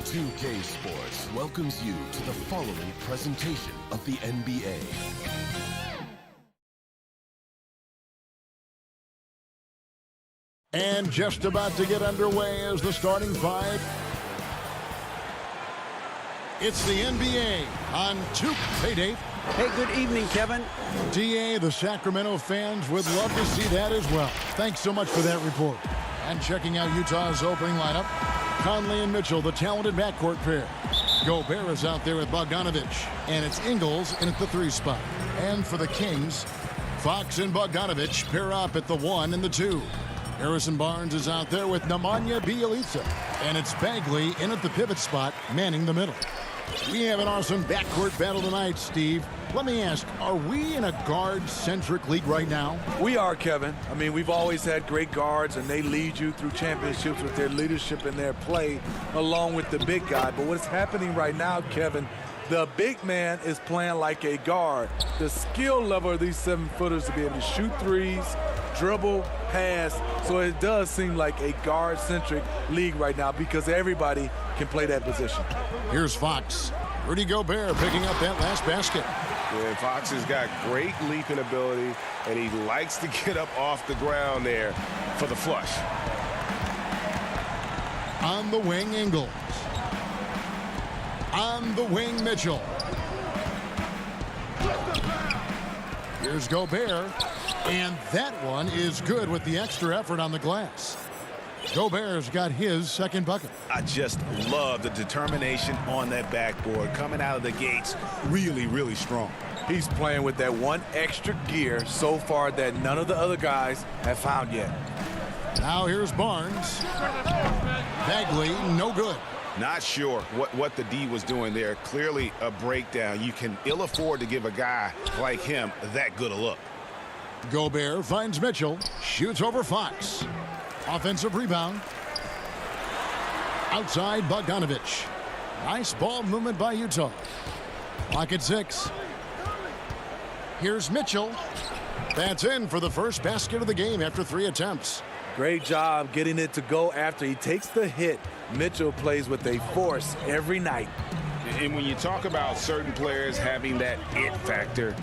2K Sports welcomes you to the following presentation of the NBA. And just about to get underway as the starting five. It's the NBA on 2K Dave. Hey, good evening, Kevin. DA, the Sacramento fans would love to see that as well. Thanks so much for that report. And checking out Utah's opening lineup, Conley and Mitchell, the talented backcourt pair. Gobert is out there with Bogdanovic, and it's Ingles in at the 3 spot. And for the Kings, Fox and Bogdanovic pair up at the 1 and the 2. Harrison Barnes is out there with Nemanja Bjelica, and it's Bagley in at the pivot spot, manning the middle. We have an awesome backcourt battle tonight, Steve. Let me ask, are we in a guard-centric league right now? We are, Kevin. I mean, we've always had great guards, and they lead you through championships with their leadership and their play, along with the big guy. But what's happening right now, Kevin, the big man is playing like a guard. The skill level of these 7-footers to be able to shoot threes, dribble, pass. So it does seem like a guard-centric league right now because everybody can play that position. Here's Fox. Rudy Gobert picking up that last basket. Yeah, Fox has got great leaping ability, and he likes to get up off the ground there for the flush. On the wing, Ingles. On the wing, Mitchell. Here's Gobert. And that one is good with the extra effort on the glass. Gobert's got his second bucket. I just love the determination on that backboard. Coming out of the gates really, really strong. He's playing with that one extra gear so far that none of the other guys have found yet. Now here's Barnes. Bagley, no good. Not sure what the D was doing there. Clearly a breakdown. You can ill afford to give a guy like him that good a look. Gobert finds Mitchell. Shoots over Fox. Offensive rebound. Outside Bogdanovic. Nice ball movement by Utah. Clock at 6. Here's Mitchell. That's in for the first basket of the game after 3 attempts. Great job getting it to go after he takes the hit. Mitchell plays with a force every night. And when you talk about certain players having that it factor,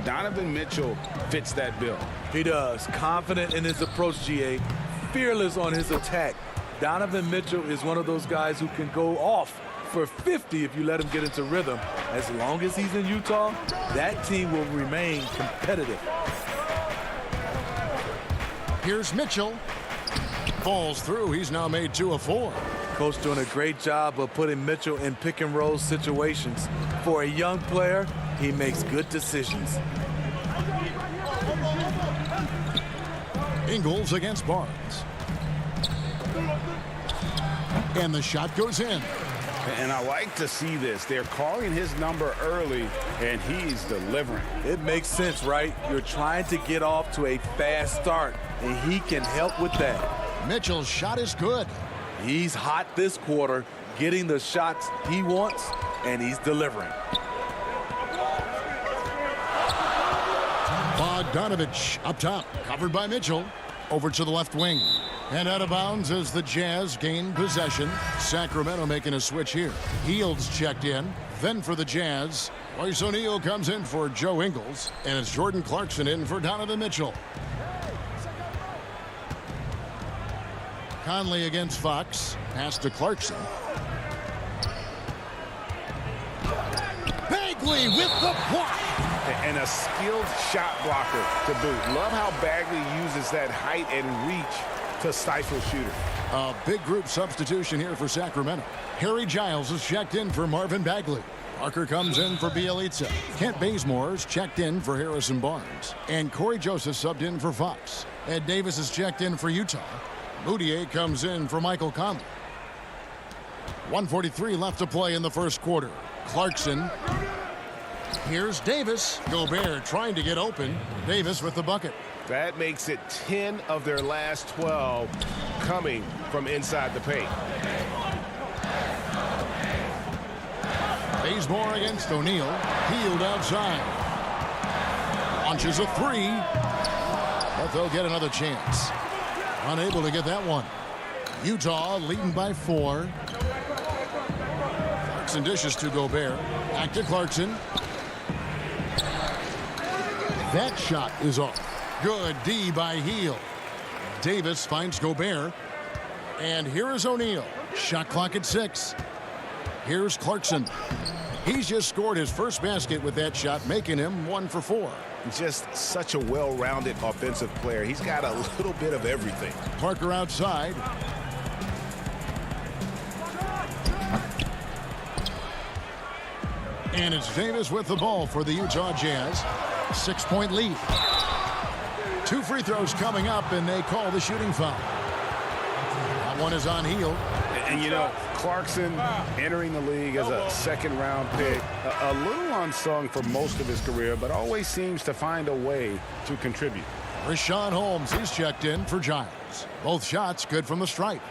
Donovan Mitchell fits that bill. He does. Confident in his approach, GA. Fearless on his attack. Donovan Mitchell is one of those guys who can go off for 50 if you let him get into rhythm. As long as he's in Utah, that team will remain competitive. Here's Mitchell. Falls through. He's now made 2 of 4. Coach doing a great job of putting Mitchell in pick-and-roll situations. For a young player, he makes good decisions. Ingles against Barnes. And the shot goes in. And I like to see this. They're calling his number early, and he's delivering. It makes sense, right? You're trying to get off to a fast start, and he can help with that. Mitchell's shot is good. He's hot this quarter, getting the shots he wants, and he's delivering. Bogdanovic up top, covered by Mitchell. Over to the left wing. And out of bounds as the Jazz gain possession. Sacramento making a switch here. Heald's checked in. Then for the Jazz, Royce O'Neal comes in for Joe Ingles. And it's Jordan Clarkson in for Donovan Mitchell. Conley against Fox. Pass to Clarkson. Bagley with the block. And a skilled shot blocker to boot. Love how Bagley uses that height and reach to stifle shooters. A big group substitution here for Sacramento. Harry Giles is checked in for Marvin Bagley. Parker comes in for Bjelica. Kent Bazemore's checked in for Harrison Barnes. And Corey Joseph subbed in for Fox. Ed Davis is checked in for Utah. Moutier comes in for Michael Conley. 1:43 left to play in the first quarter. Clarkson. Here's Davis. Gobert trying to get open. Davis with the bucket. That makes it 10 of their last 12 coming from inside the paint. Bazemore against O'Neal. Hield outside. Launches a 3. But they'll get another chance. Unable to get that one. Utah leading by 4. Clarkson dishes to Gobert. Back to Clarkson. That shot is off. Good D by Hield. Davis finds Gobert. And here is O'Neal. Shot clock at 6. Here's Clarkson. He's just scored his first basket with that shot, making him 1 for 4. Just such a well-rounded offensive player. He's got a little bit of everything. Parker outside. And it's Davis with the ball for the Utah Jazz. 6-point lead. 2 free throws coming up, and they call the shooting foul. That one is on Hield. And you know, Clarkson entering the league as a second-round pick, a little unsung for most of his career, but always seems to find a way to contribute. Richaun Holmes, he's checked in for Giles. Both shots good from the stripe.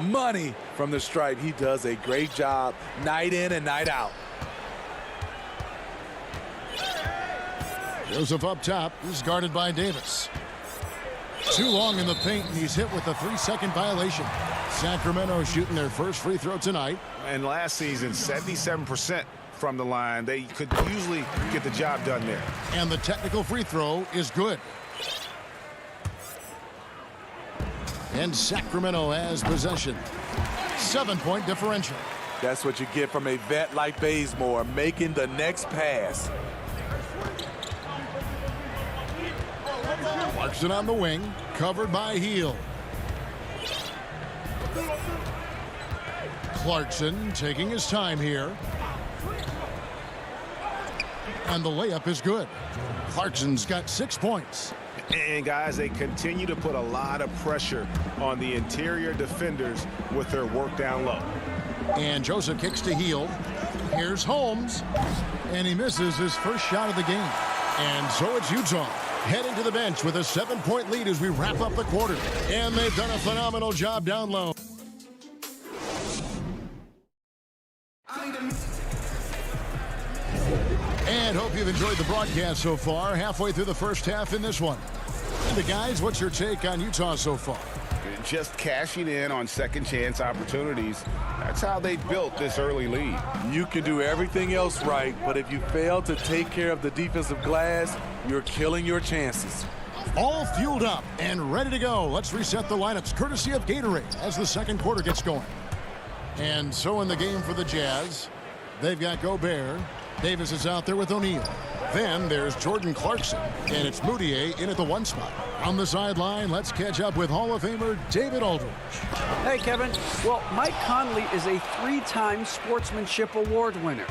Money from the stripe. He does a great job night in and night out. Joseph up top. He's guarded by Davis. Too long in the paint, and he's hit with a 3-second violation. Sacramento shooting their first free throw tonight. And last season, 77% from the line. They could usually get the job done there. And the technical free throw is good. And Sacramento has possession. 7-point differential. That's what you get from a vet like Bazemore, making the next pass. Clarkson on the wing, covered by Hield. Clarkson taking his time here. And the layup is good. Clarkson's got 6 points. And guys, they continue to put a lot of pressure on the interior defenders with their work down low. And Joseph kicks to Hield. Here's Holmes. And he misses his first shot of the game. And so it's Utah heading to the bench with a 7-point lead as we wrap up the quarter. And they've done a phenomenal job down low. And hope you've enjoyed the broadcast so far. Halfway through the first half in this one. And the guys, what's your take on Utah so far? Just cashing in on second chance opportunities. That's how they built this early lead. You can do everything else right, but if you fail to take care of the defensive glass, you're killing your chances. All fueled up and ready to go. Let's reset the lineups courtesy of Gatorade as the second quarter gets going. And so in the game for the Jazz, they've got Gobert. Davis is out there with O'Neal. Then there's Jordan Clarkson, and it's Moutier in at the 1 spot. On the sideline, let's catch up with Hall of Famer David Aldridge. Hey, Kevin. Well, Mike Conley is a 3-time Sportsmanship Award winner.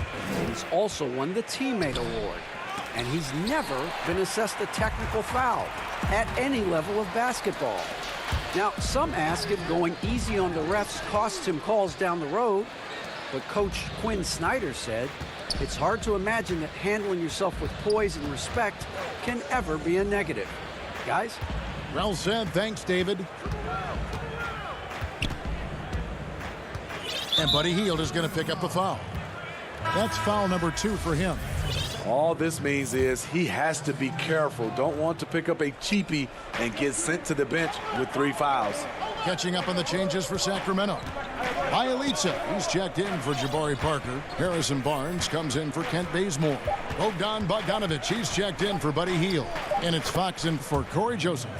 He's also won the Teammate Award. And he's never been assessed a technical foul at any level of basketball. Now, some ask if going easy on the refs costs him calls down the road. But Coach Quinn Snyder said, it's hard to imagine that handling yourself with poise and respect can ever be a negative. Guys? Well said. Thanks, David. And Buddy Hield is going to pick up the foul. That's foul number 2 for him. All this means is he has to be careful. Don't want to pick up a cheapie and get sent to the bench with 3 fouls. Catching up on the changes for Sacramento. Bielitsa, he's checked in for Jabari Parker. Harrison Barnes comes in for Kent Bazemore. Bogdan Bogdanovic, he's checked in for Buddy Hield. And it's Fox in for Corey Joseph.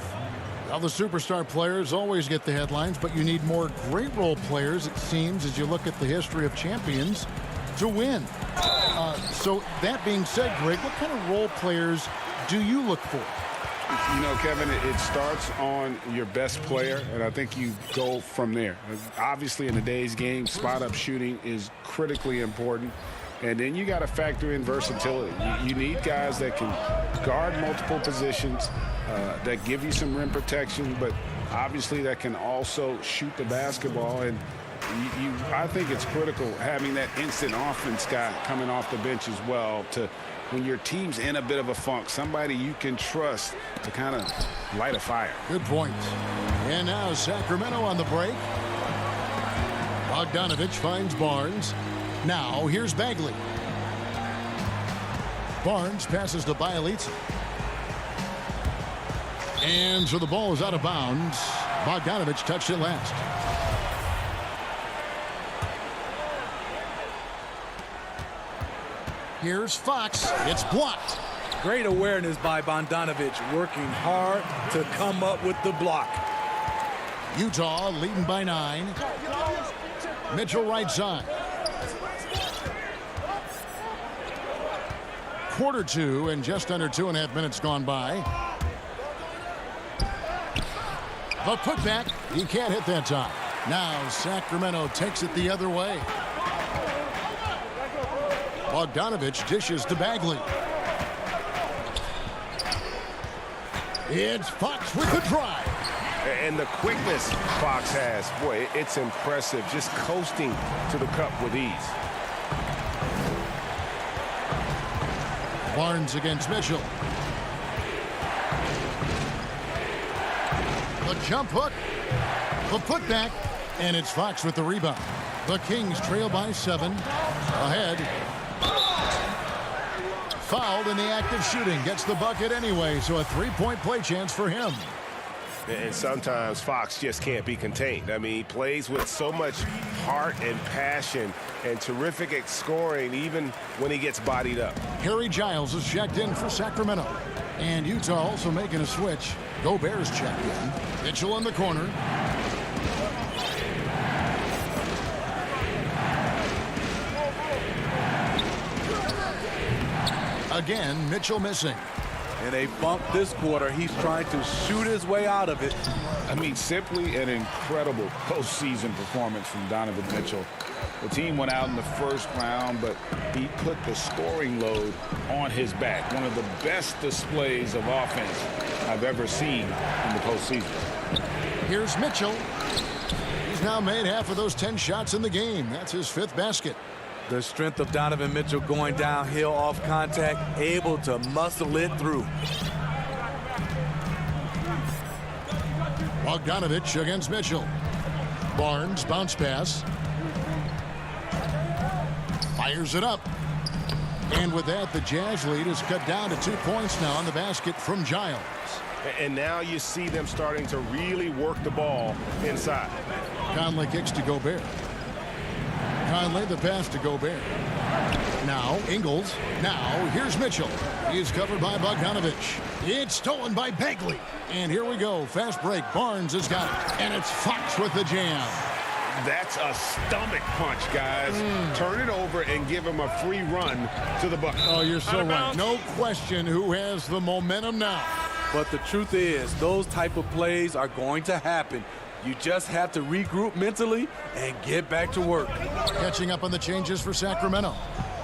Well, the superstar players always get the headlines, but you need more great role players, it seems, as you look at the history of champions, to win. So that being said, Greg, what kind of role players do you look for? You know, Kevin, it starts on your best player, and I think you go from there. Obviously, in today's game, spot-up shooting is critically important. And then you got to factor in versatility. You need guys that can guard multiple positions, that give you some rim protection, but obviously that can also shoot the basketball. And I think it's critical having that instant offense guy coming off the bench as well to when your team's in a bit of a funk, somebody you can trust to kind of light a fire. Good point. And now Sacramento on the break. Bogdanovic finds Barnes. Now here's Bagley. Barnes passes to Bielitsa. And so the ball is out of bounds. Bogdanovic touched it last. Here's Fox. It's blocked. Great awareness by Bogdanovic, working hard to come up with the block. Utah leading by 9. Mitchell right side. Quarter 2 and just under 2.5 minutes gone by. The putback. He can't hit that time. Now Sacramento takes it the other way. Bogdanovic dishes to Bagley. It's Fox with the drive. And the quickness Fox has, boy, it's impressive. Just coasting to the cup with ease. Barnes against Mitchell. The jump hook. The putback. And it's Fox with the rebound. The Kings trail by 7. Ahead. Fouled in the act of shooting. Gets the bucket anyway, so a 3-point play chance for him. And sometimes Fox just can't be contained. I mean, he plays with so much heart and passion and terrific at scoring even when he gets bodied up. Harry Giles is checked in for Sacramento. And Utah also making a switch. Gobert's checked in. Mitchell in the corner. Again, Mitchell missing. In a bump this quarter, he's trying to shoot his way out of it. I mean, simply an incredible postseason performance from Donovan Mitchell. The team went out in the first round, but he put the scoring load on his back. One of the best displays of offense I've ever seen in the postseason. Here's Mitchell. He's now made half of those 10 shots in the game. That's his 5th basket. The strength of Donovan Mitchell going downhill off contact, able to muscle it through. Bogdanovic against Mitchell. Barnes bounce pass. Fires it up. And with that, the Jazz lead is cut down to 2 points now on the basket from Giles. And now you see them starting to really work the ball inside. Conley kicks to Gobert. Conley the pass to Gobert. Now Ingles. Now here's Mitchell. He is covered by Bogdanovic. It's stolen by Bagley. And here we go. Fast break. Barnes has got it. And it's Fox with the jam. That's a stomach punch, guys. Turn it over and give him a free run to the bucket. Oh, you're so right. No question who has the momentum now. But the truth is, those type of plays are going to happen. You just have to regroup mentally and get back to work. Catching up on the changes for Sacramento.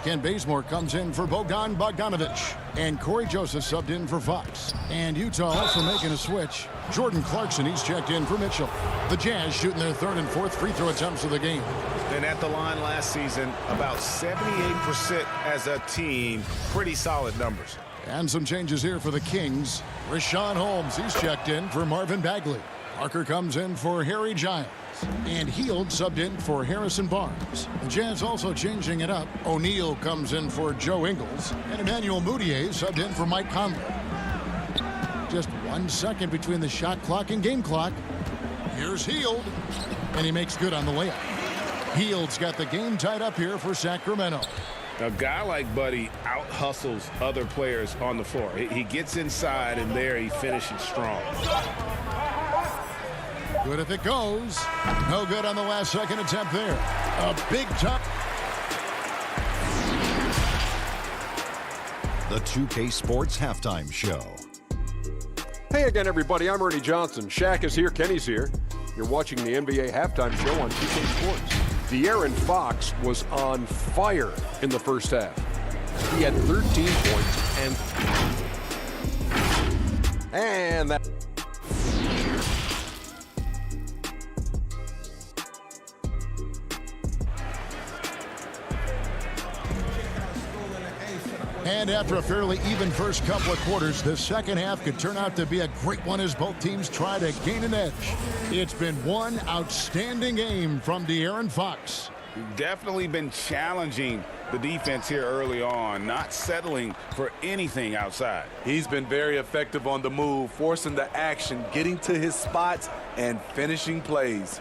Ken Bazemore comes in for Bogdanovic. And Corey Joseph subbed in for Fox. And Utah also making a switch. Jordan Clarkson, he's checked in for Mitchell. The Jazz shooting their 3rd and 4th free throw attempts of the game. And at the line last season, about 78% as a team. Pretty solid numbers. And some changes here for the Kings. Rashawn Holmes, he's checked in for Marvin Bagley. Parker comes in for Harry Giles. And Hield subbed in for Harrison Barnes. The Jazz also changing it up. O'Neal comes in for Joe Ingles. And Emmanuel Mudiay subbed in for Mike Conley. Just 1 second between the shot clock and game clock. Here's Hield. And he makes good on the layup. Hield's got the game tied up here for Sacramento. A guy like Buddy out-hustles other players on the floor. He gets inside, and there he finishes strong. Good if it goes. No good on the last second attempt there. A big top. The 2K Sports Halftime Show. Hey again, everybody. I'm Ernie Johnson. Shaq is here. Kenny's here. You're watching the NBA Halftime Show on 2K Sports. De'Aaron Fox was on fire in the first half. He had 13 points and that. And after a fairly even first couple of quarters, the second half could turn out to be a great one as both teams try to gain an edge. It's been one outstanding game from De'Aaron Fox. Definitely been challenging the defense here early on, not settling for anything outside. He's been very effective on the move, forcing the action, getting to his spots, and finishing plays.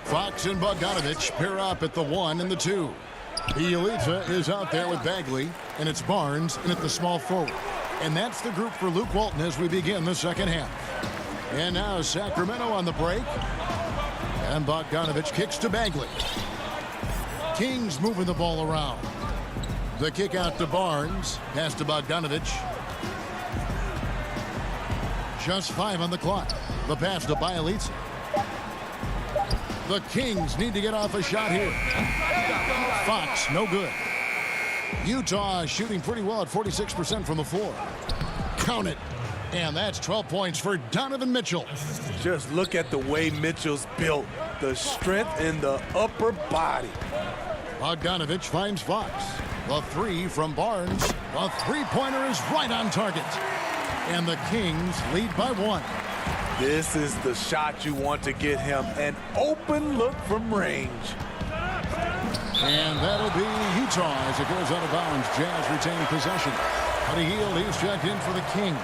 Fox and Bogdanovic pair up at the 1 and the 2. Bielitsa is out there with Bagley, and it's Barnes in at the small forward. And that's the group for Luke Walton as we begin the second half. And now Sacramento on the break. And Bogdanovich kicks to Bagley. Kings moving the ball around. The kick out to Barnes. Pass to Bogdanovich. Just 5 on the clock. The pass to Bielitsa. The Kings need to get off a shot here. Fox, no good. Utah shooting pretty well at 46% from the floor. Count it. And that's 12 points for Donovan Mitchell. Just look at the way Mitchell's built. The strength in the upper body. Bogdanovich finds Fox. The 3 from Barnes. The three-pointer is right on target. And the Kings lead by 1. This is the shot you want to get him. An open look from range. And that'll be Utah as it goes out of bounds. Jazz retain possession. Buddy Hield, he's checked in for the Kings.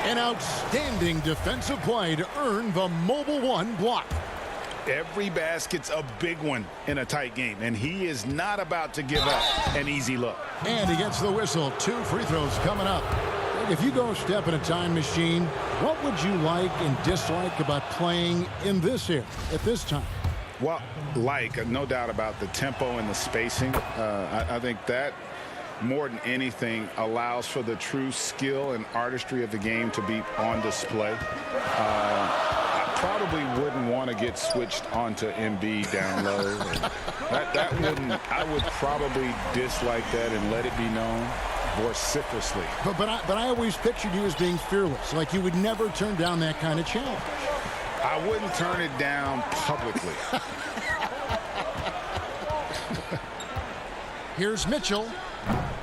An outstanding defensive play to earn the mobile 1 block. Every basket's a big one in a tight game, and he is not about to give up an easy look. And he gets the whistle. 2 free throws coming up. If you go step in a time machine, what would you like and dislike about playing in this era at this time? Well, no doubt about the tempo and the spacing. I think that more than anything allows for the true skill and artistry of the game to be on display. I probably wouldn't want to get switched onto Embiid down low. I would probably dislike that and let it be known vociferously. But I always pictured you as being fearless, like you would never turn down that kind of challenge. I wouldn't turn it down publicly. Here's Mitchell.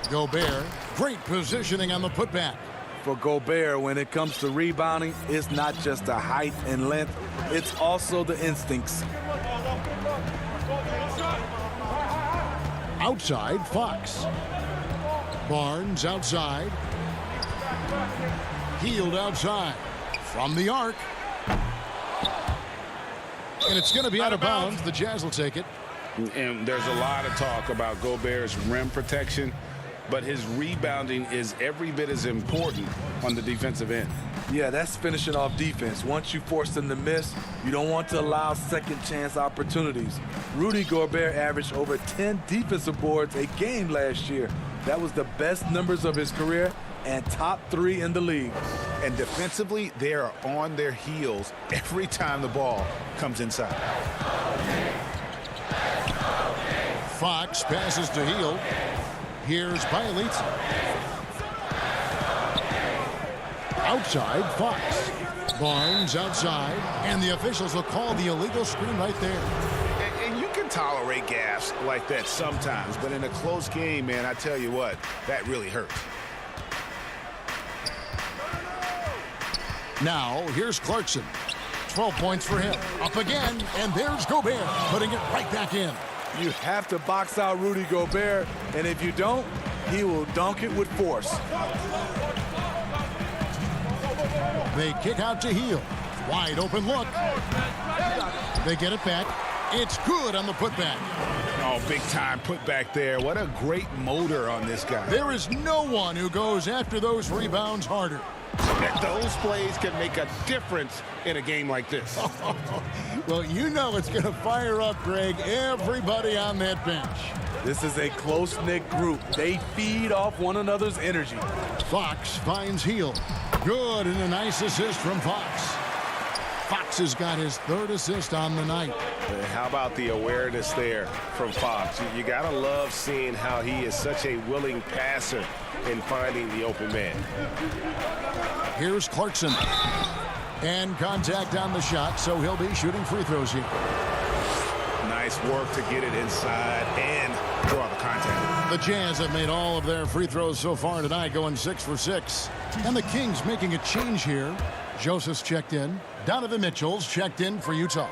Gobert, great positioning on the putback. For Gobert, when it comes to rebounding, it's not just the height and length, it's also the instincts. Outside, Fox. Barnes outside. Hield outside. From the arc. And it's going to be out of bounds. The Jazz will take it. And there's a lot of talk about Gobert's rim protection, but his rebounding is every bit as important on the defensive end. Yeah, that's finishing off defense. Once you force them to miss, you don't want to allow second chance opportunities. Rudy Gobert averaged over 10 defensive boards a game last year. That was the best numbers of his career and top 3 in the league. And defensively, they are on their heels every time the ball comes inside. Fox passes to Hield. Here's Bielitsa. Outside, Fox. Barnes outside, and the officials will call the illegal screen right there. And you can tolerate gaffes like that sometimes, but in a close game, man, I tell you what, that really hurts. Now, here's Clarkson. 12 points for him. Up again, and there's Gobert, putting it right back in. You have to box out Rudy Gobert, and if you don't, he will dunk it with force. They kick out to Hield. Wide open look. They get it back. It's good on the putback. Oh, big time putback there. What a great motor on this guy. There is no one who goes after those rebounds harder. Those plays can make a difference in a game like this. Well, you know it's going to fire up, Greg, everybody on that bench. This is a close-knit group. They feed off one another's energy. Fox finds Hield. Good, and a nice assist from Fox. Fox has got his 3rd assist on the night. How about the awareness there from Fox? You got to love seeing how he is such a willing passer in finding the open man. Here's Clarkson. And contact on the shot, so he'll be shooting free throws here. Nice work to get it inside and draw the contact. The Jazz have made all of their free throws so far tonight, going 6 for 6. And the Kings making a change here. Joseph's checked in. Donovan Mitchell's checked in for Utah.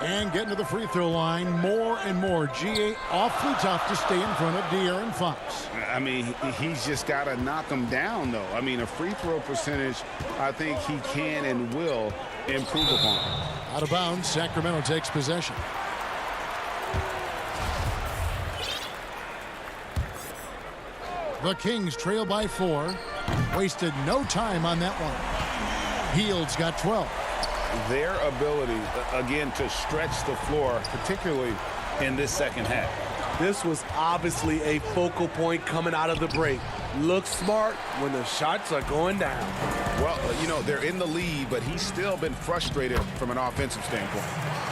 And getting to the free throw line more and more. GA awfully tough to stay in front of De'Aaron Fox. I mean, he's just got to knock him down, though. I mean, a free throw percentage, I think he can and will improve upon. Out of bounds, Sacramento takes possession. The Kings trail by 4. Wasted no time on that one. Hield's got 12. Their ability, again, to stretch the floor, particularly in this second half. This was obviously a focal point coming out of the break. Looks smart when the shots are going down. Well, you know, they're in the lead, but he's still been frustrated from an offensive standpoint.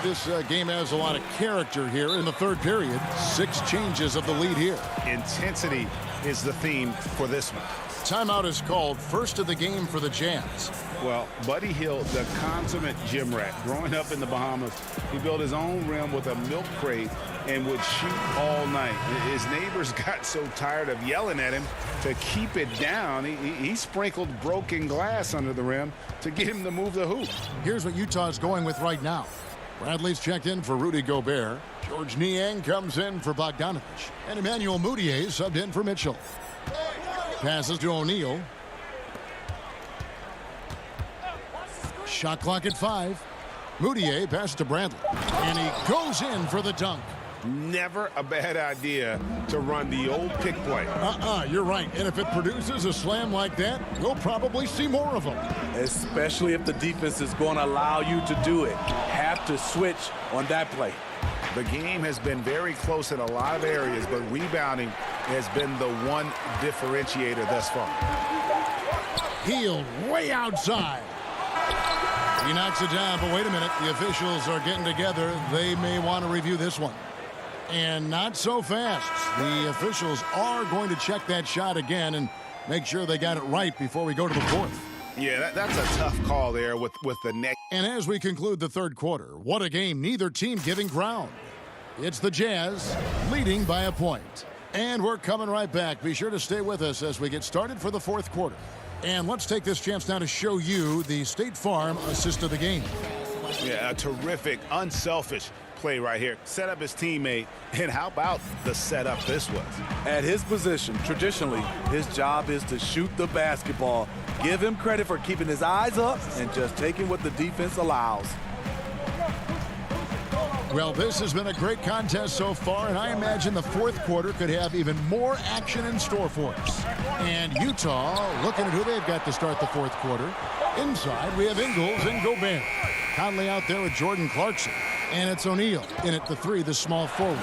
This game has a lot of character here in the third period. 6 changes of the lead here. Intensity is the theme for this one. Timeout is called. First of the game for the Jazz. Well, Buddy Hield, the consummate gym rat. Growing up in the Bahamas, he built his own rim with a milk crate and would shoot all night. His neighbors got so tired of yelling at him to keep it down. He sprinkled broken glass under the rim to get him to move the hoop. Here's what Utah's going with right now. Bradley's checked in for Rudy Gobert. George Niang comes in for Bogdanovich. And Emmanuel Mudiay subbed in for Mitchell. Passes to O'Neal. Shot clock at 5. Mudiay passes to Bradley. And he goes in for the dunk. Never a bad idea to run the old pick play. You're right. And if it produces a slam like that, we'll probably see more of them. Especially if the defense is going to allow you to do it. Have to switch on that play. The game has been very close in a lot of areas, but rebounding has been the one differentiator thus far. Hield way outside. He knocks it down, but wait a minute. The officials are getting together. They may want to review this one. And not so fast. The officials are going to check that shot again and make sure they got it right before we go to the fourth. Yeah, that's a tough call there with the neck. And as we conclude the third quarter, what a game. Neither team giving ground. It's the Jazz leading by a point. And we're coming right back. Be sure to stay with us as we get started for the fourth quarter. And let's take this chance now to show you the State Farm assist of the game. Yeah, a terrific, unselfish play right here. Set up his teammate, and how about the setup this was? At his position, traditionally, his job is to shoot the basketball. Give him credit for keeping his eyes up and just taking what the defense allows. Well, this has been a great contest so far, and I imagine the fourth quarter could have even more action in store for us. And Utah looking at who they've got to start the fourth quarter. Inside, we have Ingles and Gobert. Conley out there with Jordan Clarkson. And it's O'Neal in at the 3, the small forward.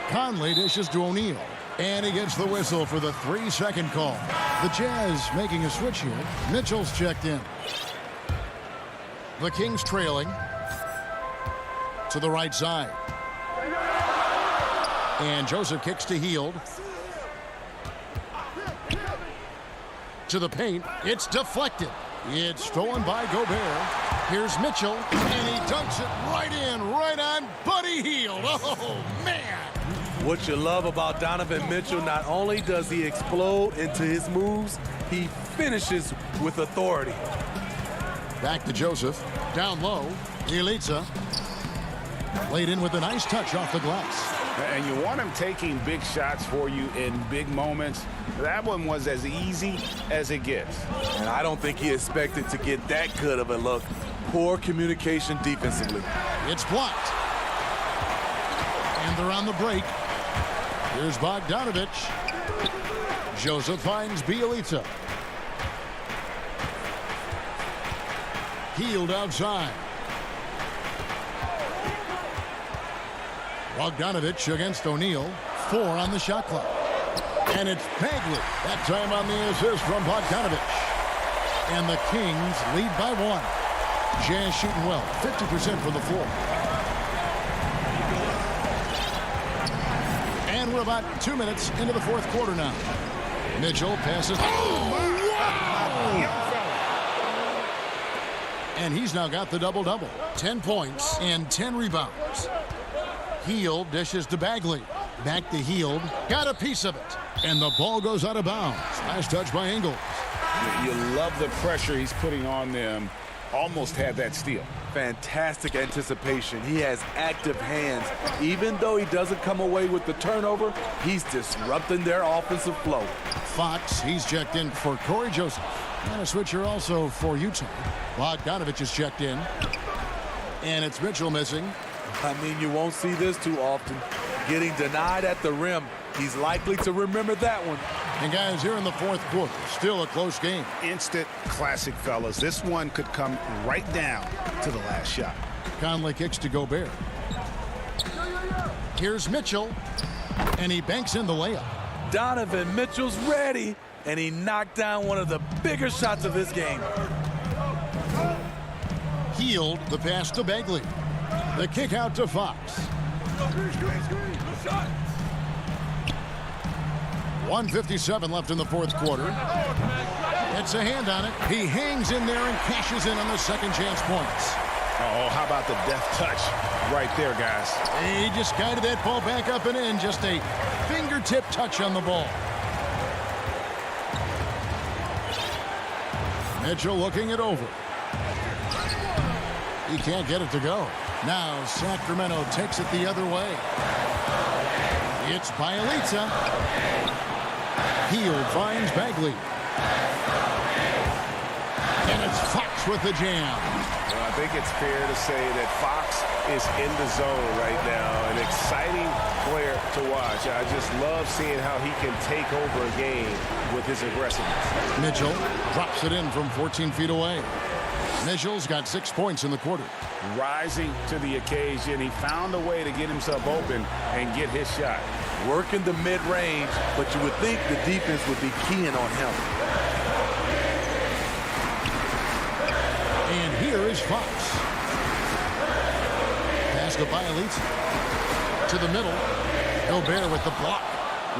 Conley dishes to O'Neal. And he gets the whistle for the 3-second call. The Jazz making a switch here. Mitchell's checked in. The Kings trailing. To the right side. And Joseph kicks to Hield. To the paint. It's deflected. It's stolen by Gobert. Here's Mitchell. And he dunks it right in, right on Buddy Hield. Oh, man. What you love about Donovan Mitchell, not only does he explode into his moves, he finishes with authority. Back to Joseph. Down low. Elitsa. Laid in with a nice touch off the glass. And you want him taking big shots for you in big moments. That one was as easy as it gets. And I don't think he expected to get that good of a look. Poor communication defensively. It's blocked. And they're on the break. Here's Bogdanovich. Joseph finds Bielitsa. Hield outside. Bogdanovich against O'Neal. 4 on the shot clock. And it's Bagley. That time on the assist from Bogdanovich. And the Kings lead by 1. Jazz shooting well. 50% from the floor. And we're about 2 minutes into the fourth quarter now. Mitchell passes. Oh, wow! And he's now got the double-double. 10 points and 10 rebounds. Hield dishes to Bagley. Back to Hield. Got a piece of it. And the ball goes out of bounds. Nice touch by Ingles. You love the pressure he's putting on them. Almost had that steal. Fantastic anticipation. He has active hands. Even though he doesn't come away with the turnover, he's disrupting their offensive flow. Fox, he's checked in for Corey Joseph. And a switcher also for Utah. Bogdanovich is checked in. And it's Mitchell missing. I mean, you won't see this too often. Getting denied at the rim. He's likely to remember that one. And guys, here in the fourth quarter, still a close game. Instant classic, fellas. This one could come right down to the last shot. Conley kicks to Gobert. Here's Mitchell, and he banks in the layup. Donovan Mitchell's ready, and he knocked down one of the bigger shots of this game. Healed the pass to Bagley. The kick out to Fox. 1:57 left in the fourth quarter. It's a hand on it. He hangs in there and cashes in on the second chance points. Oh, how about the deft touch right there, guys? He just guided that ball back up and in. Just a fingertip touch on the ball. Mitchell looking it over. He can't get it to go. Now Sacramento takes it the other way. It's Bielitsa. Hield finds Bagley. And it's Fox with the jam. Well, I think it's fair to say that Fox is in the zone right now. An exciting player to watch. I just love seeing how he can take over a game with his aggressiveness. Mitchell drops it in from 14 feet away. Mitchell's got 6 points in the quarter. Rising to the occasion. He found a way to get himself open and get his shot. Working the mid-range, but you would think the defense would be keying on him. And here is Fox. Pass to Bielitsa. To the middle. Gobert with the block.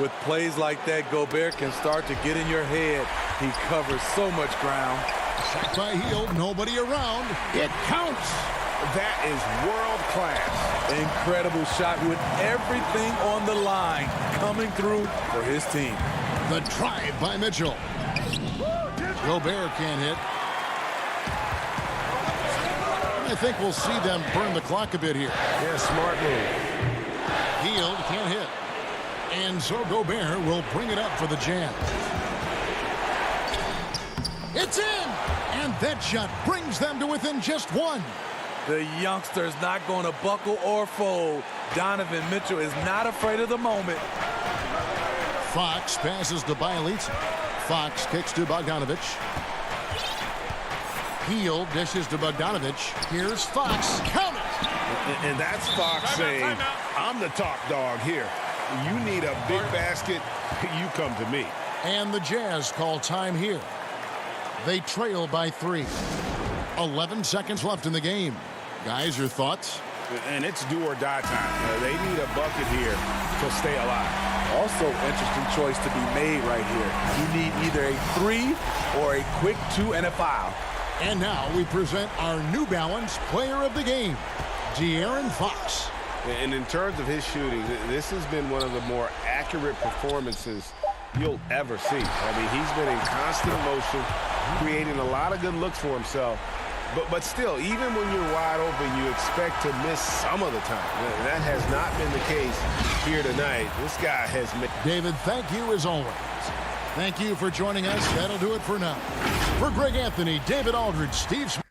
With plays like that, Gobert can start to get in your head. He covers so much ground. Shot by Hield. Nobody around. It counts. That is world class. Incredible shot with everything on the line coming through for his team. The drive by Mitchell. Gobert can't hit. I think we'll see them burn the clock a bit here. Yeah, smart move. Hield can't hit. And so Gobert will bring it up for the Jazz. It's in! And that shot brings them to within just one. The youngster's not going to buckle or fold. Donovan Mitchell is not afraid of the moment. Fox passes to Bielitsa. Fox kicks to Bogdanovich. Hield dishes to Bogdanovich. Here's Fox. Count it! And that's Fox saying, I'm the top dog here. You need a big basket, you come to me. And the Jazz call time here. They trail by 3. 11 seconds left in the game. Guys, your thoughts? And it's do or die time. They need a bucket here to stay alive. Also, interesting choice to be made right here. You need either a 3 or a quick 2 and a foul. And now we present our New Balance player of the game, De'Aaron Fox. And in terms of his shooting, this has been one of the more accurate performances you'll ever see. I mean, he's been in constant motion, creating a lot of good looks for himself. But still, even when you're wide open, you expect to miss some of the time. That has not been the case here tonight. This guy has made... David, thank you as always. Thank you for joining us. That'll do it for now. For Greg Anthony, David Aldridge, Steve Smith.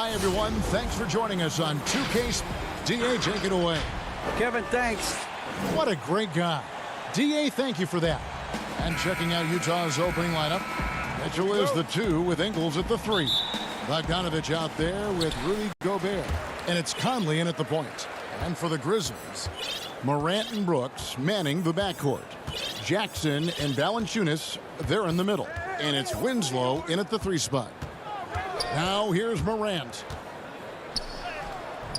Hi, everyone. Thanks for joining us on 2K. DA, take it away. Kevin, thanks. What a great guy. DA, thank you for that. And checking out Utah's opening lineup, Mitchell is the 2 with Ingles at the 3. Bogdanovich out there with Rudy Gobert. And it's Conley in at the point. And for the Grizzlies, Morant and Brooks manning the backcourt. Jackson and Valanciunas, they're in the middle. And it's Winslow in at the 3 spot. Now here's Morant.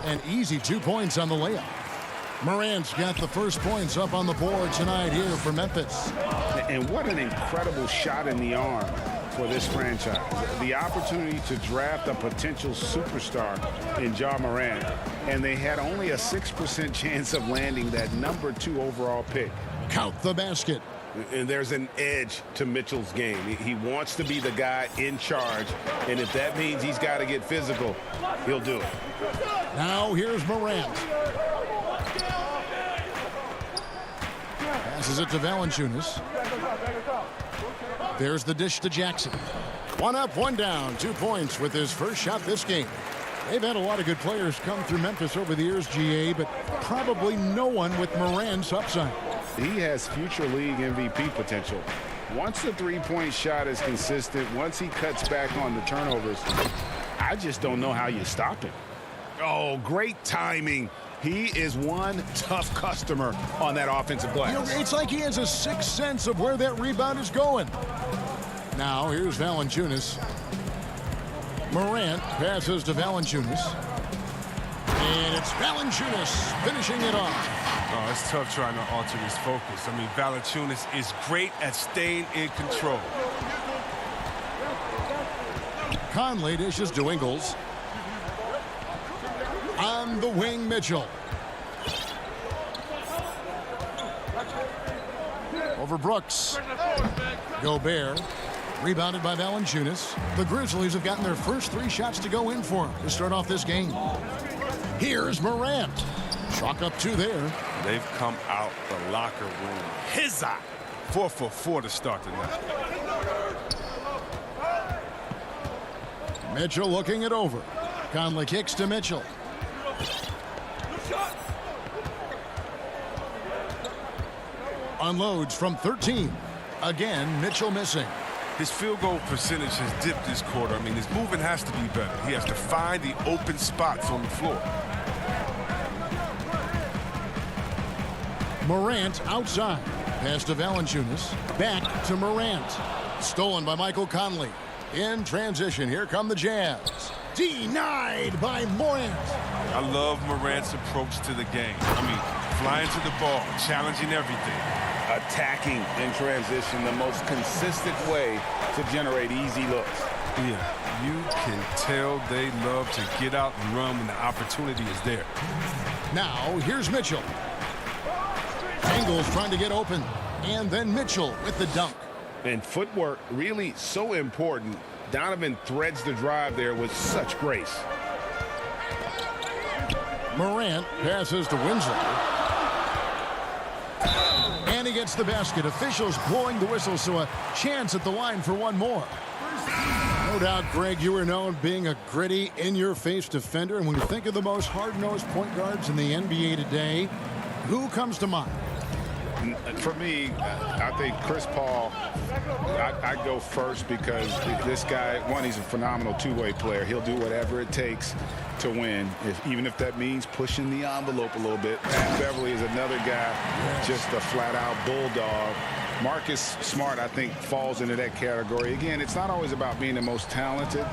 An easy 2 points on the layup. Morant's got the first points up on the board tonight here for Memphis. And what an incredible shot in the arm for this franchise. The opportunity to draft a potential superstar in Ja Morant, and they had only a 6% chance of landing that number 2 overall pick. Count the basket. And there's an edge to Mitchell's game. He wants to be the guy in charge, and if that means he's got to get physical, he'll do it. Now here's Morant. Passes it to Valanciunas. There's the dish to Jackson. 1 up, 1 down. 2 points with his first shot this game. They've had a lot of good players come through Memphis over the years, GA, but probably no one with Morant's upside. He has future league MVP potential. Once the three-point shot is consistent, once he cuts back on the turnovers, I just don't know how you stop him. Oh, great timing. He is one tough customer on that offensive glass. You know, it's like he has a sixth sense of where that rebound is going. Now here's Valanciunas. Morant passes to Valanciunas. And it's Valanciunas finishing it off. Oh, it's tough trying to alter his focus. I mean, Valanciunas is great at staying in control. Conley dishes to Ingles. On the wing, Mitchell. Over Brooks. Gobert. Rebounded by Valanciunas. The Grizzlies have gotten their first 3 shots to go in for him to start off this game. Here's Morant. Chalk up 2 there. They've come out the locker room. His eye. 4 for 4 to start the night. Mitchell looking it over. Conley kicks to Mitchell. Unloads from 13. Again, Mitchell missing. His field goal percentage has dipped this quarter. I mean, his movement has to be better. He has to find the open spots on the floor. Morant outside. Pass to Valanciunas. Back to Morant. Stolen by Michael Conley. In transition, here come the Jazz. Denied by Morant. I love Morant's approach to the game. I mean, flying to the ball, challenging everything. Attacking in transition, the most consistent way to generate easy looks. Yeah, you can tell they love to get out and run when the opportunity is there. Now, here's Mitchell. Ingles trying to get open. And then Mitchell with the dunk. And footwork really so important. Donovan threads the drive there with such grace. Morant passes to Winslow. And he gets the basket. Officials blowing the whistle, so a chance at the line for one more. No doubt, Greg, you are known being a gritty, in-your-face defender. And when you think of the most hard-nosed point guards in the NBA today, who comes to mind? For me, I think Chris Paul, I go first because this guy, one, he's a phenomenal two-way player. He'll do whatever it takes to win, even if that means pushing the envelope a little bit. Pat Beverly is another guy, just a flat-out bulldog. Marcus Smart, I think, falls into that category. Again, it's not always about being the most talented,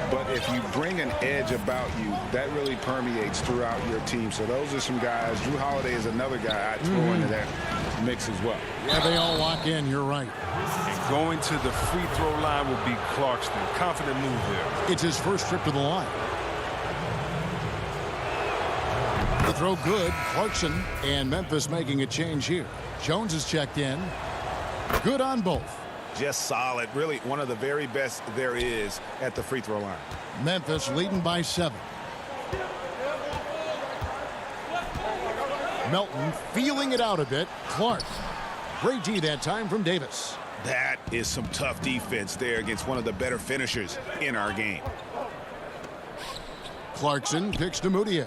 but if you bring an edge about you, that really permeates throughout your team. So those are some guys. Drew Holiday is another guy I'd throw into that mix as well. Yeah, they all lock in. You're right. And going to the free throw line will be Clarkson. Confident move there. It's his first trip to the line. The throw good. Clarkson and Memphis making a change here. Jones is checked in. Good on both. Just solid. Really one of the very best there is at the free throw line. Memphis leading by 7. Melton feeling it out a bit. Clark. Great D that time from Davis. That is some tough defense there against one of the better finishers in our game. Clarkson picks to Moutier.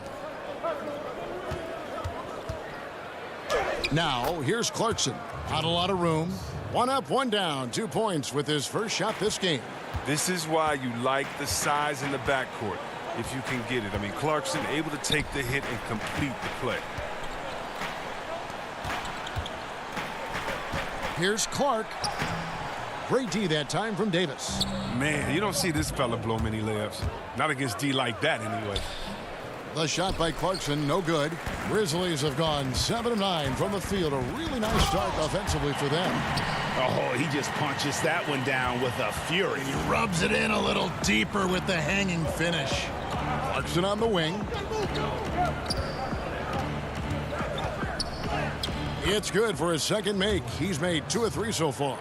Now, here's Clarkson. Not a lot of room. 1 up, 1 down. 2 points with his first shot this game. This is why you like the size in the backcourt, if you can get it. I mean, Clarkson able to take the hit and complete the play. Here's Clark. Great D that time from Davis. Man, you don't see this fella blow many layups. Not against D like that, anyway. The shot by Clarkson, no good. Grizzlies have gone 7 of 9 from the field. A really nice start offensively for them. Oh, he just punches that one down with a fury. He rubs it in a little deeper with the hanging finish. Clarkson on the wing. It's good for his second make. He's made 2 of 3 so far.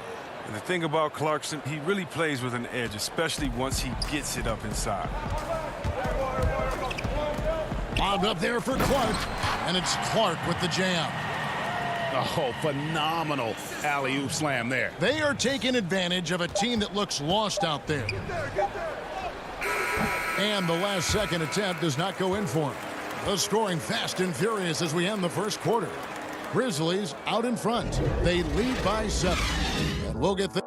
And the thing about Clarkson, he really plays with an edge, especially once he gets it up inside. Lobbed up there for Clark, and it's Clark with the jam. Oh, phenomenal alley-oop slam there. They are taking advantage of a team that looks lost out there. And the last second attempt does not go in for him. The scoring fast and furious as we end the first quarter. Grizzlies out in front. They lead by 7. And we'll get the...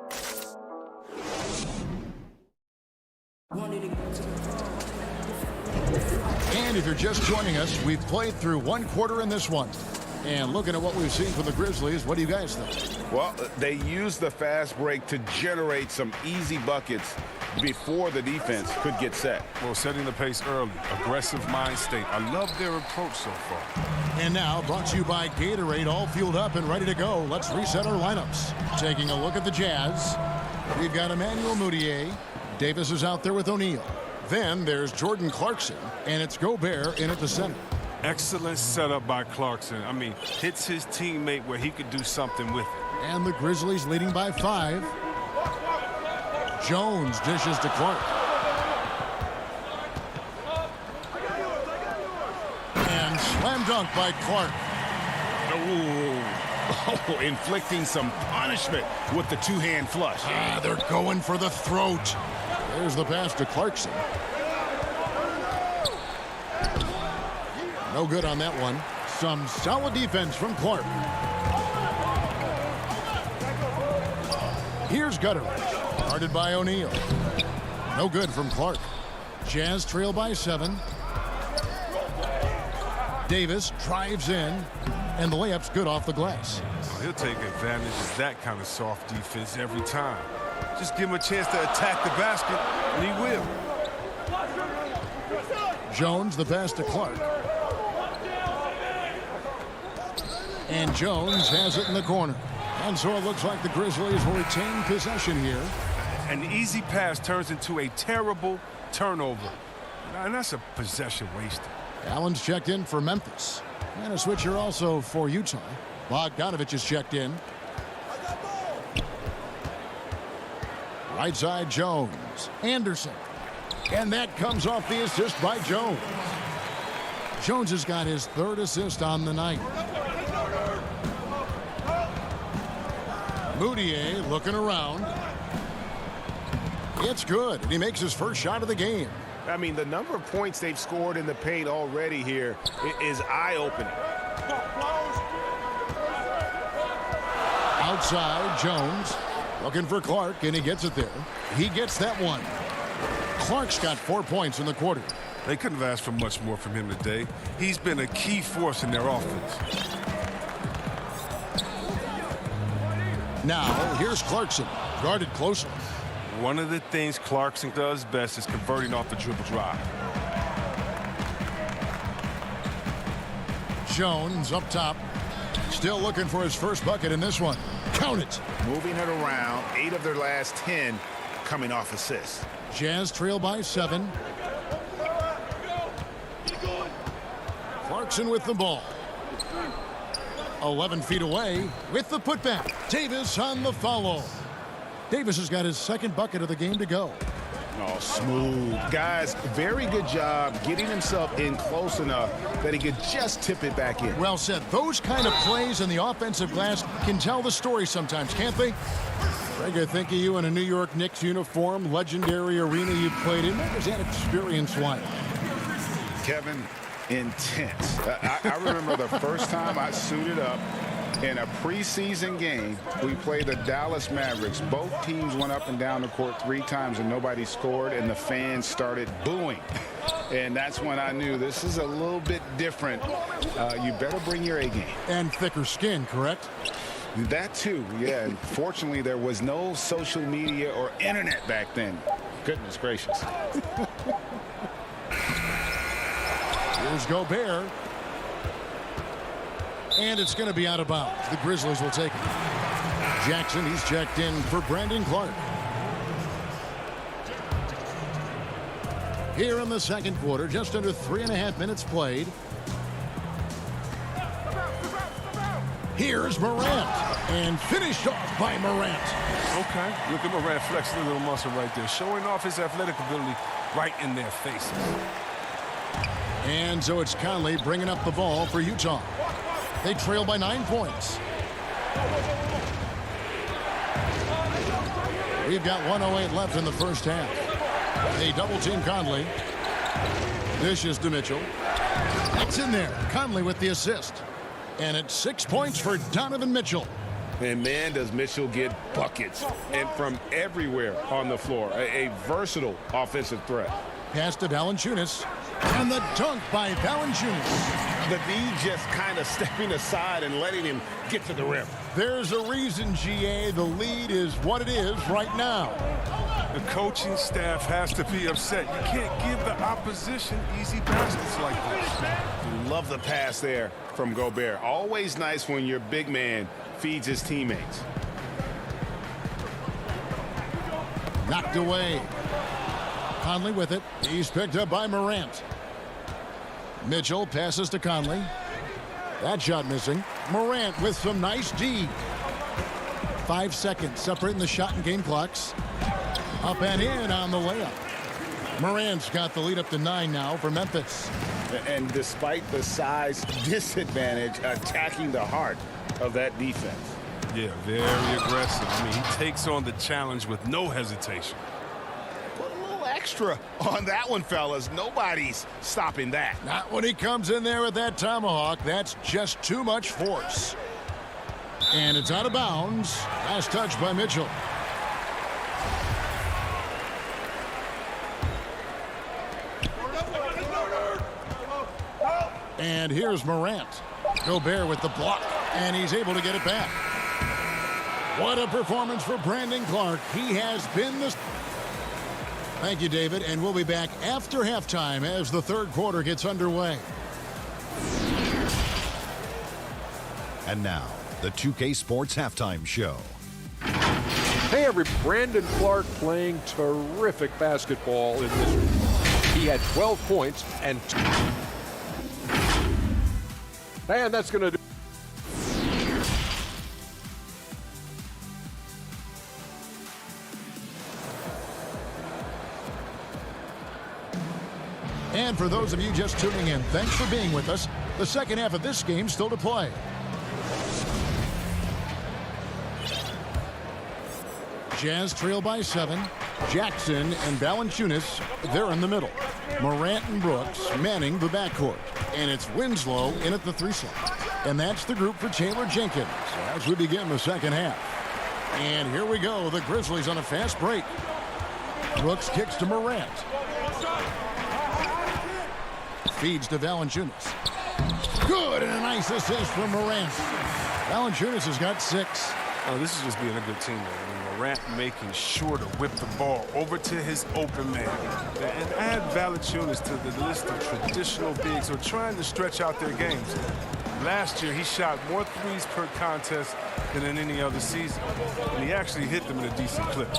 And if you're just joining us, we've played through 1 quarter in this one. And looking at what we've seen from the Grizzlies, what do you guys think? Well, they used the fast break to generate some easy buckets before the defense could get set. Well, setting the pace early, aggressive mind state. I love their approach so far. And now, brought to you by Gatorade, all fueled up and ready to go. Let's reset our lineups. Taking a look at the Jazz, we've got Emmanuel Moutier. Davis is out there with O'Neal. Then there's Jordan Clarkson, and it's Gobert in at the center. Excellent setup by Clarkson. I mean, hits his teammate where he could do something with it. And the Grizzlies leading by 5. Jones dishes to Clark. And slam dunk by Clark. Oh, inflicting some punishment with the 2-hand flush. They're going for the throat. There's the pass to Clarkson. No good on that one. Some solid defense from Clark. Here's Gutteridge, guarded by O'Neal. No good from Clark. Jazz trail by 7. Davis drives in, and the layup's good off the glass. Well, he'll take advantage of that kind of soft defense every time. Just give him a chance to attack the basket, and he will. Jones, the pass to Clark. And Jones has it in the corner. And so it looks like the Grizzlies will retain possession here. An easy pass turns into a terrible turnover. And that's a possession wasted. Allen's checked in for Memphis. And a switcher also for Utah. Bogdanovich is checked in. Right side, Jones. Anderson. And that comes off the assist by Jones. Jones has got his 3rd assist on the night. Moutier looking around. It's good, and he makes his first shot of the game. I mean, the number of points they've scored in the paint already here is eye-opening. Outside, Jones looking for Clark, and he gets it there. He gets that one. Clark's got 4 points in the quarter. They couldn't have asked for much more from him today. He's been a key force in their offense. Now, here's Clarkson, guarded closely. One of the things Clarkson does best is converting off the dribble drive. Jones up top, still looking for his first bucket in this one. Count it. Moving it around, 8 of their last 10 coming off assists. Jazz trail by 7. Clarkson with the ball. 11 feet away with the putback. Davis on the follow. Davis has got his 2nd bucket of the game to go. Oh, smooth. Guys, very good job getting himself in close enough that he could just tip it back in. Well said. Those kind of plays in the offensive glass can tell the story sometimes, can't they? Greg, I think of you in a New York Knicks uniform, legendary arena you played in. What was that experience like? Kevin, intense. I remember the first time I suited up in a preseason game. We played the Dallas Mavericks. Both teams went up and down the court 3 times and nobody scored, and the fans started booing. And that's when I knew this is a little bit different. You better bring your A game. And thicker skin, correct? That too, yeah. And fortunately, there was no social media or internet back then. Goodness gracious. Here's Gobert. And it's going to be out of bounds. The Grizzlies will take it. Jackson, he's checked in for Brandon Clark. Here in the second quarter, just under 3.5 minutes played. Here's Morant. And finished off by Morant. Okay, look at Morant flexing a little muscle right there, showing off his athletic ability right in their faces. And so it's Conley bringing up the ball for Utah. They trail by 9 points. We've got 1:08 left in the first half. They double-team Conley. Dishes to Mitchell. It's in there. Conley with the assist. And it's 6 points for Donovan Mitchell. And man, does Mitchell get buckets and from everywhere on the floor. A versatile offensive threat. Pass to Valanciunas. And the dunk by Valanciunas. The D just kind of stepping aside and letting him get to the rim. There's a reason, GA. The lead is what it is right now. The coaching staff has to be upset. You can't give the opposition easy baskets like this. Love the pass there from Gobert. Always nice when your big man feeds his teammates. Knocked away. Conley with it. He's picked up by Morant. Mitchell passes to Conley. That shot missing. Morant with some nice D. 5 seconds separating the shot and game clocks. Up and in on the layup. Morant's got the lead up to 9 now for Memphis. And despite the size disadvantage, attacking the heart of that defense. Yeah, very aggressive. I mean, he takes on the challenge with no hesitation. Put a little extra on that one, fellas. Nobody's stopping that. Not when he comes in there with that tomahawk. That's just too much force. And it's out of bounds. Last touch by Mitchell. And here's Morant. Gobert with the block. And he's able to get it back. What a performance for Brandon Clark. He has been the... Thank you, David. And we'll be back after halftime as the third quarter gets underway. And now, the 2K Sports Halftime Show. Hey, everybody. Brandon Clark playing terrific basketball in this. He had 12 points and... And that's going to do. And for those of you just tuning in, thanks for being with us. The second half of this game still to play. Jazz trail by 7. Jackson and Valanciunas, they're in the middle. Morant and Brooks manning the backcourt. And it's Winslow in at the 3 slot. And that's the group for Taylor Jenkins as we begin the second half. And here we go. The Grizzlies on a fast break. Brooks kicks to Morant. Feeds to Valanciunas. Good, and a nice assist from Morant. Valanciunas has got 6. Oh, this is just being a good teammate. I mean, Morant making sure to whip the ball over to his open man. And add Valanciunas to the list of traditional bigs who are trying to stretch out their games. Last year, he shot more threes per contest than in any other season. And he actually hit them in a decent clip.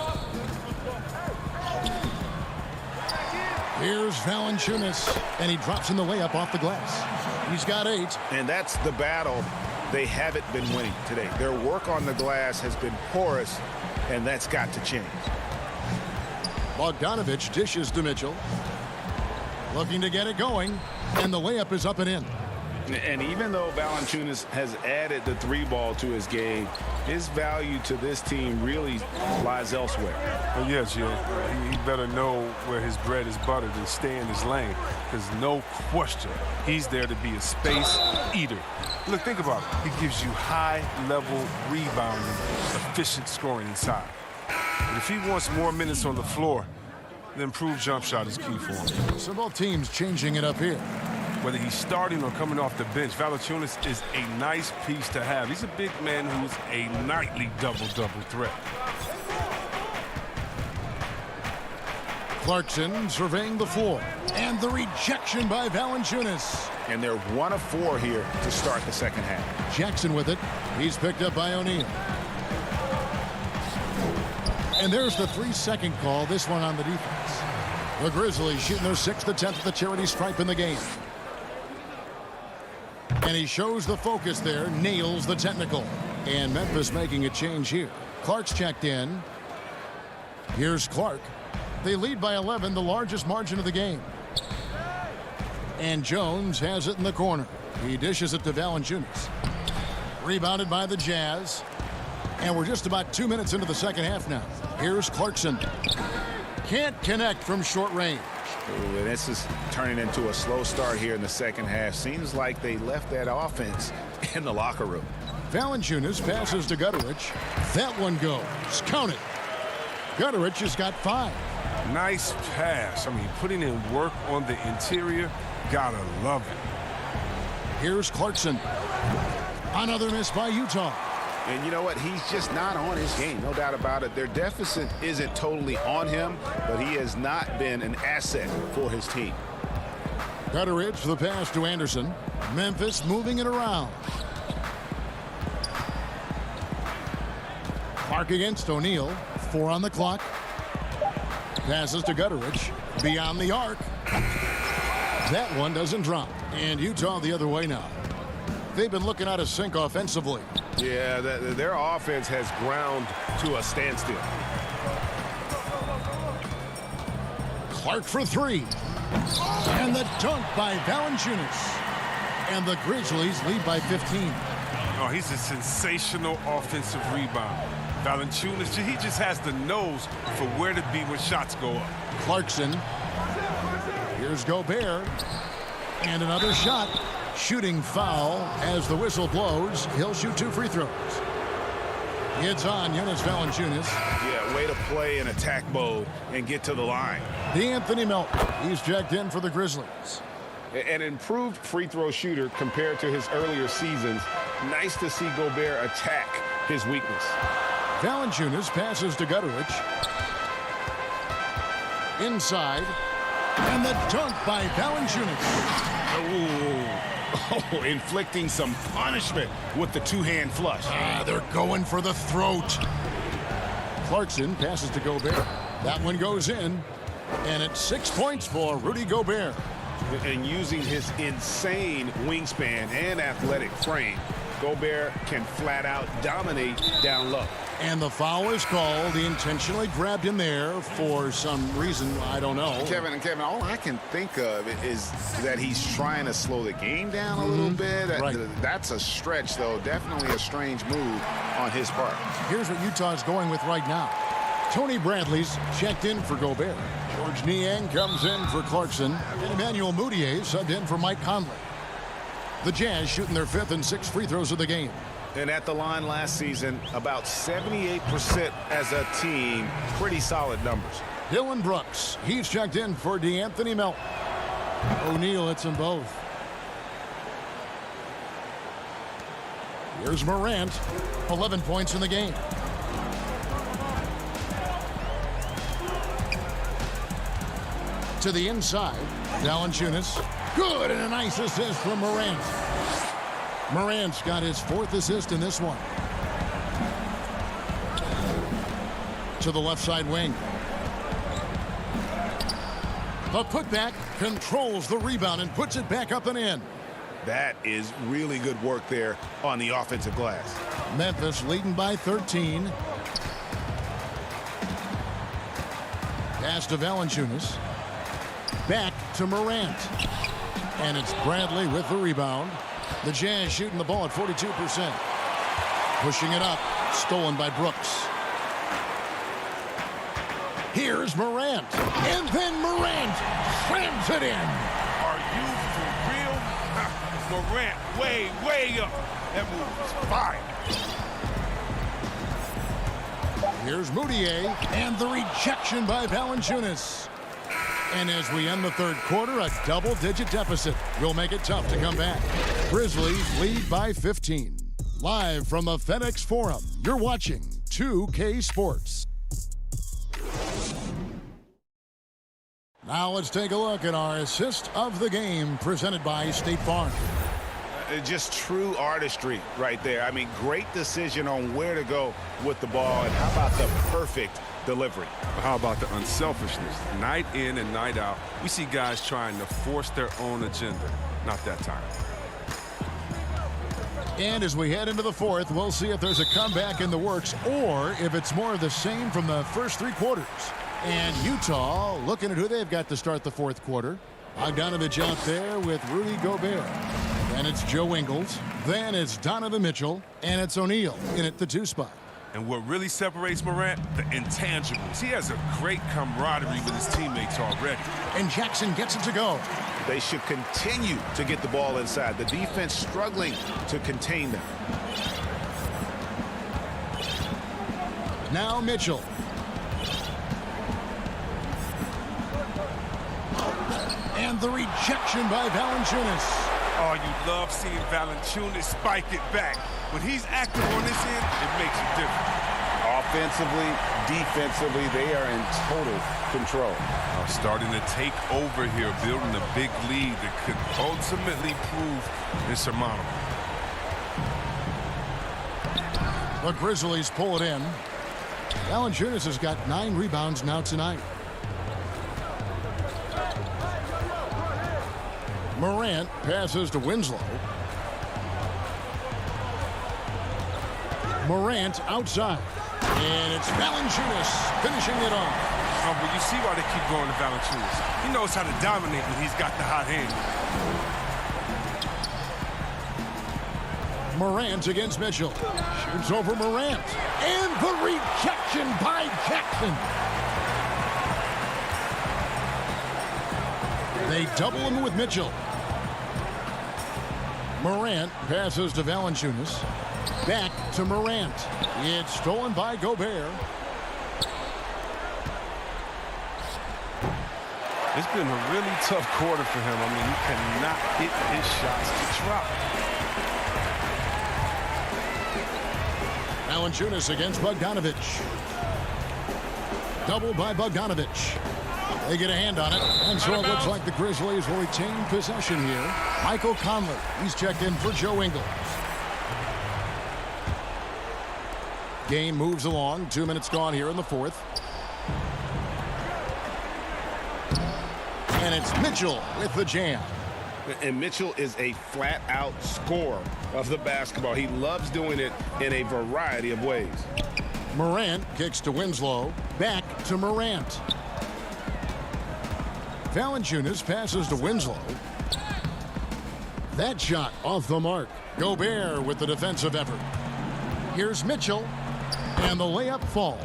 Here's Valanciunas, and he drops in the layup off the glass. He's got 8. And that's the battle they haven't been winning today. Their work on the glass has been porous, and that's got to change. Bogdanovich dishes to Mitchell. Looking to get it going, and the layup is up and in. And even though Valanciunas has added the 3 ball to his game, his value to this team really lies elsewhere. Well, yes, yeah. He better know where his bread is buttered and stay in his lane, because no question, he's there to be a space eater. Look, think about it. He gives you high-level rebounding, efficient scoring inside. But if he wants more minutes on the floor, the improved jump shot is key for him. So both teams changing it up here. Whether he's starting or coming off the bench, Valanciunas is a nice piece to have. He's a big man who's a nightly double-double threat. Clarkson surveying the floor. And the rejection by Valanciunas. And they're 1 of 4 here to start the second half. Jackson with it. He's picked up by O'Neal. And there's the 3-second call, this one on the defense. The Grizzlies shooting their 6th attempt at the charity stripe in the game. And he shows the focus there, nails the technical. And Memphis making a change here. Clark's checked in. Here's Clark. They lead by 11, the largest margin of the game. And Jones has it in the corner. He dishes it to Valanciunas. Rebounded by the Jazz. And we're just about 2 minutes into the second half now. Here's Clarkson. Can't connect from short range. Ooh, and this is turning into a slow start here in the second half. Seems like they left that offense in the locker room. Valanciunas passes to Gutterich. That one goes. Count it. Gutterich has got 5. Nice pass. I mean, putting in work on the interior, gotta love it. Here's Clarkson. Another miss by Utah. And you know what? He's just not on his game. No doubt about it. Their deficit isn't totally on him, but he has not been an asset for his team. Gutterich, the pass to Anderson. Memphis moving it around. Clark against O'Neal. 4 on the clock. Passes to Gutterich. Beyond the arc. That one doesn't drop. And Utah the other way now. They've been looking out of sync offensively. Yeah, their offense has ground to a standstill. Clark for 3. And the dunk by Valanciunas. And the Grizzlies lead by 15. Oh, he's a sensational offensive rebound. Valanciunas, he just has the nose for where to be when shots go up. Clarkson. Here's Gobert. And another shot. Shooting foul as the whistle blows. He'll shoot 2 free throws. It's on Jonas Valanciunas. Yeah, way to play in attack mode and get to the line. D'Anthony Melton. He's checked in for the Grizzlies. An improved free throw shooter compared to his earlier seasons. Nice to see Gobert attack his weakness. Valanciunas passes to Gutterich. Inside. And the dunk by Valanciunas. Oh, inflicting some punishment with the 2-hand flush. They're going for the throat. Clarkson passes to Gobert. That one goes in. And it's 6 points for Rudy Gobert. And using his insane wingspan and athletic frame, Gobert can flat out dominate down low. And the foul is called. He intentionally grabbed him there for some reason, I don't know. Kevin, all I can think of is that he's trying to slow the game down a little bit. Right. That's a stretch, though. Definitely a strange move on his part. Here's what Utah's going with right now. Tony Bradley's checked in for Gobert. George Niang comes in for Clarkson. And Emmanuel Mudiay subbed in for Mike Conley. The Jazz shooting their 5th and 6th free throws of the game. And at the line last season, about 78% as a team. Pretty solid numbers. Dylan Brooks, he's checked in for D'Anthony Melton. O'Neal hits them both. Here's Morant, 11 points in the game. To the inside, Valanciunas. Good, and a nice assist from Morant. Morant's got his 4th assist in this one. To the left side wing. The putback controls the rebound and puts it back up and in. That is really good work there on the offensive glass. Memphis leading by 13. Pass to Valanciunas. Back to Morant. And it's Bradley with the rebound. The Jazz shooting the ball at 42%. Pushing it up. Stolen by Brooks. Here's Morant. And then Morant slams it in. Are you for real? Morant way up. That move is fire. Here's Moutier. And the rejection by Valanciunas. And as we end the third quarter, a double-digit deficit will make it tough to come back. Grizzlies lead by 15. Live from the FedEx Forum, you're watching 2K Sports. Now let's take a look at our assist of the game presented by State Farm. Just true artistry right there. I mean, great decision on where to go with the ball, and how about the perfect delivery? How about the unselfishness? Night in and night out, we see guys trying to force their own agenda. Not that time. And as we head into the fourth, we'll see if there's a comeback in the works or if it's more of the same from the first three quarters. And Utah looking at who they've got to start the fourth quarter. Bogdanovich out there with Rudy Gobert. Then it's Joe Ingles. Then it's Donovan Mitchell. And it's O'Neal in at the 2 spot. And what really separates Morant? The intangibles. He has a great camaraderie with his teammates already. And Jackson gets it to go. They should continue to get the ball inside. The defense struggling to contain them. Now Mitchell. And the rejection by Valanciunas. Oh, you love seeing Valanciunas spike it back. When he's active on this end, it makes a difference. Offensively, defensively, they are in total control. Starting to take over here, building a big lead that could ultimately prove insurmountable. The Grizzlies pull it in. Valanciunas has got 9 rebounds now tonight. Morant passes to Winslow. Morant outside. And it's Valanciunas finishing it off. But you see why they keep going to Valanciunas. He knows how to dominate when he's got the hot hand. Morant against Mitchell. Shoots over Morant. And the rejection by Jackson. They double him with Mitchell. Morant passes to Valanciunas. Back to Morant. It's stolen by Gobert. It's been a really tough quarter for him. I mean, he cannot hit his shots to drop. Valanciunas against Bogdanovich. Double by Bogdanovich. They get a hand on it, and so it looks like the Grizzlies will retain possession here. Michael Conley, he's checked in for Joe Ingles. Game moves along. 2 minutes gone here in the fourth. And it's Mitchell with the jam. And Mitchell is a flat-out scorer of the basketball. He loves doing it in a variety of ways. Morant kicks to Winslow. Back to Morant. Valanciunas passes to Winslow. That shot off the mark. Gobert with the defensive effort. Here's Mitchell. And the layup falls.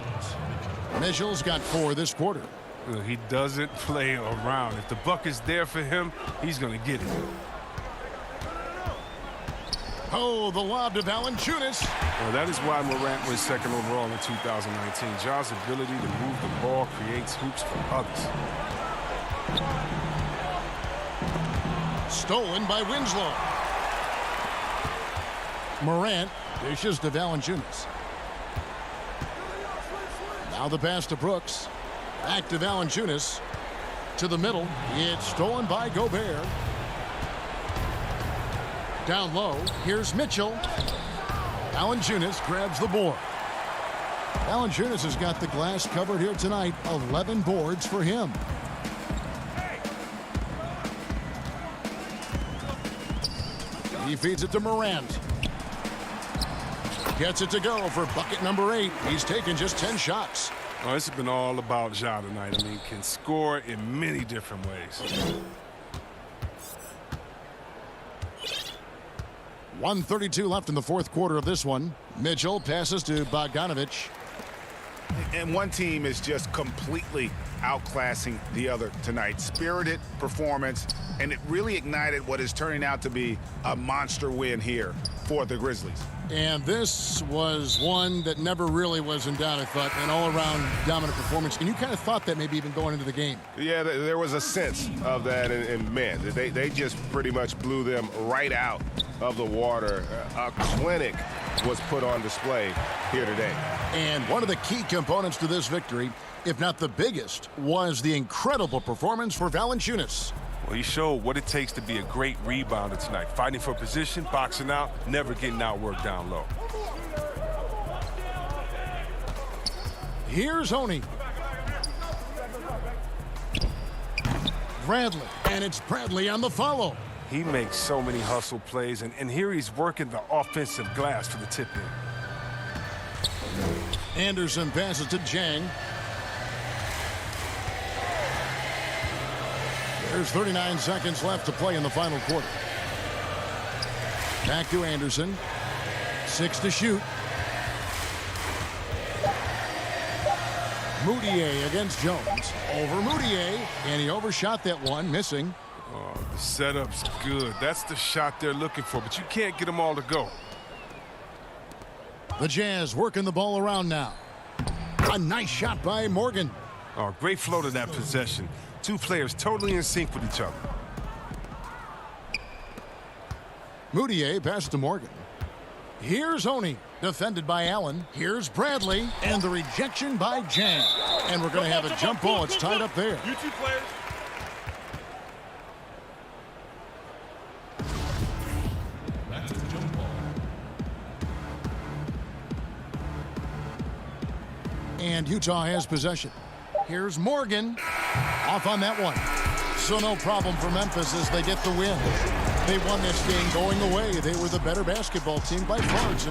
Mitchell's got 4 this quarter. He doesn't play around. If the buck is there for him, he's going to get it. Oh, the lob to Valanciunas. Well, that is why Morant was second overall in 2019. Ja's ability to move the ball creates hoops for others. Stolen by Winslow. Morant dishes to Valanciunas. Now the pass to Brooks. Back to Valanciunas. To the middle. It's stolen by Gobert. Down low. Here's Mitchell. Valanciunas grabs the board. Valanciunas has got the glass covered here tonight. 11 boards for him. He feeds it to Morant. Gets it to go for bucket number 8. He's taken just 10 shots. Oh, it's been all about Ja tonight. I mean, can score in many different ways. 1:32 left in the fourth quarter of this one. Mitchell passes to Bogdanovich. And one team is just completely outclassing the other tonight. Spirited performance, and it really ignited what is turning out to be a monster win here for the Grizzlies. And this was one that never really was in doubt, I thought, an all-around dominant performance. And you kind of thought that maybe even going into the game. Yeah, there was a sense of that, and man, they just pretty much blew them right out of the water. A clinic was put on display here today. And one of the key components to this victory, if not the biggest, was the incredible performance for Valanciunas. Well, he showed what it takes to be a great rebounder tonight. Fighting for position, boxing out, never getting outworked down low. Here's Oney. Bradley, and it's Bradley on the follow. He makes so many hustle plays, and here he's working the offensive glass for the tip-in. Anderson passes to Jang. There's 39 seconds left to play in the final quarter. Back to Anderson. 6 to shoot. Moutier against Jones. Over Moutier, and he overshot that one, missing. Oh, the setup's good. That's the shot they're looking for, but you can't get them all to go. The Jazz working the ball around now. A nice shot by Morgan. Oh, great flow to that possession. Two players totally in sync with each other. Moutier passes to Morgan. Here's Oney, defended by Allen. Here's Bradley, and the rejection by Jang. And we're going to have a jump ball. It's tied up there. You two players. And Utah has possession. Here's Morgan. Off on that one. So no problem for Memphis as they get the win. They won this game going away. They were the better basketball team by far.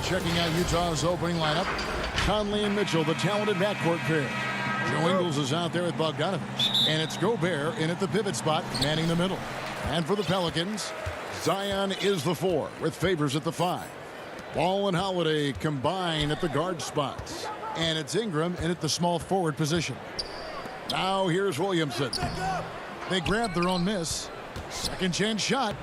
checking out Utah's opening lineup. Conley and Mitchell, the talented backcourt pair. Joe Ingles is out there with Bogdanovich. And it's Gobert in at the pivot spot, manning the middle. And for the Pelicans, Zion is the 4 with Favors at the 5. Ball and Holiday combine at the guard spots. And it's Ingram in at the small forward position. Now here's Williamson. They grab their own miss. Second chance shot.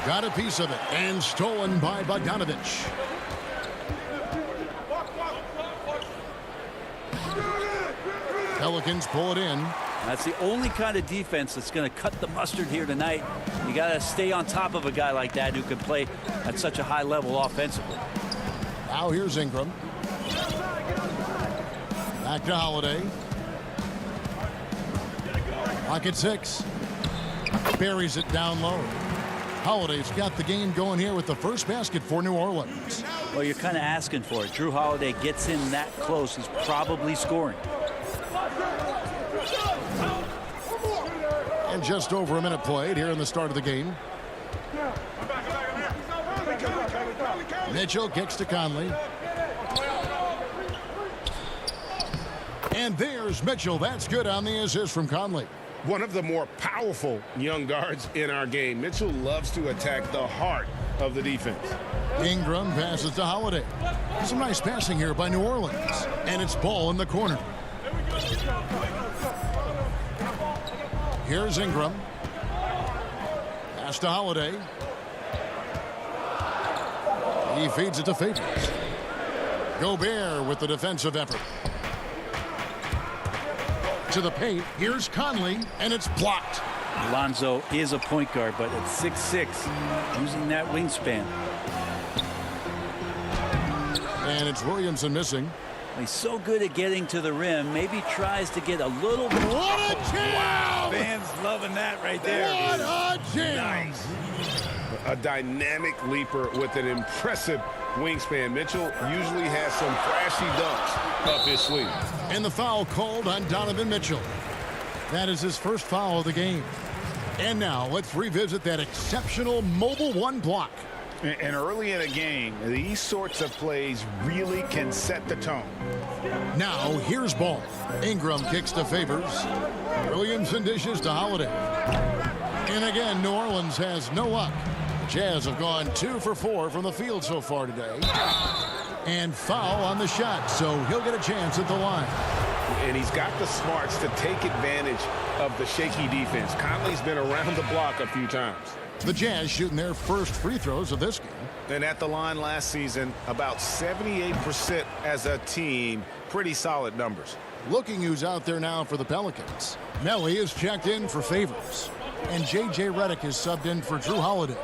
Got a piece of it and stolen by Bogdanovich. Pelicans pull it in. That's the only kind of defense that's going to cut the mustard here tonight. You got to stay on top of a guy like that who can play at such a high level offensively. Now here's Ingram. Back to Holiday. Pocket 6. Buries it down low. Holiday's got the game going here with the first basket for New Orleans. Well, you're kind of asking for it. Drew Holiday gets in that close. He's probably scoring. And just over a minute played here in the start of the game. Mitchell kicks to Conley. And there's Mitchell. That's good on the assist from Conley. One of the more powerful young guards in our game. Mitchell loves to attack the heart of the defense. Ingram passes to Holiday. Some nice passing here by New Orleans. And it's Ball in the corner. Here's Ingram. Pass to Holiday. He feeds it to Favors. Gobert with the defensive effort. To the paint. Here's Conley, and it's blocked. Lonzo is a point guard, but at 6'6", using that wingspan. And it's Williamson missing. He's so good at getting to the rim. Maybe tries to get a little bit. What a jam! Wow, fans loving that right there. What a jam! Nice. A dynamic leaper with an impressive wingspan. Mitchell usually has some flashy dunks up his sleeve. And the foul called on Donovan Mitchell. That is his first foul of the game. And now let's revisit that exceptional mobile one block. And early in a game, these sorts of plays really can set the tone. Now here's Ball. Ingram kicks to Favors. Williamson dishes to Holiday. And again, New Orleans has no luck. The Jazz have gone 2 for 4 from the field so far today. And foul on the shot, so he'll get a chance at the line. And he's got the smarts to take advantage of the shaky defense. Conley's been around the block a few times. The Jazz shooting their first free throws of this game. And at the line last season, about 78% as a team. Pretty solid numbers. Looking who's out there now for the Pelicans. Melly is checked in for Favors. And J.J. Redick is subbed in for Drew Holiday.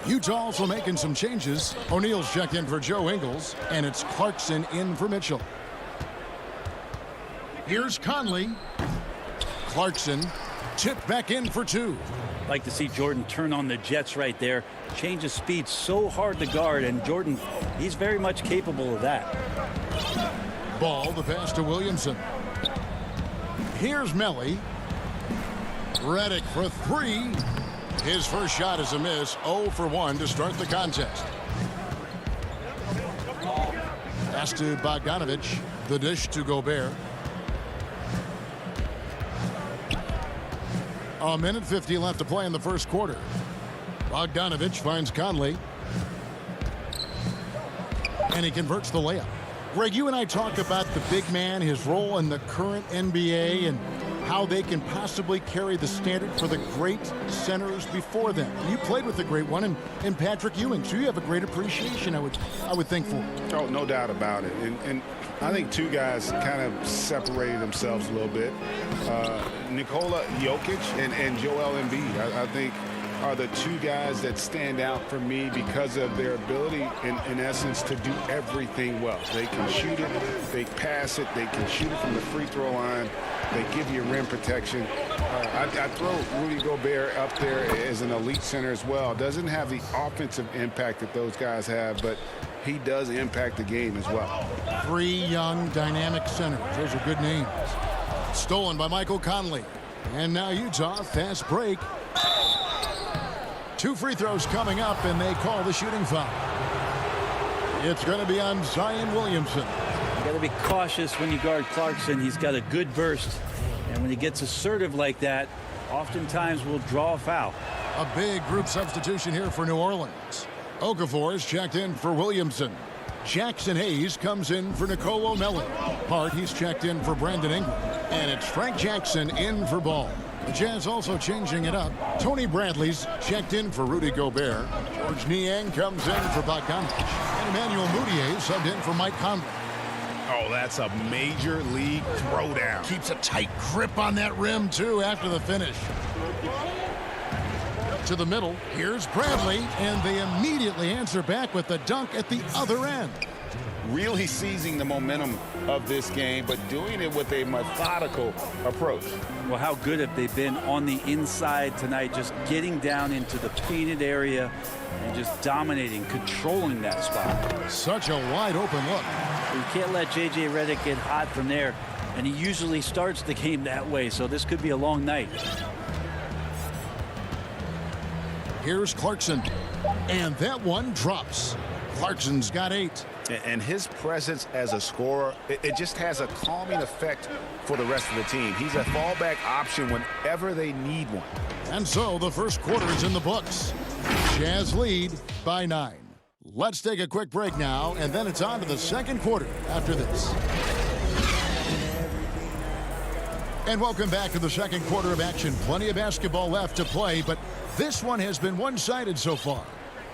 Utah also making some changes. O'Neal's checked in for Joe Ingles. And it's Clarkson in for Mitchell. Here's Conley. Clarkson tipped back in for 2. Like to see Jordan turn on the Jets right there. Change of speed so hard to guard, and Jordan, he's very much capable of that. Ball, the pass to Williamson. Here's Melly. Redick for 3. His first shot is a miss. 0 for 1 to start the contest. Pass to Bogdanovich. The dish to Gobert. A minute 50 left to play in the first quarter. Bogdanovich finds Conley. And he converts the layup. Greg, you and I talked about the big man, his role in the current NBA, and how they can possibly carry the standard for the great centers before them. You played with a great one in Patrick Ewing, so you have a great appreciation, I would think, for. Oh, no doubt about it. And I think two guys kind of separated themselves a little bit. Nikola Jokic and Joel Embiid, I think, are the two guys that stand out for me because of their ability, in essence, to do everything well. They can shoot it, they pass it, they can shoot it from the free throw line, they give you rim protection. I throw Rudy Gobert up there as an elite center as well. Doesn't have the offensive impact that those guys have, but he does impact the game as well. 3 young, dynamic centers. Those are good names. Stolen by Michael Conley. And now Utah, fast break. 2 free throws coming up, and they call the shooting foul. It's going to be on Zion Williamson. You got to be cautious when you guard Clarkson. He's got a good burst, and when he gets assertive like that, oftentimes will draw a foul. A big group substitution here for New Orleans. Okafor is checked in for Williamson. Jackson Hayes comes in for Nicole O'Malley. Hart, he's checked in for Brandon Ingram. And it's Frank Jackson in for Ball. The Jazz also changing it up. Tony Bradley's checked in for Rudy Gobert. George Niang comes in for Bogdanovich. And Emmanuel Mudiay subbed in for Mike Conley. Oh, that's a major league throwdown. Keeps a tight grip on that rim, too, after the finish. To the middle, here's Bradley, and they immediately answer back with the dunk at the other end. Really seizing the momentum of this game, but doing it with a methodical approach. Well, how good have they been on the inside tonight, just getting down into the painted area and just dominating, controlling that spot. Such a wide open look. You can't let J.J. Redick get hot from there, and he usually starts the game that way, so this could be a long night. Here's Clarkson, and that one drops. Clarkson's got 8. And his presence as a scorer, it just has a calming effect for the rest of the team. He's a fallback option whenever they need one. And so the first quarter is in the books. Jazz lead by 9. Let's take a quick break now, and then it's on to the second quarter after this. And welcome back to the second quarter of action. Plenty of basketball left to play, but this one has been one-sided so far.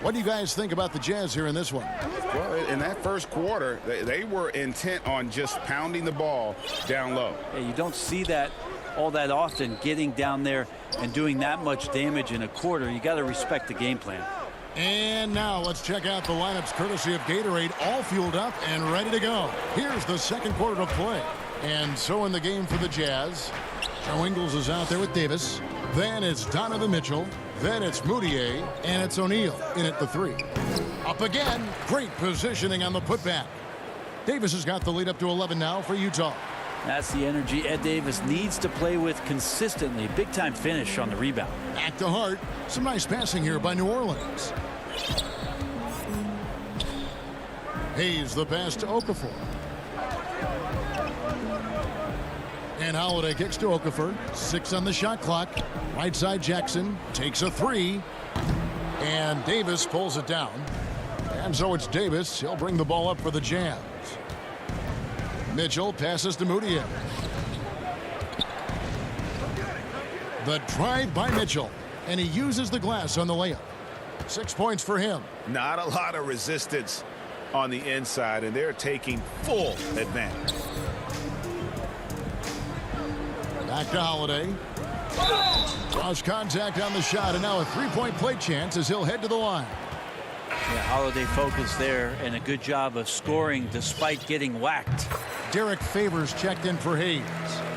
What do you guys think about the Jazz here in this one? Well, in that first quarter, they were intent on just pounding the ball down low. Yeah, you don't see that all that often, getting down there and doing that much damage in a quarter. You got to respect the game plan. And now let's check out the lineups courtesy of Gatorade, all fueled up and ready to go. Here's the second quarter of play. And so in the game for the Jazz, Joe Ingles is out there with Davis. Then it's Donovan Mitchell. Then it's Mudiay, and it's O'Neal in at the 3. Up again. Great positioning on the putback. Davis has got the lead up to 11 now for Utah. That's the energy Ed Davis needs to play with consistently. Big-time finish on the rebound. Back to Hart. Some nice passing here by New Orleans. Hayes the pass to Okafor. And Holiday kicks to Okafor. 6 on the shot clock. Right side Jackson takes a 3. And Davis pulls it down. And so it's Davis. He'll bring the ball up for the Jazz. Mitchell passes to Mudiay. The drive by Mitchell. And he uses the glass on the layup. 6 points for him. Not a lot of resistance on the inside, and they're taking full advantage. Back to Holiday. Draws contact on the shot, and now a three-point play chance as he'll head to the line. Yeah, Holiday focused there, and a good job of scoring despite getting whacked. Derek Favors checked in for Hayes.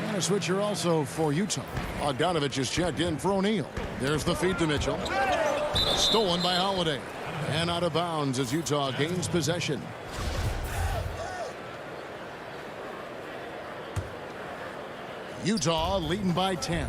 And a switcher also for Utah. Bogdanovich is checked in for O'Neal. There's the feed to Mitchell. Stolen by Holiday. And out of bounds as Utah gains possession. Utah leading by 10.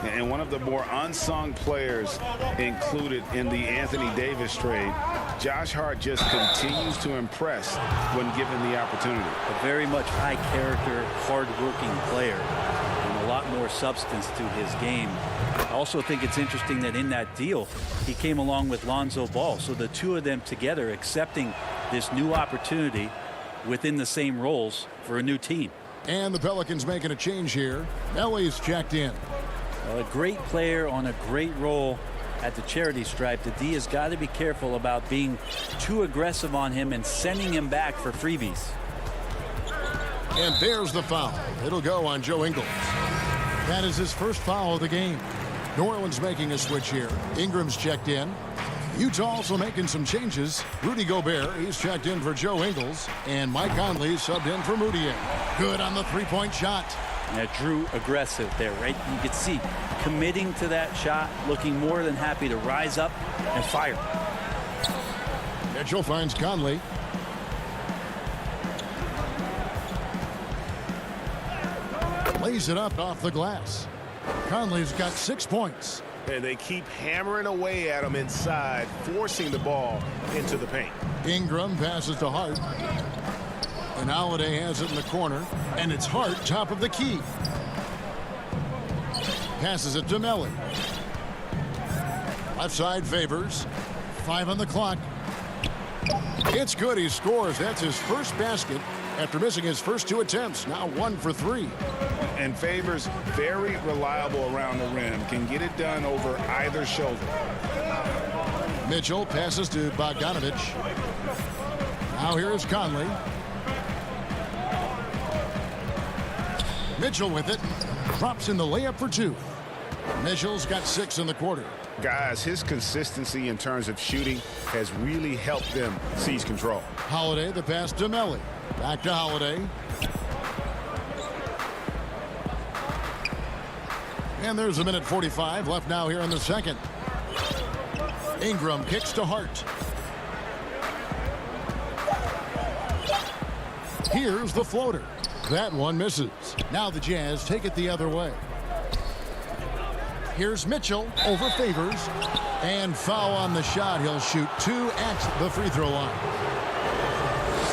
And one of the more unsung players included in the Anthony Davis trade, Josh Hart just continues to impress when given the opportunity. A very much high character, hard-working player, and a lot more substance to his game. I also think it's interesting that in that deal, he came along with Lonzo Ball. So the two of them together accepting this new opportunity within the same roles for a new team. And the Pelicans making a change here. Ellie's checked in. Well, a great player on a great role at the charity stripe. The D has got to be careful about being too aggressive on him and sending him back for freebies. And there's the foul. It'll go on Joe Ingles. That is his first foul of the game. New Orleans making a switch here. Ingram's checked in. Utah also making some changes. Rudy Gobert, he's checked in for Joe Ingles. And Mike Conley subbed in for Mudiay. Good on the three-point shot. Now Drew aggressive there, right? You could see committing to that shot, looking more than happy to rise up and fire. Mitchell finds Conley. Lays it up off the glass. Conley's got 6 points. And they keep hammering away at him inside, forcing the ball into the paint. Ingram passes to Hart. And Holiday has it in the corner. And it's Hart, top of the key. Passes it to Melly. Left side favors. 5 on the clock. It's good. He scores. That's his first basket after missing his first 2 attempts. Now 1 for 3. And Favors very reliable around the rim. Can get it done over either shoulder. Mitchell passes to Bogdanovich. Now here is Conley. Mitchell with it. Drops in the layup for 2. Mitchell's got 6 in the quarter. Guys, his consistency in terms of shooting has really helped them seize control. Holiday, the pass to Melly. Back to Holiday. And there's a minute 45 left now here in the second. Ingram kicks to Hart. Here's the floater. That one misses. Now the Jazz take it the other way. Here's Mitchell over Favors. And foul on the shot. He'll shoot 2 at the free throw line.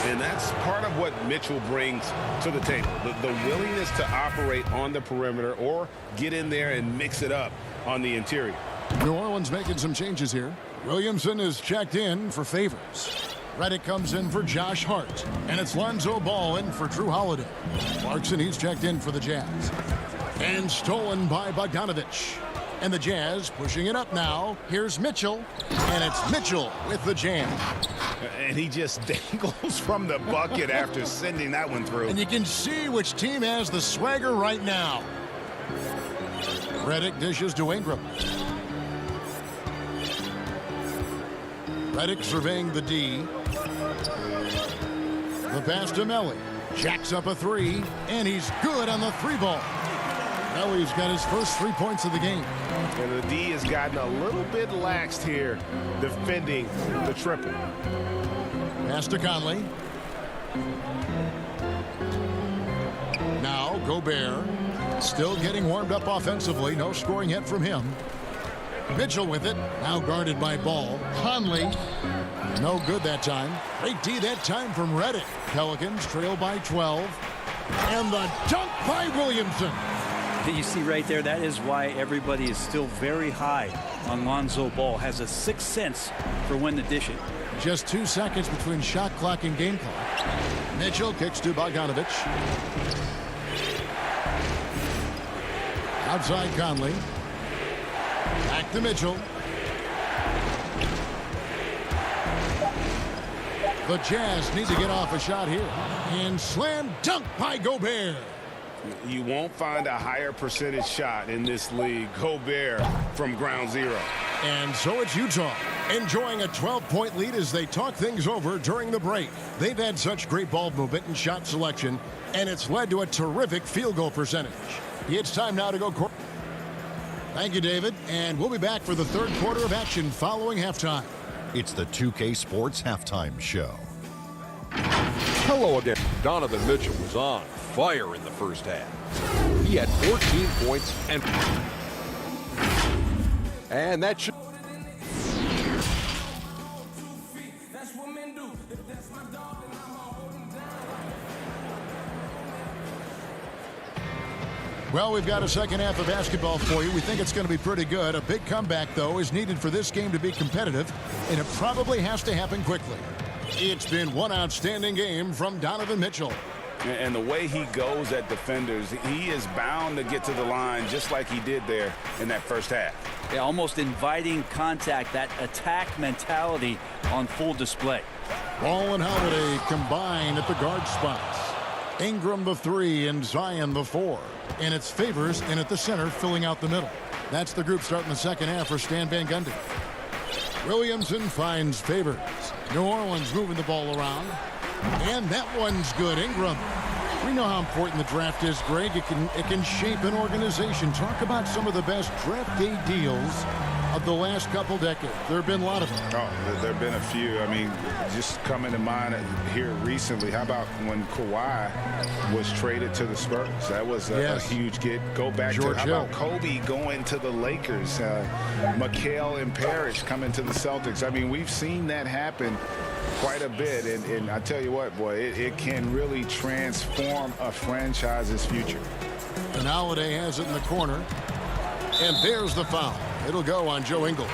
And that's part of what Mitchell brings to the table. The willingness to operate on the perimeter or get in there and mix it up on the interior. New Orleans making some changes here. Williamson is checked in for Favors. Redick comes in for Josh Hart. And it's Lonzo Ball in for Drew Holiday. Clarkson, he's checked in for the Jazz. And stolen by Bogdanovich. And the Jazz pushing it up now. Here's Mitchell. And it's Mitchell with the jam. And he just dangles from the bucket after sending that one through. And you can see which team has the swagger right now. Redick dishes to Ingram. Redick surveying the D. The pass to Melly. Jacks up a 3. And he's good on the 3-ball. Melly's got his first 3 points of the game. And the D has gotten a little bit laxed here defending the triple. Pass to Conley. Now Gobert. Still getting warmed up offensively. No scoring yet from him. Mitchell with it. Now guarded by Ball. Conley. No good that time. Great D that time from Redick. Pelicans trail by 12. And the dunk by Williamson. You see right there, that is why everybody is still very high on Lonzo Ball. Has a 6th sense for when to dish it. Just 2 seconds between shot clock and game clock. Mitchell kicks to Bogdanovich. Outside Conley. Back to Mitchell. The Jazz need to get off a shot here. And slam dunk by Gobert. You won't find a higher percentage shot in this league. Gobert from ground zero. And so it's Utah, enjoying a 12-point lead as they talk things over during the break. They've had such great ball movement and shot selection, and it's led to a terrific field goal percentage. It's time now to go court. Thank you, David, and we'll be back for the third quarter of action following halftime. It's the 2K Sports Halftime Show. Hello again. Donovan Mitchell was on fire in the first half. He had 14 points and that should. Well, we've got a second half of basketball for you. We think it's going to be pretty good. A big comeback, though, is needed for this game to be competitive, and it probably has to happen quickly. It's been one outstanding game from Donovan Mitchell. And the way he goes at defenders, he is bound to get to the line just like he did there in that first half. Yeah, almost inviting contact, that attack mentality on full display. Ball and Holiday combine at the guard spots. Ingram the 3 and Zion the 4. And it's Favors in at the center, filling out the middle. That's the group starting the second half for Stan Van Gundy. Williamson finds Favors. New Orleans moving the ball around. And that one's good. Ingram. We know how important the draft is, Greg. It can shape an organization. Talk about some of the best draft day deals of the last couple decades. There have been a lot of them. Oh, there have been a few. I mean, just coming to mind here recently, how about when Kawhi was traded to the Spurs? That was a huge get. Go back to how about Kobe going to the Lakers, McHale and Parrish coming to the Celtics. I mean, we've seen that happen quite a bit, and I tell you what, boy, it can really transform a franchise's future. And Holiday has it in the corner, and there's the foul. It'll go on Joe Ingles.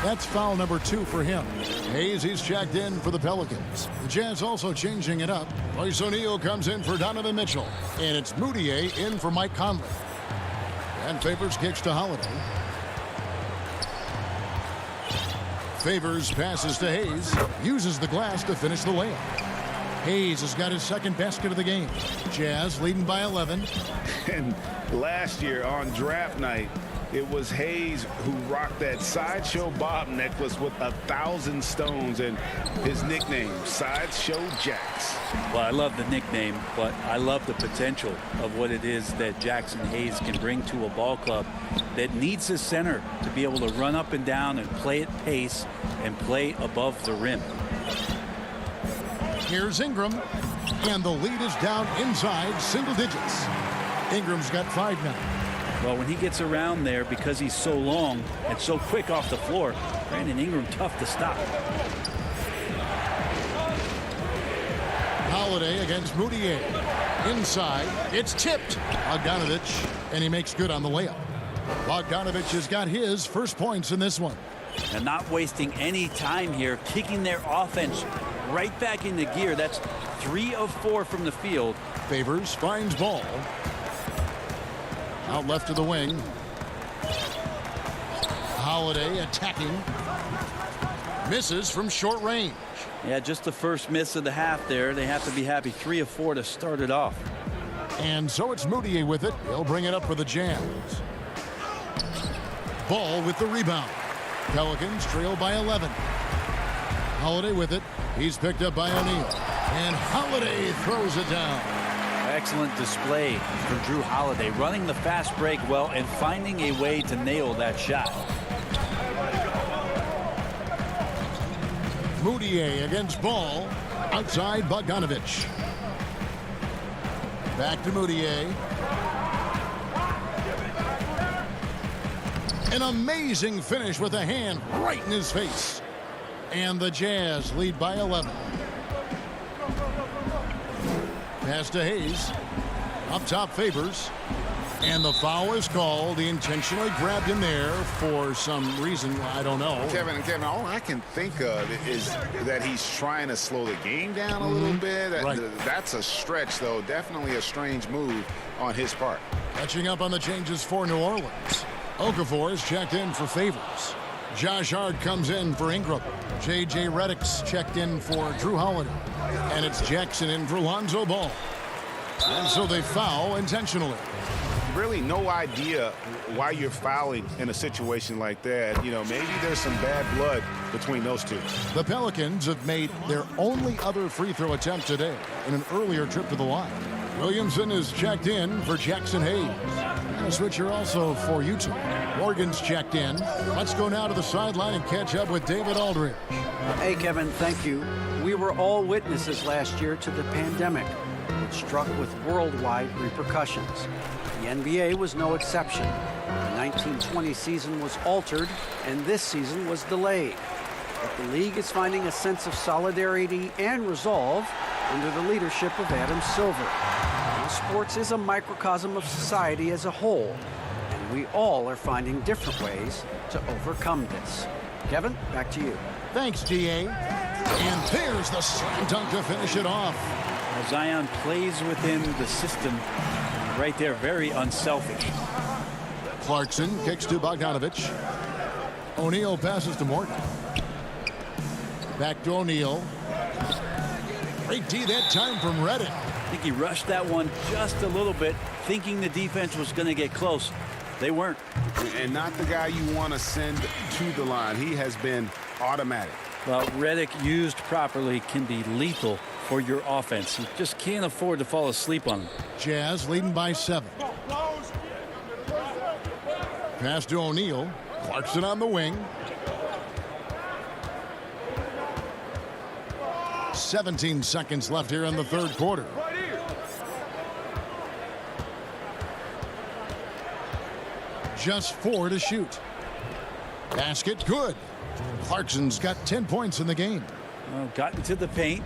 That's foul number 2 for him. Hayes, he's checked in for the Pelicans. The Jazz also changing it up. Royce O'Neal comes in for Donovan Mitchell, and it's Moutier in for Mike Conley. And Favors kicks to Holiday. Favors passes to Hayes, uses the glass to finish the layup. Hayes has got his second basket of the game. Jazz leading by 11. And last year on draft night, it was Hayes who rocked that Sideshow Bob necklace with 1,000 stones and his nickname, Sideshow Jax. Well, I love the nickname, but I love the potential of what it is that Jackson Hayes can bring to a ball club that needs a center to be able to run up and down and play at pace and play above the rim. Here's Ingram, and the lead is down inside single digits. Ingram's got 5 now. Well, when he gets around there, because he's so long and so quick off the floor, Brandon Ingram tough to stop. Holiday against Moutier. Inside, it's tipped. Bogdanovich, and he makes good on the layup. Bogdanovich has got his first points in this one. And not wasting any time here, kicking their offense right back into gear. That's 3 of 4 from the field. Favors finds ball. Out left to the wing. Holiday attacking. Misses from short range. Yeah, just the first miss of the half there. They have to be happy. 3 of 4 to start it off. And so it's Moutier with it. He'll bring it up for the Jazz. Ball with the rebound. Pelicans trail by 11. Holiday with it. He's picked up by O'Neal. And Holiday throws it down. Excellent display from Drew Holiday, running the fast break well and finding a way to nail that shot. Moutier against Ball. Outside Bogdanovich. Back to Moutier. An amazing finish with a hand right in his face. And the Jazz lead by 11. Pass to Hayes. Up top, Favors. And the foul is called. He intentionally grabbed him there for some reason. I don't know. Kevin, all I can think of is that he's trying to slow the game down a little bit. That's a stretch, though. Definitely a strange move on his part. Catching up on the changes for New Orleans. Okafor is checked in for Favors. Josh Hart comes in for Ingram. J.J. Redick's checked in for Drew Holiday. And it's Jackson in for Lonzo Ball. And so they foul intentionally. Really no idea why you're fouling in a situation like that. You know, maybe there's some bad blood between those two. The Pelicans have made their only other free throw attempt today in an earlier trip to the line. Williamson is checked in for Jackson Hayes. And a switcher also for Utah. Morgan's checked in. Let's go now to the sideline and catch up with David Aldridge. Hey, Kevin, thank you. We were all witnesses last year to the pandemic, which struck with worldwide repercussions. The NBA was no exception. The 1920 season was altered, and this season was delayed. But the league is finding a sense of solidarity and resolve under the leadership of Adam Silver. Now, sports is a microcosm of society as a whole, and we all are finding different ways to overcome this. Kevin, back to you. Thanks, D.A. And there's the slam dunk to finish it off. Well, Zion plays within the system right there, very unselfish. Clarkson kicks to Bogdanovich. O'Neal passes to Morgan. Back to O'Neal. Great D that time from Redick. I think he rushed that one just a little bit, thinking the defense was going to get close. They weren't. And not the guy you want to send to the line. He has been automatic. Well, Redick used properly can be lethal for your offense. You just can't afford to fall asleep on him. Jazz leading by 7. Pass to O'Neal. Clarkson on the wing. 17 seconds left here in the third quarter. Just 4 to shoot. Basket good. Clarkson's got 10 points in the game. Well, got into the paint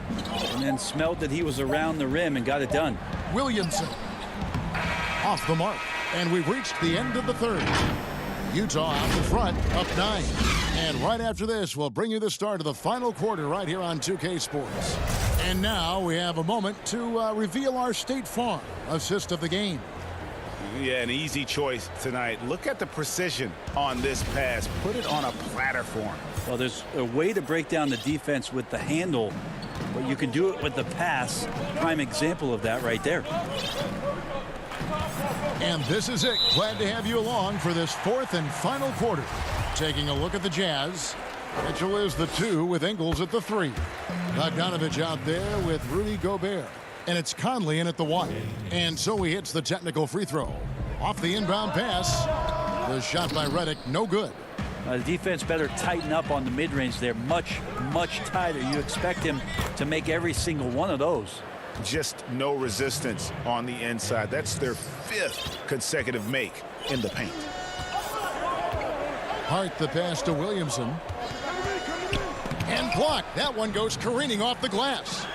and then smelled that he was around the rim and got it done. Williamson off the mark. And we've reached the end of the third. Utah out in front, up 9. And right after this, we'll bring you the start of the final quarter right here on 2K Sports. And now we have a moment to reveal our State Farm assist of the game. Yeah, an easy choice tonight. Look at the precision on this pass. Put it on a platter for him. Well, there's a way to break down the defense with the handle, but you can do it with the pass. Prime example of that right there. And this is it. Glad to have you along for this fourth and final quarter. Taking a look at the Jazz. Mitchell is the 2 with Ingles at the 3. Bogdanovich out there with Rudy Gobert. And it's Conley in at the 1. And so he hits the technical free throw. Off the inbound pass. The shot by Redick, no good. The defense better tighten up on the mid-range there. Much, much tighter. You expect him to make every single one of those. Just no resistance on the inside. That's their 5th consecutive make in the paint. Hart the pass to Williamson. And blocked. That one goes careening off the glass.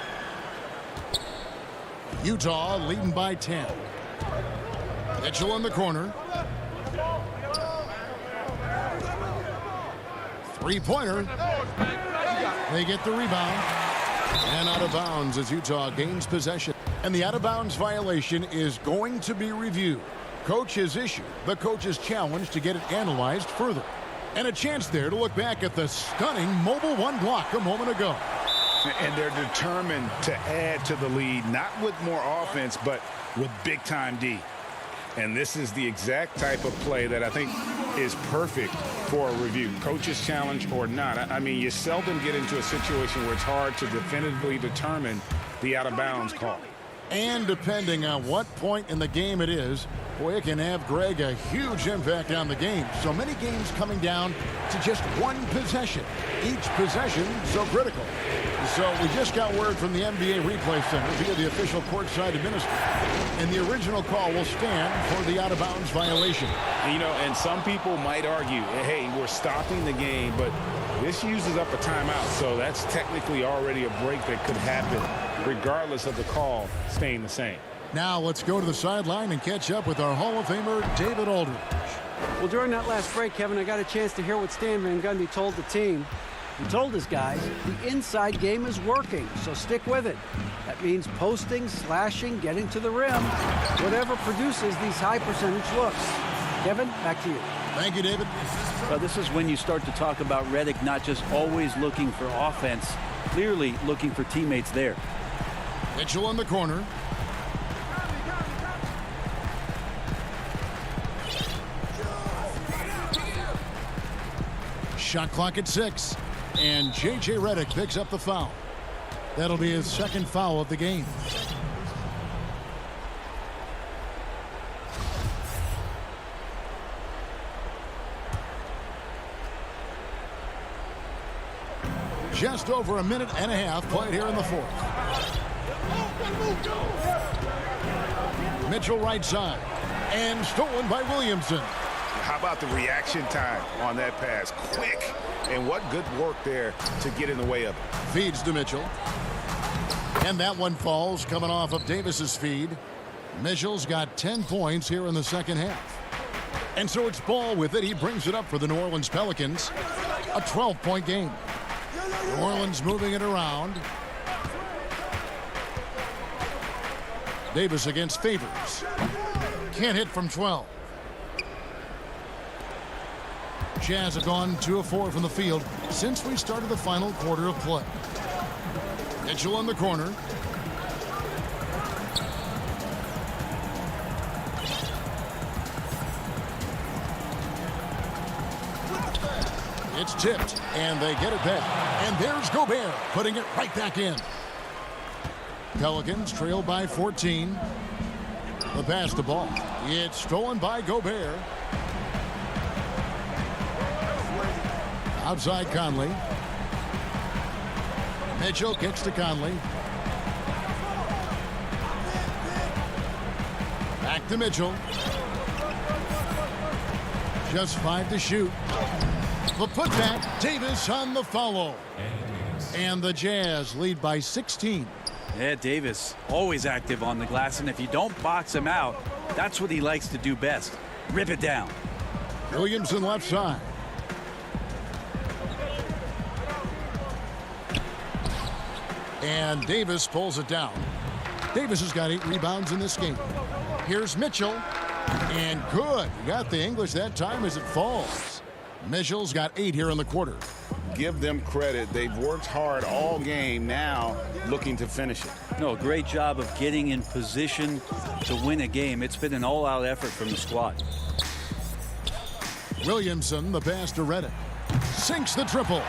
Utah leading by 10. Mitchell in the corner. Three-pointer. They get the rebound. And out of bounds as Utah gains possession. And the out-of-bounds violation is going to be reviewed. Coach has issued the coach's challenge to get it analyzed further. And a chance there to look back at the stunning mobile 1 block a moment ago. And they're determined to add to the lead, not with more offense, but with big-time D. And this is the exact type of play that I think is perfect for a review. Coach's challenge or not. I mean, you seldom get into a situation where it's hard to definitively determine the out-of-bounds call. And depending on what point in the game it is, boy, it can have Greg a huge impact on the game. So many games coming down to just one possession. Each possession so critical. So we just got word from the NBA Replay Center via the official courtside administrator. And the original call will stand for the out-of-bounds violation. You know, and some people might argue, hey, we're stopping the game, but this uses up a timeout. So that's technically already a break that could happen, regardless of the call staying the same. Now let's go to the sideline and catch up with our Hall of Famer, David Aldridge. Well, during that last break, Kevin, I got a chance to hear what Stan Van Gundy told the team. He told his guys the inside game is working, so stick with it. That means posting, slashing, getting to the rim, whatever produces these high percentage looks. Kevin, back to you. Thank you, David. Well, this is when you start to talk about Redick not just always looking for offense, clearly looking for teammates there. Mitchell in the corner. Shot clock at 6. And J.J. Redick picks up the foul. That'll be his second foul of the game. Just over a minute and a half played here in the fourth. Mitchell right side. And stolen by Williamson. How about the reaction time on that pass? Quick. And what good work there to get in the way of it. Feeds to Mitchell. And that one falls coming off of Davis's feed. Mitchell's got 10 points here in the second half. And so it's Ball with it. He brings it up for the New Orleans Pelicans. A 12-point game. New Orleans moving it around. Davis against Favors. Can't hit from 12. Jazz have gone 2 of 4 from the field since we started the final quarter of play. Mitchell in the corner. It's tipped, and they get it back. And there's Gobert putting it right back in. Pelicans trail by 14. The pass to Ball. It's stolen by Gobert. Outside Conley. Mitchell kicks to Conley. Back to Mitchell. Just 5 to shoot. The putback, Davis on the follow. And the Jazz lead by 16. Yeah, Davis always active on the glass, and if you don't box him out, that's what he likes to do best. Rip it down. Williamson left side. And Davis pulls it down. Davis has got 8 rebounds in this game. Here's Mitchell. And good. Got the English that time as it falls. Mitchell's got 8 here in the quarter. Give them credit. They've worked hard all game, now looking to finish it. No, great job of getting in position to win a game. It's been an all-out effort from the squad. Williamson, the pass to Redick. Sinks the triple.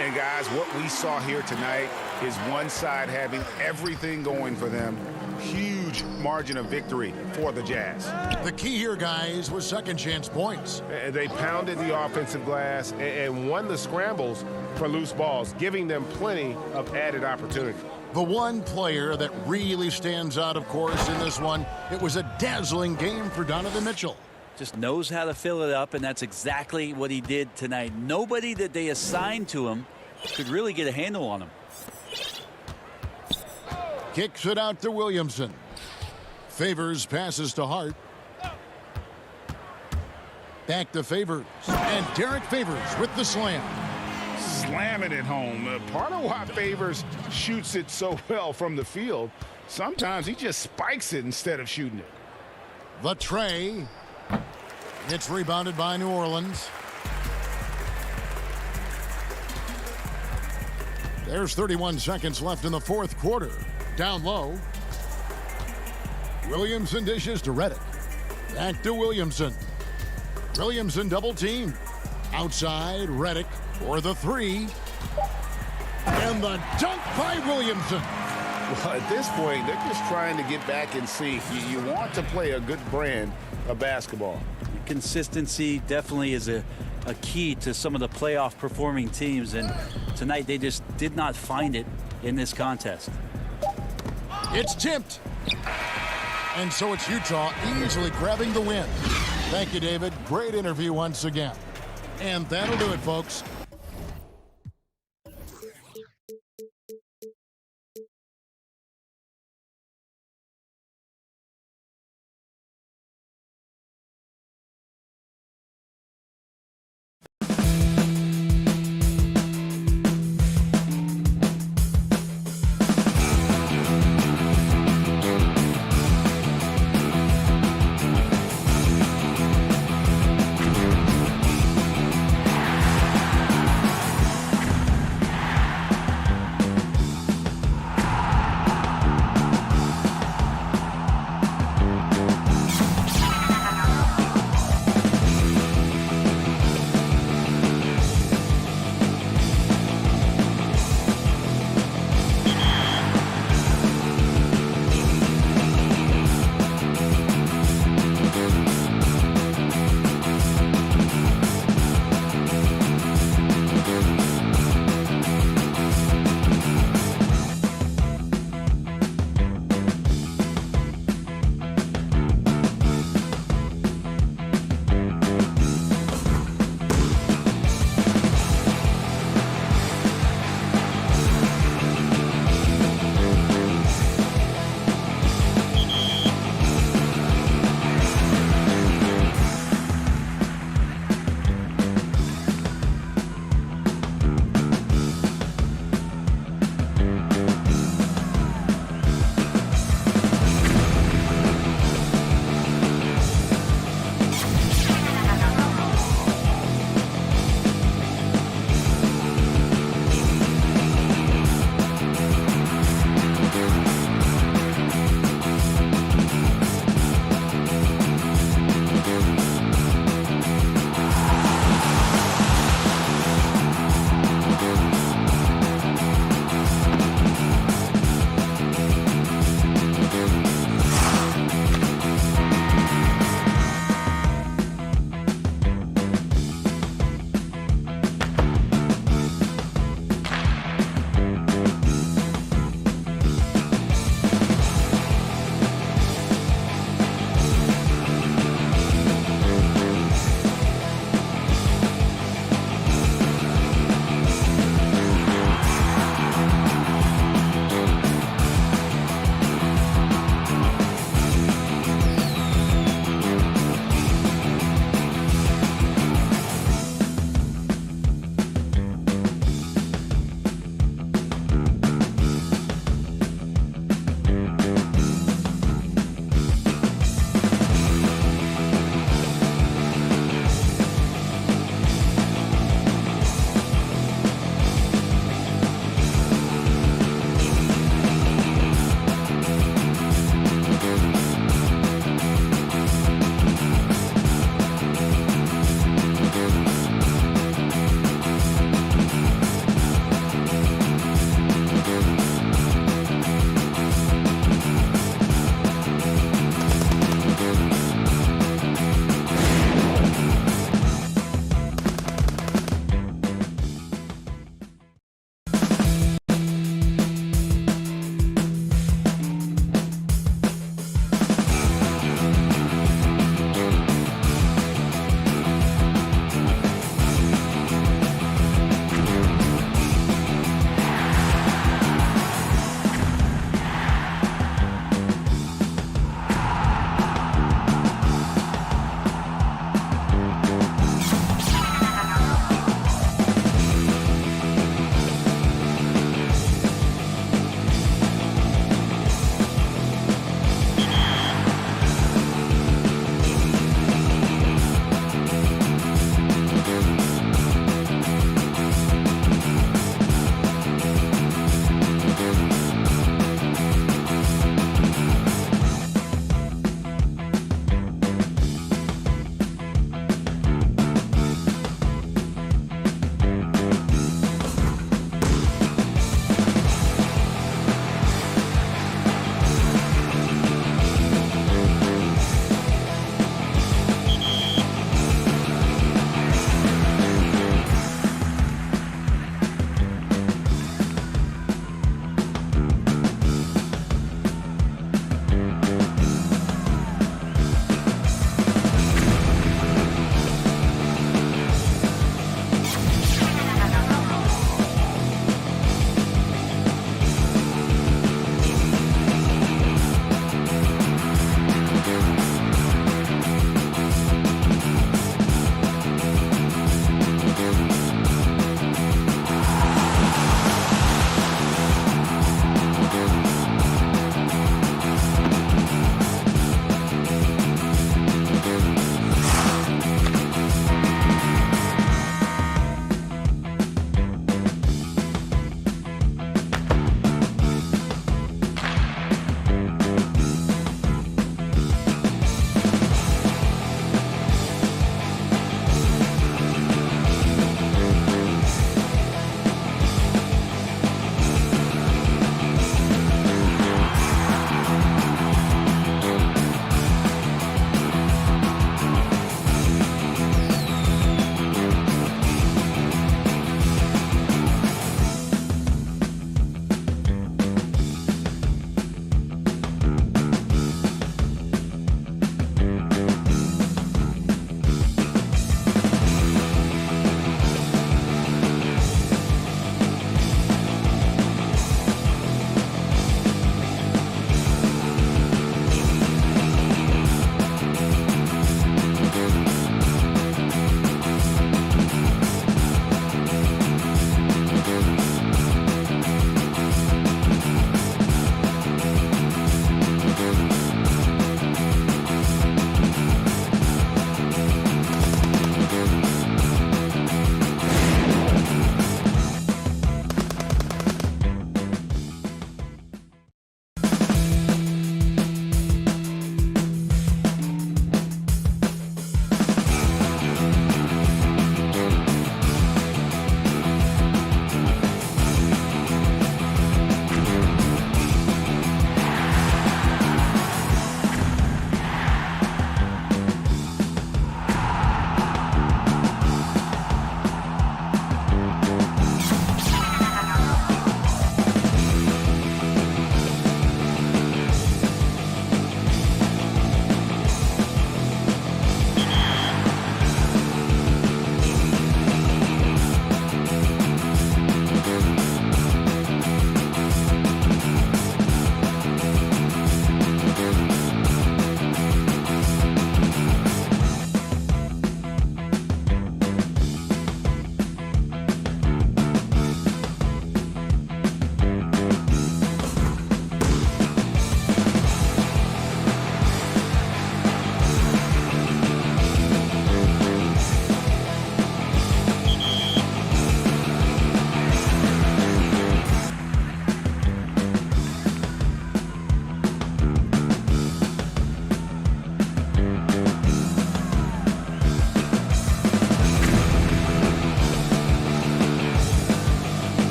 And guys, what we saw here tonight is one side having everything going for them. Huge margin of victory for the Jazz. The key here, guys, was second chance points. They pounded the offensive glass and won the scrambles for loose balls, giving them plenty of added opportunity. The one player that really stands out, of course, in this one, it was a dazzling game for Donovan Mitchell. Just knows how to fill it up, and that's exactly what he did tonight. Nobody that they assigned to him could really get a handle on him. Kicks it out to Williamson. Favors passes to Hart. Back to Favors. And Derek Favors with the slam. Slamming it home. Part of why Favors shoots it so well from the field, sometimes he just spikes it instead of shooting it. The tray. It's rebounded by New Orleans. There's 31 seconds left in the fourth quarter. Down low. Williamson dishes to Redick. Back to Williamson. Williamson double team. Outside Redick for the 3. And the dunk by Williamson. Well, at this point, they're just trying to get back in sync. You want to play a good brand of basketball. Consistency definitely is a key to some of the playoff performing teams, and tonight they just did not find it in this contest. It's tipped. And so it's Utah easily grabbing the win. Thank you, David. Great interview once again. And that'll do it, folks.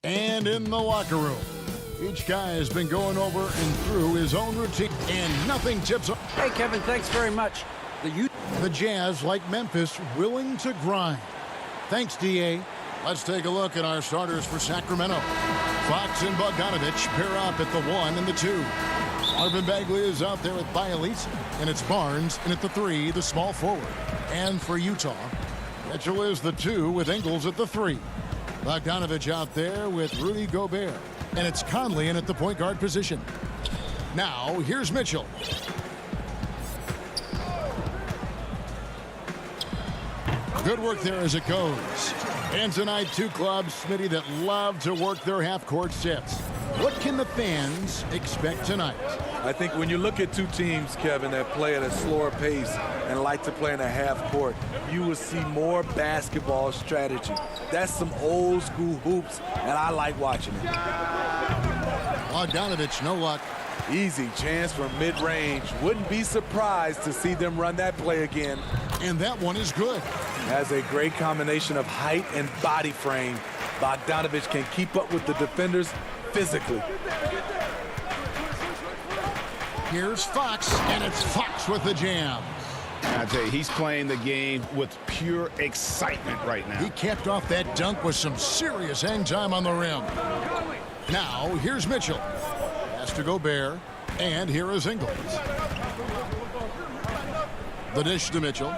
And in the locker room, each guy has been going over and through his own routine, and nothing tips off. Hey, Kevin, thanks very much. The Jazz, like Memphis, willing to grind. Thanks, D.A. Let's take a look at our starters for Sacramento. Fox and Bogdanovich pair up at the 1 and the 2. Marvin Bagley is out there at Bielitsa, and it's Barnes in at the 3, the small forward. And for Utah, Mitchell is the 2 with Ingles at the 3. Bogdanovich out there with Rudy Gobert, and it's Conley in at the point guard position. Now, here's Mitchell. Good work there as it goes. And tonight, two clubs, Smitty, that love to work their half-court sets. What can the fans expect tonight? I think when you look at two teams, Kevin, that play at a slower pace and like to play in a half court, you will see more basketball strategy. That's some old school hoops, and I like watching it. Bogdanovich, no luck. Easy chance from mid-range. Wouldn't be surprised to see them run that play again. And that one is good. Has a great combination of height and body frame. Bogdanovich can keep up with the defenders physically. Here's Fox, and it's Fox with the jam. I tell you, he's playing the game with pure excitement right now. He capped off that dunk with some serious hang time on the rim. Now, here's Mitchell. Has to Gobert, and here is Ingles. The dish to Mitchell.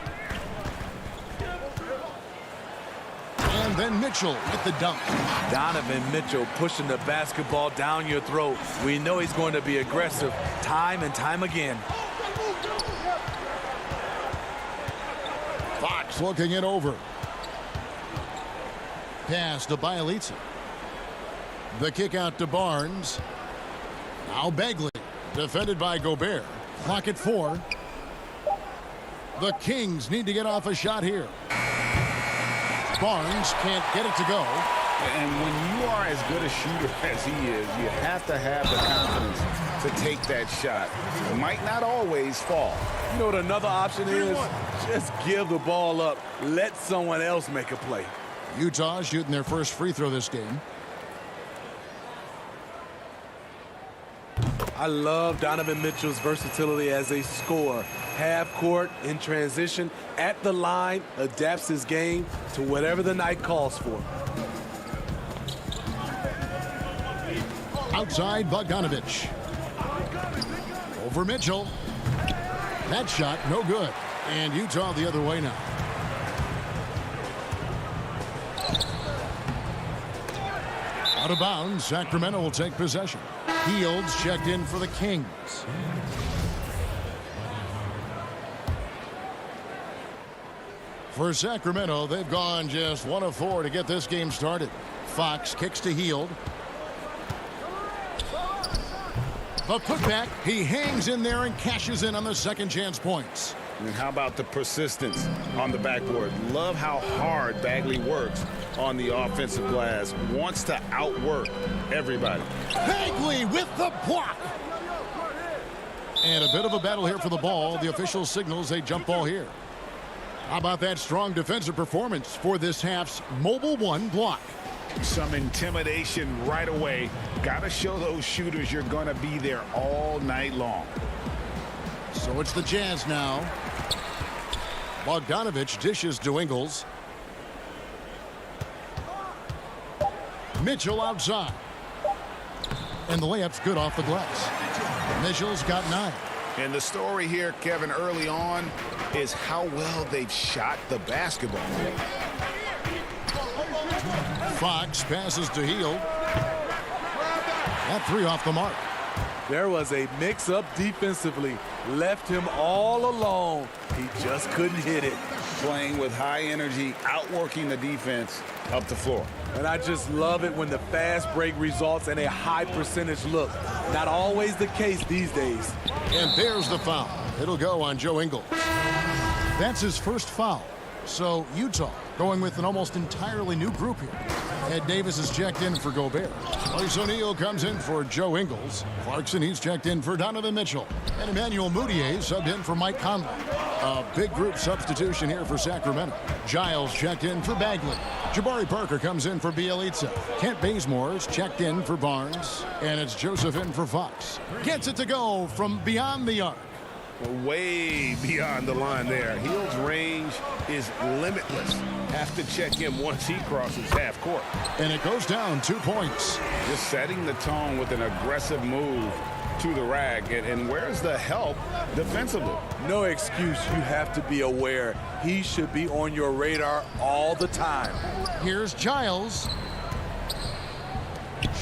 And then Mitchell with the dunk. Donovan Mitchell pushing the basketball down your throat. We know he's going to be aggressive time and time again. Fox looking it over. Pass to Bielitsa. The kick out to Barnes. Now Bagley, defended by Gobert. Clock at 4. The Kings need to get off a shot here. Barnes can't get it to go. And when you are as good a shooter as he is, you have to have the confidence to take that shot. It might not always fall. You know what another option is? Just give the ball up. Let someone else make a play. Utah shooting their first free throw this game. I love Donovan Mitchell's versatility as a scorer. Half court, in transition, at the line, adapts his game to whatever the night calls for. Outside Bogdanovich. Over Mitchell. That shot no good. And Utah the other way now. Out of bounds, Sacramento will take possession. Fields checked in for the Kings. For Sacramento, they've gone just 1 of 4 to get this game started. Fox kicks to Hield. The putback, he hangs in there and cashes in on the second chance points. And how about the persistence on the backboard? Love how hard Bagley works on the offensive glass. Wants to outwork everybody. Bagley with the block. And a bit of a battle here for the ball. The official signals a jump ball here. How about that strong defensive performance for this half's mobile 1 block? Some intimidation right away. Got to show those shooters you're going to be there all night long. So it's the Jazz now. Bogdanovich dishes to Ingles. Mitchell outside. And the layup's good off the glass. Mitchell's got 9. And the story here, Kevin, early on is how well they've shot the basketball. Fox passes to Hield. That 3 off the mark. There was a mix-up defensively. Left him all alone. He just couldn't hit it. Playing with high energy, outworking the defense up the floor. And I just love it when the fast break results in a high percentage look. Not always the case these days. And there's the foul. It'll go on Joe Ingles. That's his first foul. So Utah going with an almost entirely new group here. Ed Davis is checked in for Gobert. Royce O'Neal comes in for Joe Ingles. Clarkson, he's checked in for Donovan Mitchell. And Emmanuel Mudiay subbed in for Mike Conley. A big group substitution here for Sacramento. Giles checked in for Bagley. Jabari Parker comes in for Bielitsa. Kent Bazemore's checked in for Barnes. And it's Joseph in for Fox. Gets it to go from beyond the arc. Way beyond the line there. Hield's range is limitless. Have to check him once he crosses half court. And it goes down 2 points. Just setting the tone with an aggressive move to the rack. And where's the help defensively? No excuse. You have to be aware. He should be on your radar all the time. Here's Giles.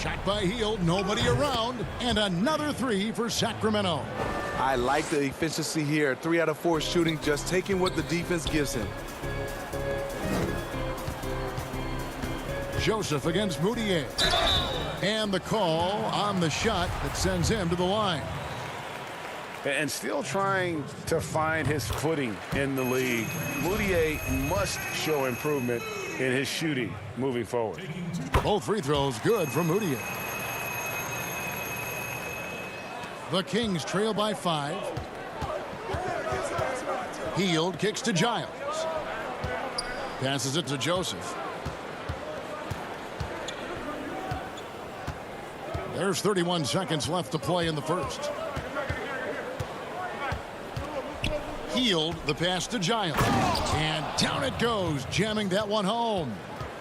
Shot by Hield, nobody around, and another three for Sacramento. I like the efficiency here. 3 out of 4 shooting, just taking what the defense gives him. Joseph against Mudiay. And the call on the shot that sends him to the line. And still trying to find his footing in the league. Mudiay must show improvement in his shooting moving forward. Both free throws good from Mudiay. The Kings trail by 5. Hield kicks to Giles. Passes it to Joseph. There's 31 seconds left to play in the first. Hield, the pass to Giles. And down it goes, jamming that one home.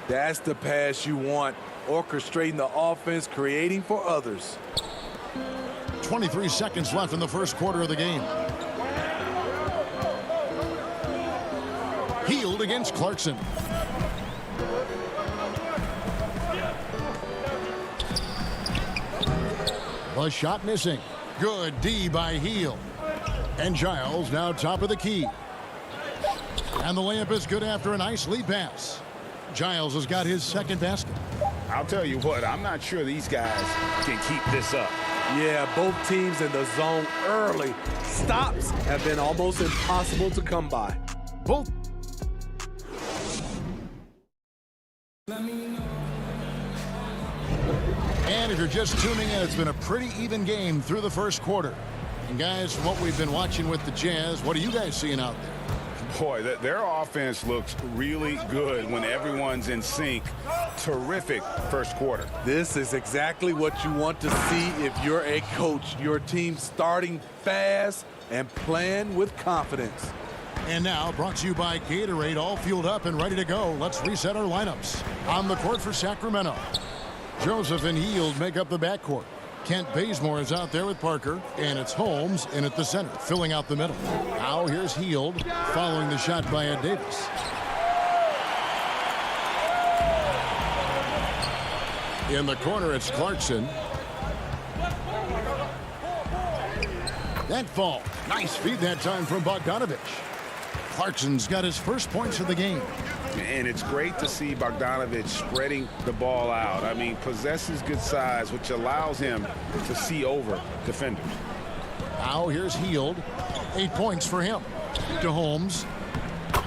That's the pass you want. Orchestrating the offense, creating for others. 23 seconds left in the first quarter of the game. Hield against Clarkson. The shot missing. Good D by Hield. And Giles now top of the key. And the layup is good after a nice lead pass. Giles has got his second basket. I'll tell you what, I'm not sure these guys can keep this up. Yeah, both teams in the zone early. Stops have been almost impossible to come by. Both. And if you're just tuning in, it's been a pretty even game through the first quarter. And guys, from what we've been watching with the Jazz, what are you guys seeing out there? Boy, their offense looks really good when everyone's in sync. Terrific first quarter. This is exactly what you want to see if you're a coach. Your team starting fast and playing with confidence. And now, brought to you by Gatorade, all fueled up and ready to go. Let's reset our lineups. On the court for Sacramento, Joseph and Hield make up the backcourt. Kent Bazemore is out there with Parker, and it's Holmes in at the center, filling out the middle. Now here's Hield, following the shot by Ed Davis. In the corner, it's Clarkson. That fall. Nice feed that time from Bogdanovich. Clarkson's got his first points of the game. And it's great to see Bogdanovich spreading the ball out. I mean, possesses good size, which allows him to see over defenders. Now here's Hield. 8 points for him. To Holmes.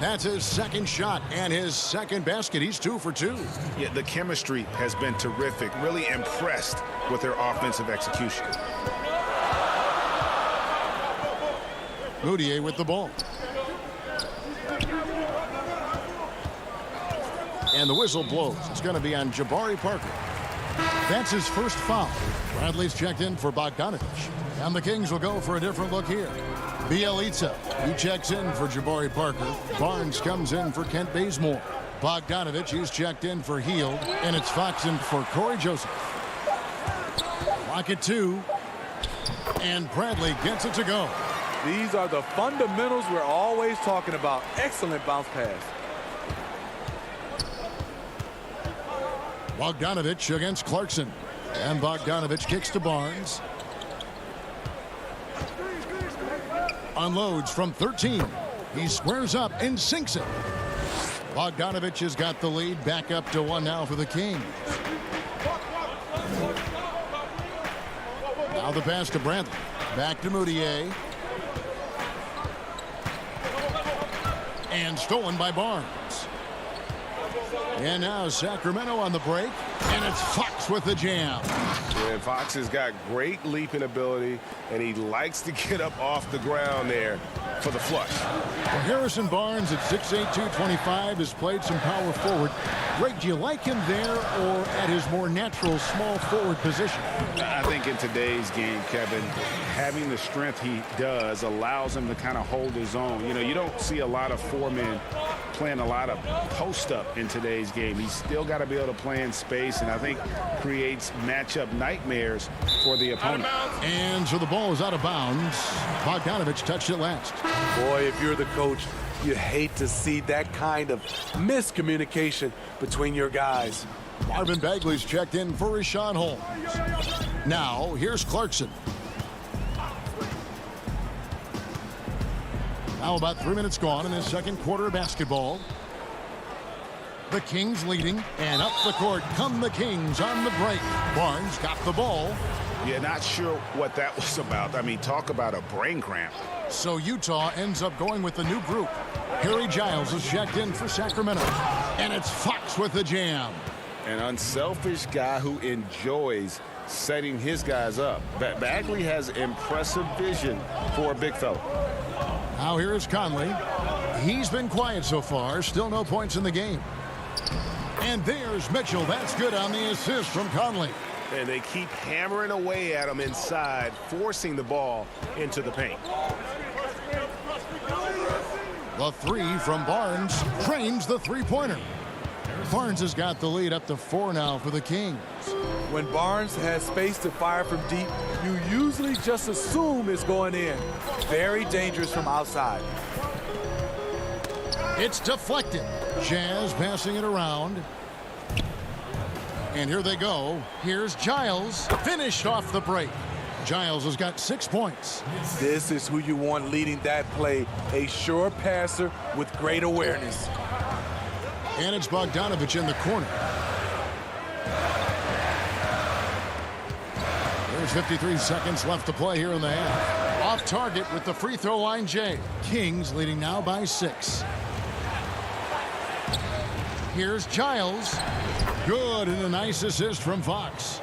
That's his second shot and his second basket. He's 2 for 2. Yeah, the chemistry has been terrific. Really impressed with their offensive execution. Mudiay with the ball. And the whistle blows. It's going to be on Jabari Parker. That's his first foul. Bradley's checked in for Bogdanovich. And the Kings will go for a different look here. Bielitsa, he checks in for Jabari Parker. Barnes comes in for Kent Bazemore. Bogdanovich, he's checked in for Hield. And it's Fox in for Corey Joseph. Lock it 2. And Bradley gets it to go. These are the fundamentals we're always talking about. Excellent bounce pass. Bogdanovich against Clarkson. And Bogdanovich kicks to Barnes. Unloads from 13. He squares up and sinks it. Bogdanovich has got the lead back up to 1 now for the Kings. Now the pass to Bradley. Back to Mudiay. And stolen by Barnes. And now Sacramento on the break, and it's Fox with the jam. Yeah, Fox has got great leaping ability, and he likes to get up off the ground there for the flush. Well, Harrison Barnes at 6'8", 225 has played some power forward. Greg, do you like him there or at his more natural small forward position? I think in today's game, Kevin, having the strength he does allows him to kind of hold his own. You know, you don't see a lot of four men playing a lot of post-up in today's game. He's still got to be able to play in space, and I think creates matchup nightmares for the opponent. And so the ball is out of bounds. Bogdanovich touched it last. Boy, if you're the coach, you hate to see that kind of miscommunication between your guys. Marvin Bagley's checked in for Rashawn Holmes. Now, here's Clarkson. Now about 3 minutes gone in the second quarter of basketball. The Kings leading, and up the court come the Kings on the break. Barnes got the ball. Yeah, not sure what that was about. I mean, talk about a brain cramp. So Utah ends up going with the new group. Harry Giles is checked in for Sacramento. And it's Fox with the jam. An unselfish guy who enjoys setting his guys up. Bagley has impressive vision for a big fella. Now here is Conley. He's been quiet so far. Still no points in the game. And there's Mitchell. That's good on the assist from Conley. And they keep hammering away at him inside, forcing the ball into the paint. The three from Barnes drains the three-pointer. Barnes has got the lead up to 4 now for the Kings. When Barnes has space to fire from deep, you usually just assume it's going in. Very dangerous from outside. It's deflected. Jazz passing it around. And here they go. Here's Giles. Finished off the break. Giles has got 6 points. This is who you want leading that play. A sure passer with great awareness. And it's Bogdanovich in the corner. There's 53 seconds left to play here in the half. Off target with the free throw line, Jay. Kings leading now by 6. Here's Giles. Good, and a nice assist from Fox.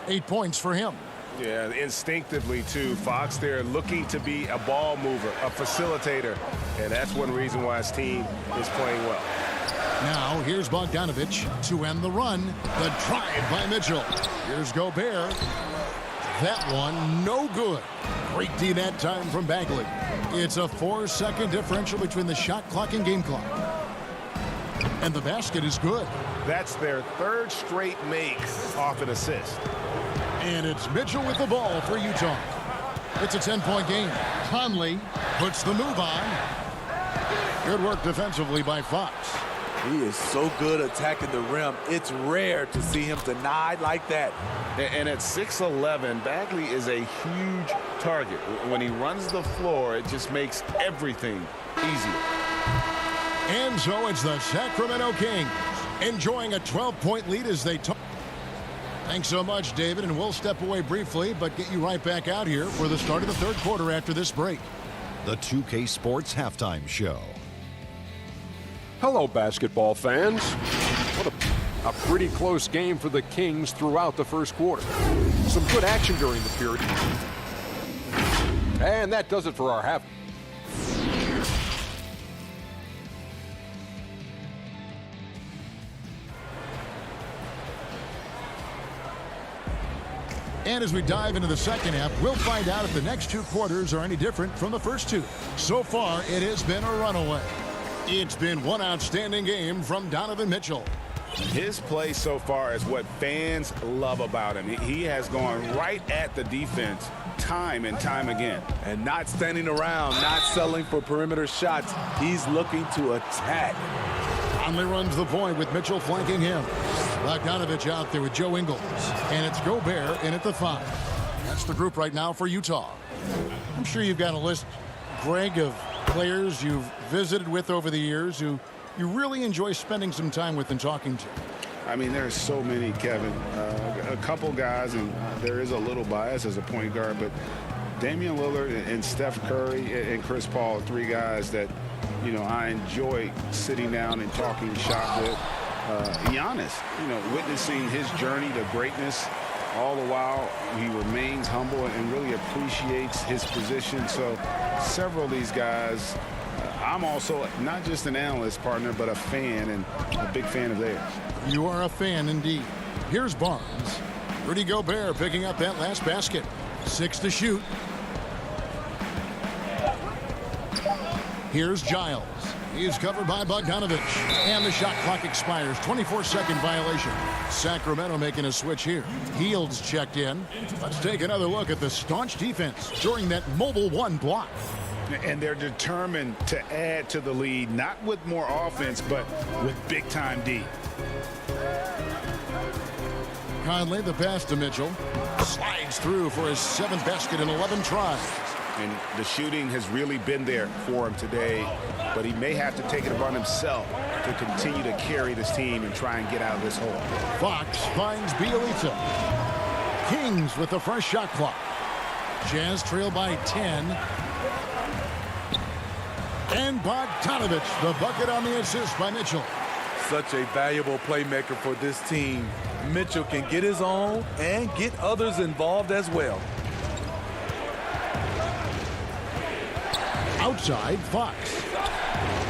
8 points for him. Yeah, instinctively, too. Fox there looking to be a ball mover, a facilitator. And that's one reason why his team is playing well. Now, here's Bogdanovich to end the run. The drive by Mitchell. Here's Gobert. That one, no good. Great D that time from Bagley. It's a 4-second differential between the shot clock and game clock. And the basket is good. That's their third straight make off an assist. And it's Mitchell with the ball for Utah. It's a 10-point game. Conley puts the move on. Good work defensively by Fox. He is so good attacking the rim. It's rare to see him denied like that. And at 6'11", Bagley is a huge target. When he runs the floor, it just makes everything easier. And so it's the Sacramento Kings enjoying a 12-point lead as they talk. Thanks so much, David, and we'll step away briefly, but get you right back out here for the start of the third quarter after this break. The 2K Sports Halftime Show. Hello, basketball fans. What a pretty close game for the Kings throughout the first quarter. Some good action during the period. And that does it for our half. And as we dive into the second half, we'll find out if the next 2 quarters are any different from the first 2. So far, it has been a runaway. It's been one outstanding game from Donovan Mitchell. His play so far is what fans love about him. He has gone right at the defense time and time again. And not standing around, not settling for perimeter shots. He's looking to attack. Conley runs the point with Mitchell flanking him. Bogdanovich out there with Joe Ingles. And it's Gobert in at the 5. That's the group right now for Utah. I'm sure you've got a list, Greg, of players you've visited with over the years who you really enjoy spending some time with and talking to. I mean, there's so many, Kevin. A couple guys, and there is a little bias as a point guard, but Damian Lillard and Steph Curry and Chris Paul, 3 guys that, you know, I enjoy sitting down and talking shop with. Giannis, witnessing his journey to greatness. All the while, he remains humble and really appreciates his position. So several of these guys, I'm also not just an analyst, partner, but a fan, and a big fan of theirs. You are a fan indeed. Here's Barnes. Rudy Gobert picking up that last basket. 6 to shoot. Here's Giles. He is covered by Bogdanovich. And the shot clock expires. 24-second violation. Sacramento making a switch here. Hield's checked in. Let's take another look at the staunch defense during that mobile 1 block. And they're determined to add to the lead, not with more offense, but with big-time D. Conley, the pass to Mitchell. Slides through for his 7th basket in 11 tries. And the shooting has really been there for him today, but he may have to take it upon himself to continue to carry this team and try and get out of this hole. Fox finds Bielitsa. Kings with the fresh shot clock. Jazz trail by 10. And Bogdanovich, the bucket on the assist by Mitchell. Such a valuable playmaker for this team. Mitchell can get his own and get others involved as well. Outside, Fox.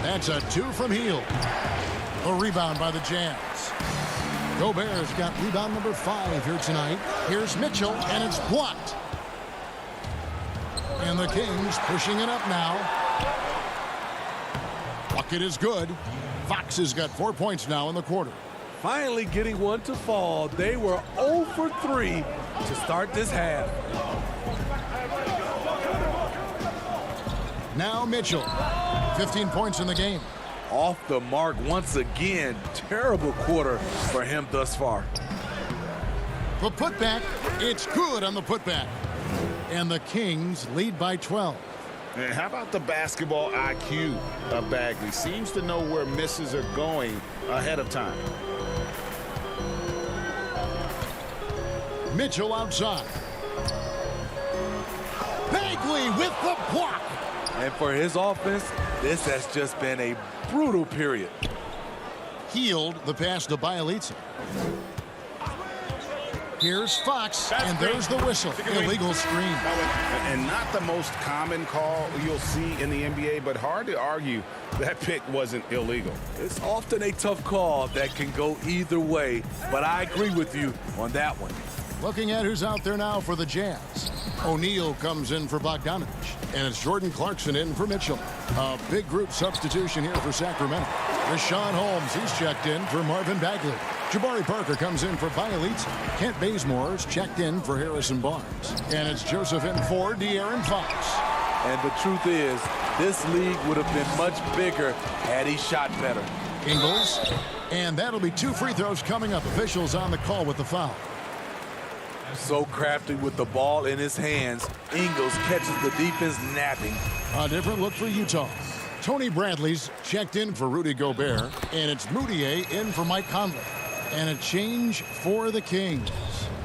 That's a 2 from Hield. A rebound by the Jazz. Gobert's got rebound number 5 here tonight. Here's Mitchell, and it's blocked. And the Kings pushing it up now. Bucket is good. Fox has got 4 points now in the quarter. Finally getting one to fall. They were 0 for 3 to start this half. Now Mitchell, 15 points in the game. Off the mark once again. Terrible quarter for him thus far. The putback, it's good on the putback. And the Kings lead by 12. And how about the basketball IQ of Bagley? Seems to know where misses are going ahead of time. Mitchell outside. Bagley with the block. And for his offense, this has just been a brutal period. Hield the pass to Bielitsa. Here's Fox, and there's the whistle. Illegal screen. And not the most common call you'll see in the NBA, but hard to argue that pick wasn't illegal. It's often a tough call that can go either way, but I agree with you on that one. Looking at who's out there now for the Jazz. O'Neal comes in for Bogdanovich, and it's Jordan Clarkson in for Mitchell. A big group substitution here for Sacramento. Rashawn Holmes, he's checked in for Marvin Bagley. Jabari Parker comes in for Bielitsa. Kent Bazemore's checked in for Harrison Barnes. And it's Joseph in for De'Aaron Fox. And the truth is, this league would have been much bigger had he shot better. Ingles, and that'll be 2 free throws coming up. Officials on the call with the foul. So crafty with the ball in his hands. Ingles catches the defense napping. A different look for Utah. Tony Bradley's checked in for Rudy Gobert, and it's Moutier in for Mike Conley. And a change for the Kings.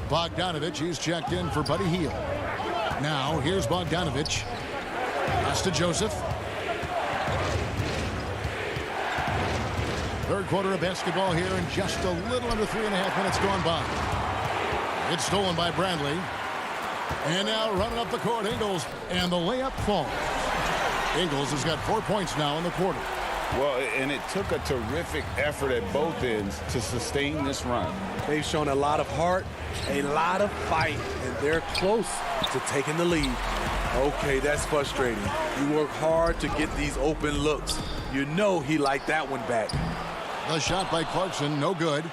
Bogdanovich, he's checked in for Buddy Hield. Now, here's Bogdanovich. Pass to Joseph. Third quarter of basketball here, and just a little under 3.5 minutes gone by. It's stolen by Bradley. And now running up the court, Ingles, and the layup falls. Ingles has got 4 points now in the quarter. Well, and it took a terrific effort at both ends to sustain this run. They've shown a lot of heart, a lot of fight, and they're close to taking the lead. Okay, that's frustrating. You work hard to get these open looks. You know he liked that one back. The shot by Clarkson, no good.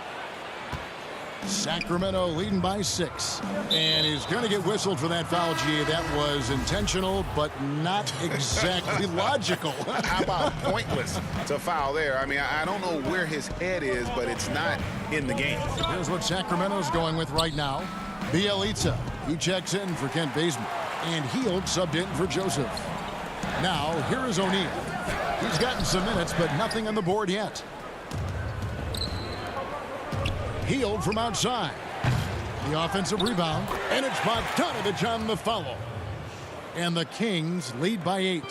Sacramento leading by 6. And he's going to get whistled for that foul, G. That was intentional, but not exactly logical. How about pointless to foul there? I mean, I don't know where his head is, but it's not in the game. Here's what Sacramento's going with right now. Bielitsa, he checks in for Kent Bazemore. And Hield subbed in for Joseph. Now, here is O'Neal. He's gotten some minutes, but nothing on the board yet. Hield from outside. The offensive rebound, and it's Bogdanovich on the follow. And the Kings lead by 8.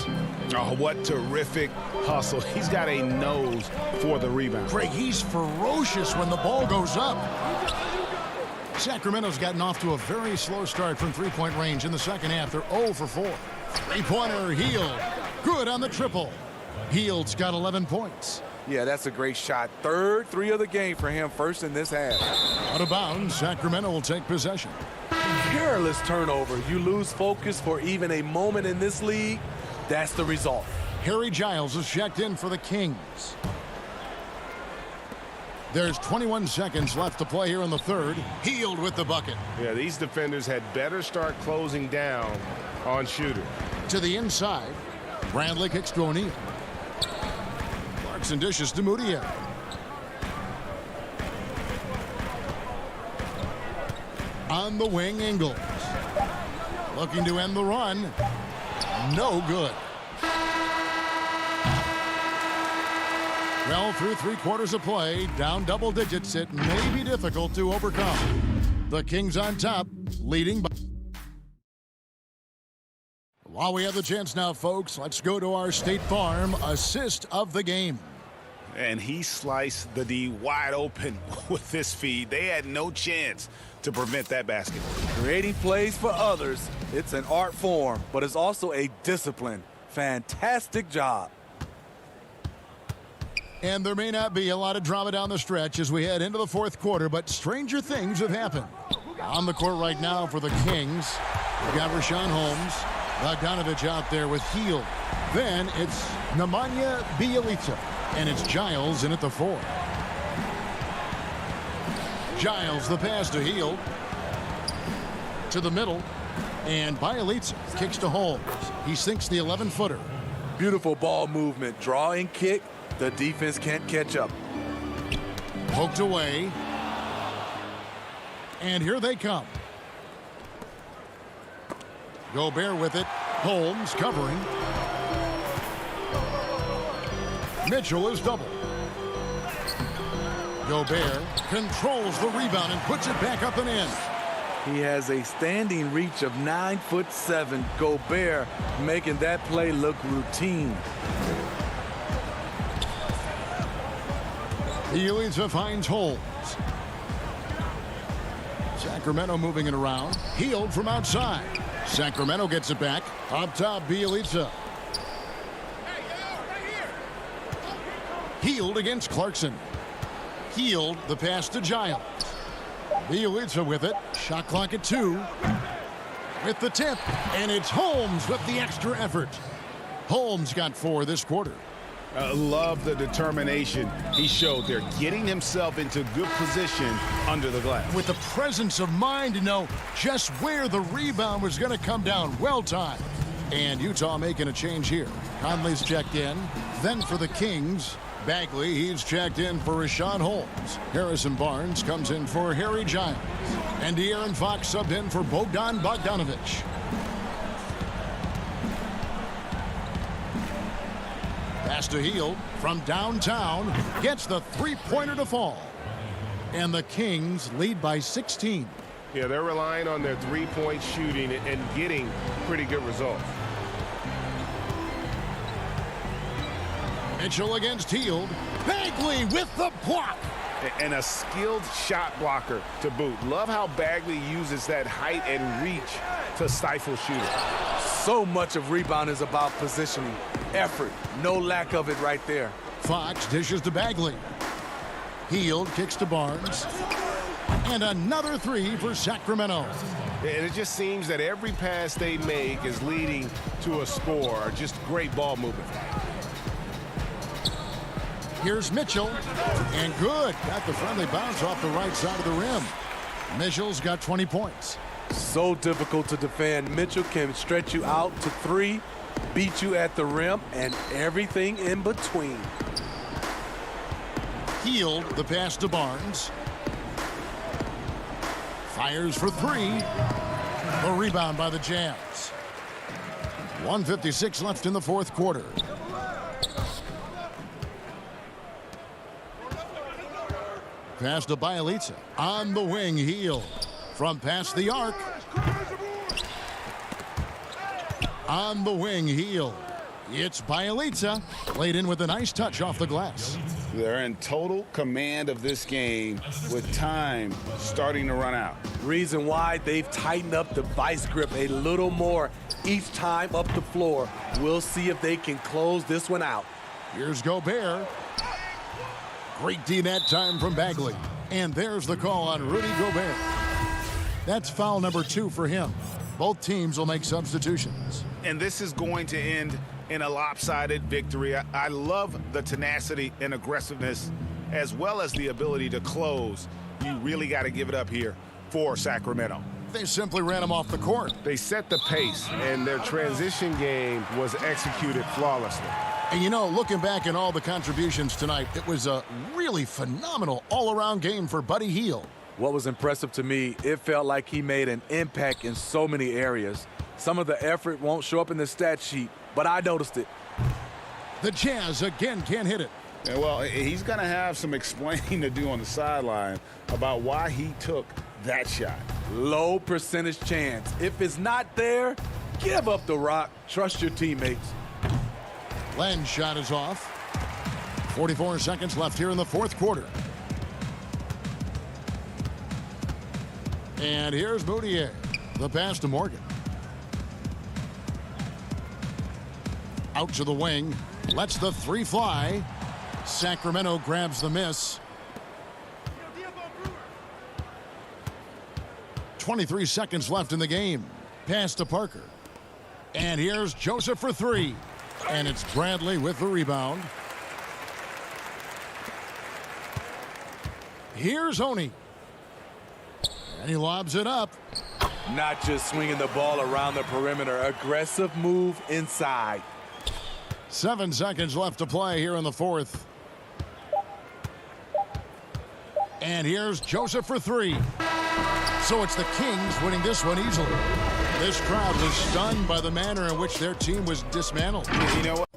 Oh, what terrific hustle. He's got a nose for the rebound. Craig, he's ferocious when the ball goes up. Sacramento's gotten off to a very slow start from three-point range in the second half. They're 0 for 4. Three-pointer, Hield. Good on the triple. Hield's got 11 points. Yeah, that's a great shot. Third three of the game for him, first in this half. Out of bounds, Sacramento will take possession. Careless turnover. You lose focus for even a moment in this league. That's the result. Harry Giles is checked in for the Kings. There's 21 seconds left to play here in the third. Hield with the bucket. Yeah, these defenders had better start closing down on shooter. To the inside. Bradley kicks to O'Neal. Clarkson dishes to Mudiay. On the wing, Ingles. Looking to end the run. No good. Well, through 3/4 of play, down double digits, it may be difficult to overcome. The Kings on top, leading by... While we have the chance now, folks, let's go to our State Farm assist of the game. And he sliced the D wide open with this feed. They had no chance to prevent that basket. Creating plays for others, it's an art form, but it's also a discipline. Fantastic job. And there may not be a lot of drama down the stretch as we head into the fourth quarter, but stranger things have happened. On the court right now for the Kings, we've got Rashawn Holmes, Bogdanovich out there with Hield. Then it's Nemanja Bjelica, and it's Giles in at the 4. Giles, the pass to Hield. To the middle, and Bjelica kicks to Holmes. He sinks the 11-footer. Beautiful ball movement, draw and kick. The defense can't catch up. Poked away. And here they come. Gobert with it. Holmes covering. Mitchell is double. Gobert controls the rebound and puts it back up and in. He has a standing reach of 9'7". Gobert making that play look routine. Bjelica finds Holmes. Sacramento moving it around. Hield from outside. Sacramento gets it back. Up top, Bjelica. Hield against Clarkson. Hield, the pass to Giles. Bjelica with it. Shot clock at 2. With the tip. And it's Holmes with the extra effort. Holmes got 4 this quarter. Love the determination he showed there, getting himself into good position under the glass. With the presence of mind to know just where the rebound was going to come down. Well timed. And Utah making a change here. Conley's checked in. Then for the Kings, Bagley, he's checked in for Rashawn Holmes. Harrison Barnes comes in for Harry Giles. And De'Aaron Fox subbed in for Bogdan Bogdanovich. Pass to Hield from downtown, gets the three-pointer to fall. And the Kings lead by 16. Yeah, they're relying on their three-point shooting and getting pretty good results. Mitchell against Hield. Bagley with the block. And a skilled shot blocker to boot. Love how Bagley uses that height and reach to stifle shooters. So much of rebound is about positioning. Effort, no lack of it right there. Fox dishes to Bagley. Hield kicks to Barnes. And another 3 for Sacramento. And it just seems that every pass they make is leading to a score. Just great ball movement. Here's Mitchell. And good. Got the friendly bounce off the right side of the rim. Mitchell's got 20 points. So difficult to defend. Mitchell can stretch you out to 3, beat you at the rim, and everything in between. Hield, the pass to Barnes. Fires for 3. The rebound by the Jazz. 1:56 left in the fourth quarter. Pass to Bjelica. On the wing, Hield. From past the arc. On the wing, Heel. It's Bielitsa. Played in with a nice touch off the glass. They're in total command of this game with time starting to run out. Reason why they've tightened up the vice grip a little more each time up the floor. We'll see if they can close this one out. Here's Gobert. Great D that time from Bagley. And there's the call on Rudy Gobert. That's foul number 2 for him. Both teams will make substitutions. And this is going to end in a lopsided victory. I love the tenacity and aggressiveness as well as the ability to close. You really got to give it up here for Sacramento. They simply ran him off the court. They set the pace, and their transition game was executed flawlessly. And, you know, looking back at all the contributions tonight, it was a really phenomenal all-around game for Buddy Hield. What was impressive to me, it felt like he made an impact in so many areas. Some of the effort won't show up in the stat sheet, but I noticed it. The Jazz again can't hit it. Yeah, well, he's going to have some explaining to do on the sideline about why he took that shot. Low percentage chance. If it's not there, give up the rock. Trust your teammates. Len's shot is off. 44 seconds left here in the fourth quarter. And here's Moutier. The pass to Morgan. Out to the wing. Lets the 3 fly. Sacramento grabs the miss. 23 seconds left in the game. Pass to Parker. And here's Joseph for 3. And it's Bradley with the rebound. Here's Oni. And he lobs it up. Not just swinging the ball around the perimeter. Aggressive move inside. 7 seconds left to play here in the fourth. And here's Joseph for 3. So it's the Kings winning this one easily. This crowd was stunned by the manner in which their team was dismantled. You know what?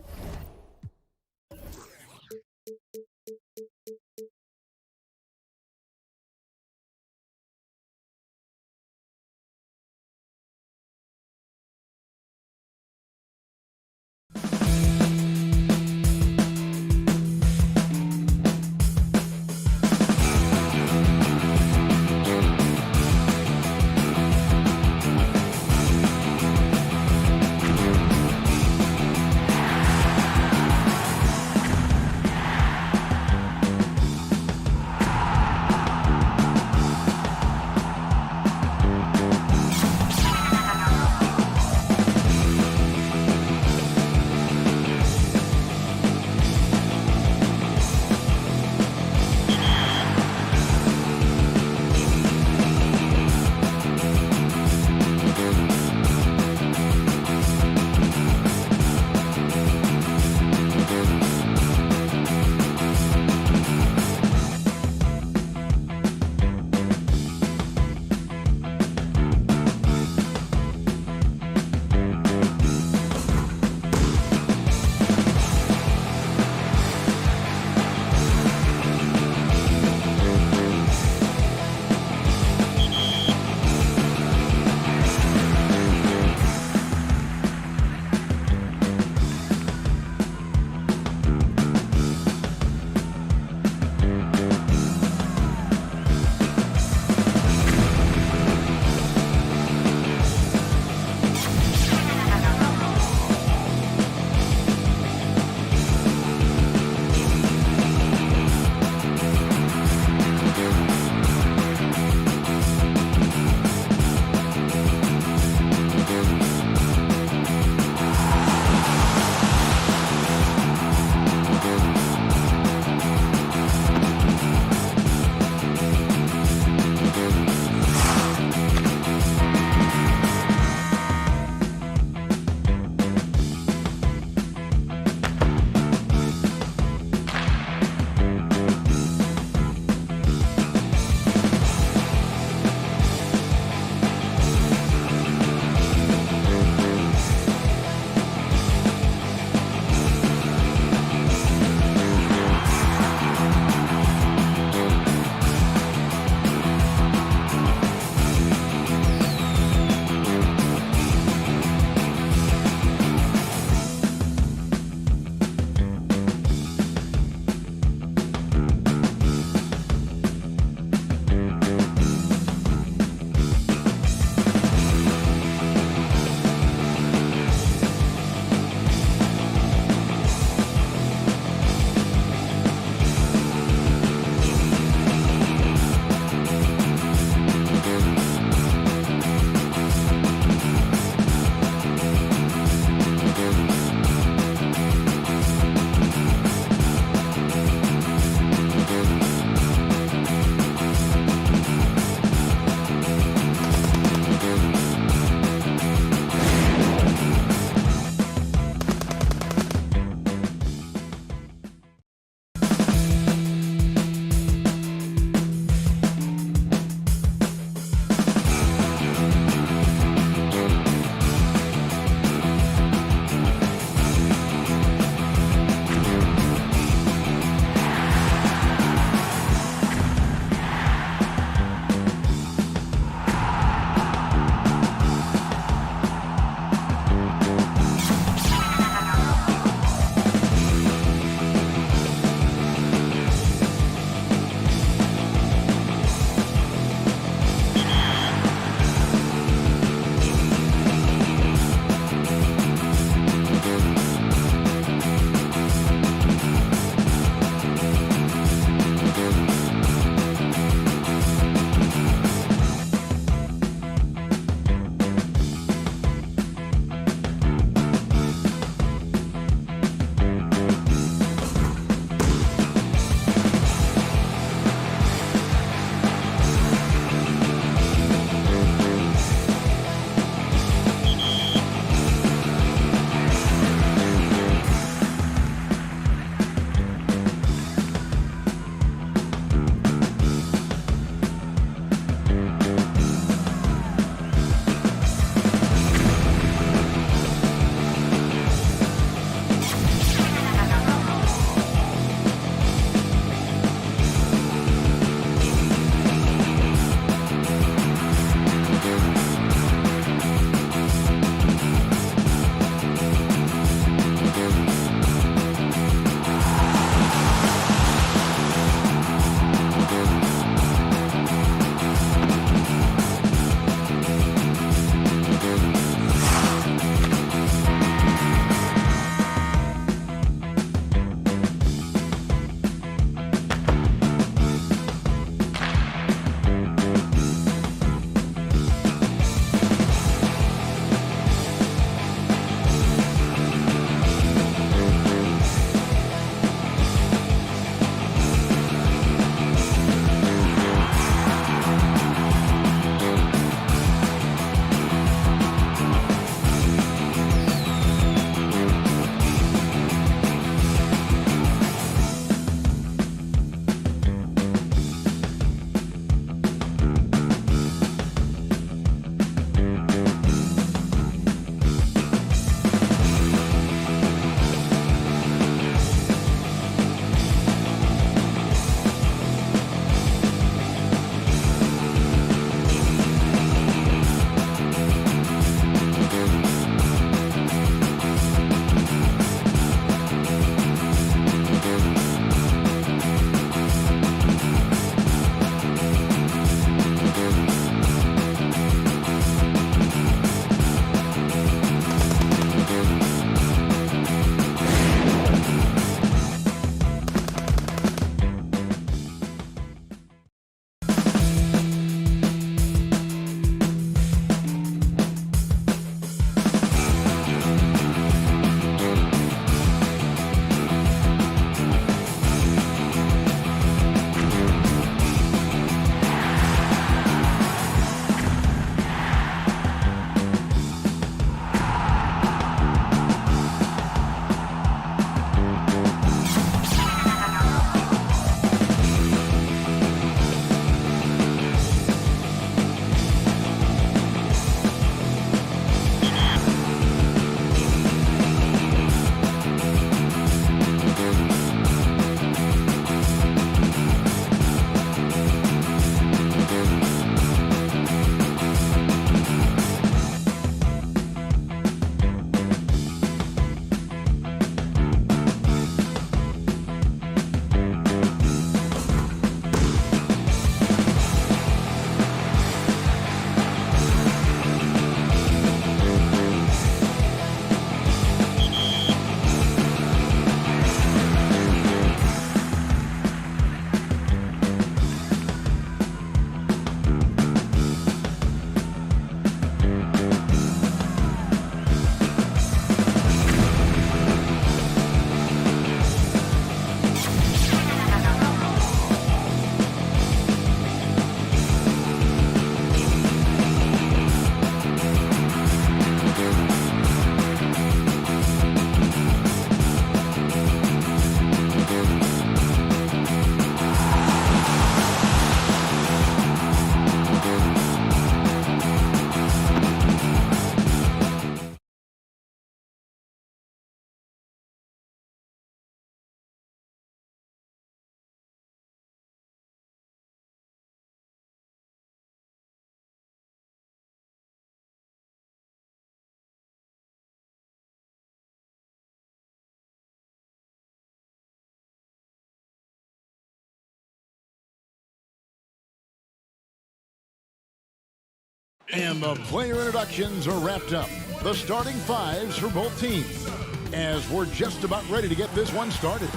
And the player introductions are wrapped up. The starting fives for both teams, as we're just about ready to get this one started.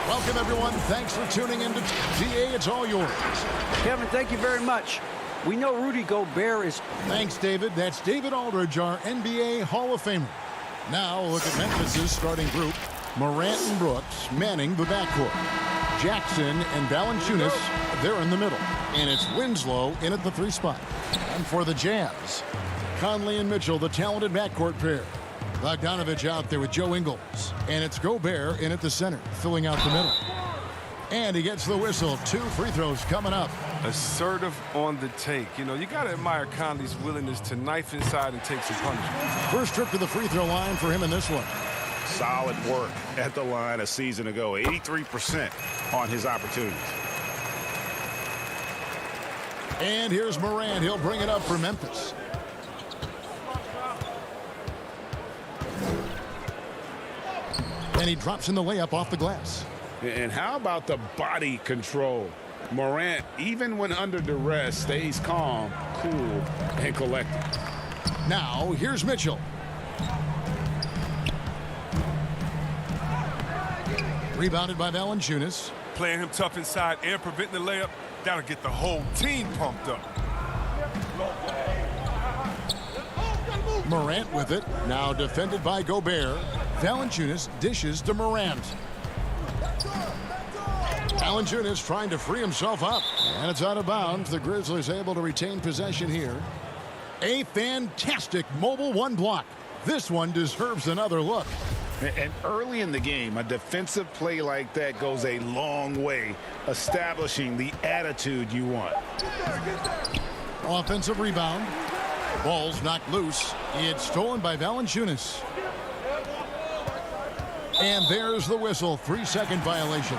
Welcome, everyone. Thanks for tuning in to DA. It's all yours. Kevin, thank you very much. We know Rudy Gobert is... Thanks, David. That's David Aldridge, our NBA Hall of Famer. Now, look at Memphis's starting group. Morant and Brooks manning the backcourt. Jackson and Valanciunas, they're in the middle. And it's Winslow in at the 3 spot. And for the Jazz, Conley and Mitchell, the talented backcourt pair. Bogdanovich out there with Joe Ingles. And it's Gobert in at the center, filling out the middle. And he gets the whistle. 2 free throws coming up. Assertive on the take. You know, you got to admire Conley's willingness to knife inside and take some punishment. First trip to the free throw line for him in this one. Solid work at the line a season ago. 83% on his opportunities. And here's Morant. He'll bring it up for Memphis. And he drops in the layup off the glass. And how about the body control? Morant, even when under duress, stays calm, cool, and collected. Now, here's Mitchell. Rebounded by Valanciunas. Playing him tough inside and preventing the layup, that'll get the whole team pumped up. Morant with it. Now defended by Gobert. Valanciunas dishes to Morant. Valanciunas trying to free himself up. And it's out of bounds. The Grizzlies able to retain possession here. A fantastic mobile 1 block. This one deserves another look. And early in the game, a defensive play like that goes a long way, establishing the attitude you want. Offensive rebound. Ball's knocked loose. It's stolen by Valanciunas. And there's the whistle. 3-second violation.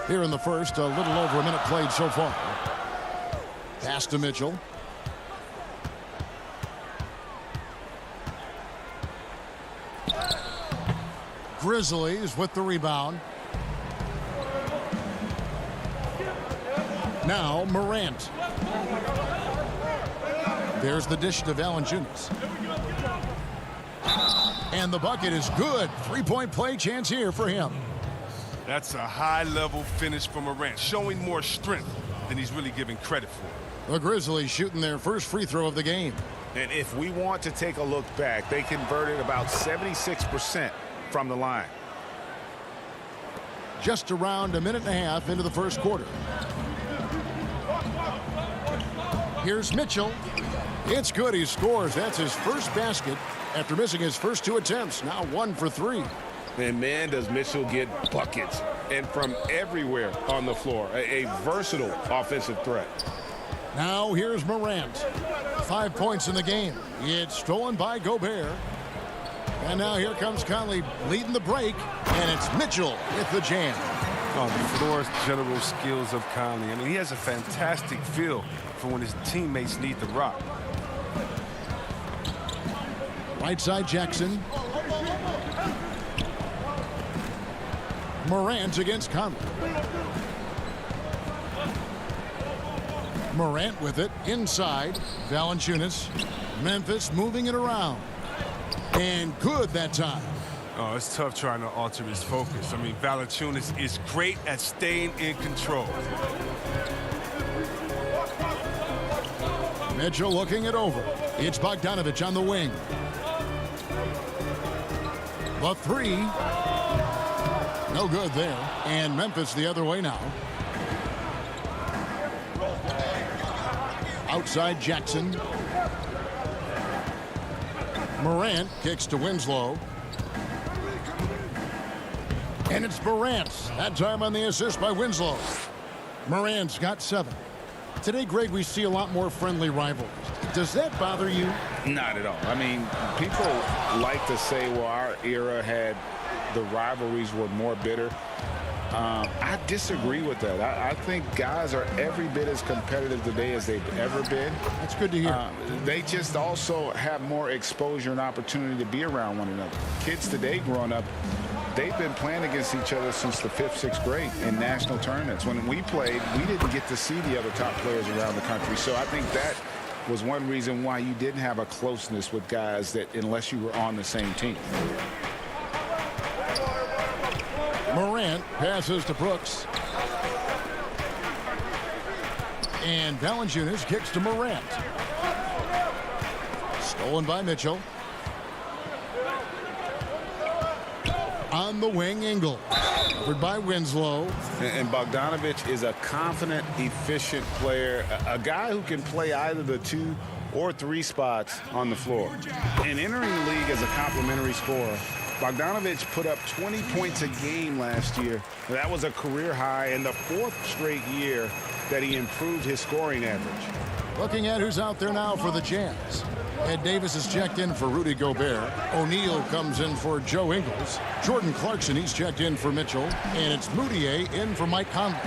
Here in the first, a little over a minute played so far. Pass to Mitchell. Grizzlies with the rebound. Now Morant. There's the dish to Valanciunas. And the bucket is good. 3-point play chance here for him. That's a high-level finish from Morant, showing more strength than he's really giving credit for. The Grizzlies shooting their first free throw of the game. And if we want to take a look back, they converted about 76% from the line. Just around a minute and a half into the first quarter. Here's Mitchell. It's good. He scores. That's his first basket after missing his first 2 attempts. Now 1 for 3. And man, does Mitchell get buckets, and from everywhere on the floor. A versatile offensive threat. Now here's Morant. 5 points in the game. It's stolen by Gobert. And now here comes Conley leading the break, and it's Mitchell with the jam. Oh, the floor general skills of Conley. I mean, he has a fantastic feel for when his teammates need the rock. Right side Jackson. Morant against Conley. Morant with it inside. Valanciunas. Memphis moving it around. And good that time. Oh, it's tough trying to alter his focus. I mean, Valanciunas is great at staying in control. Mitchell looking it over. It's Bogdanovich on the wing. The 3. No good there. And Memphis the other way now. Outside Jackson. Morant kicks to Winslow. And it's Morant. That time on the assist by Winslow. Morant's got 7. Today, Greg, we see a lot more friendly rivalries. Does that bother you? Not at all. I mean, people like to say, well, our era had the rivalries were more bitter. I disagree with that. I think guys are every bit as competitive today as they've ever been. That's good to hear. They just also have more exposure and opportunity to be around one another. Kids today growing up, they've been playing against each other since the 5th, 6th grade in national tournaments. When we played, we didn't get to see the other top players around the country. So I think that was one reason why you didn't have a closeness with guys that unless you were on the same team. Morant passes to Brooks. And Valanciunas kicks to Morant. Stolen by Mitchell. On the wing, Ingles. Covered by Winslow. And Bogdanovich is a confident, efficient player. A guy who can play either the 2 or 3 spots on the floor. And entering the league as a complimentary scorer, Bogdanovich put up 20 points a game last year. That was a career high and the 4th straight year that he improved his scoring average. Looking at who's out there now for the Jazz. Ed Davis is checked in for Rudy Gobert. O'Neal comes in for Joe Ingles. Jordan Clarkson, he's checked in for Mitchell. And it's Moutier in for Mike Conley.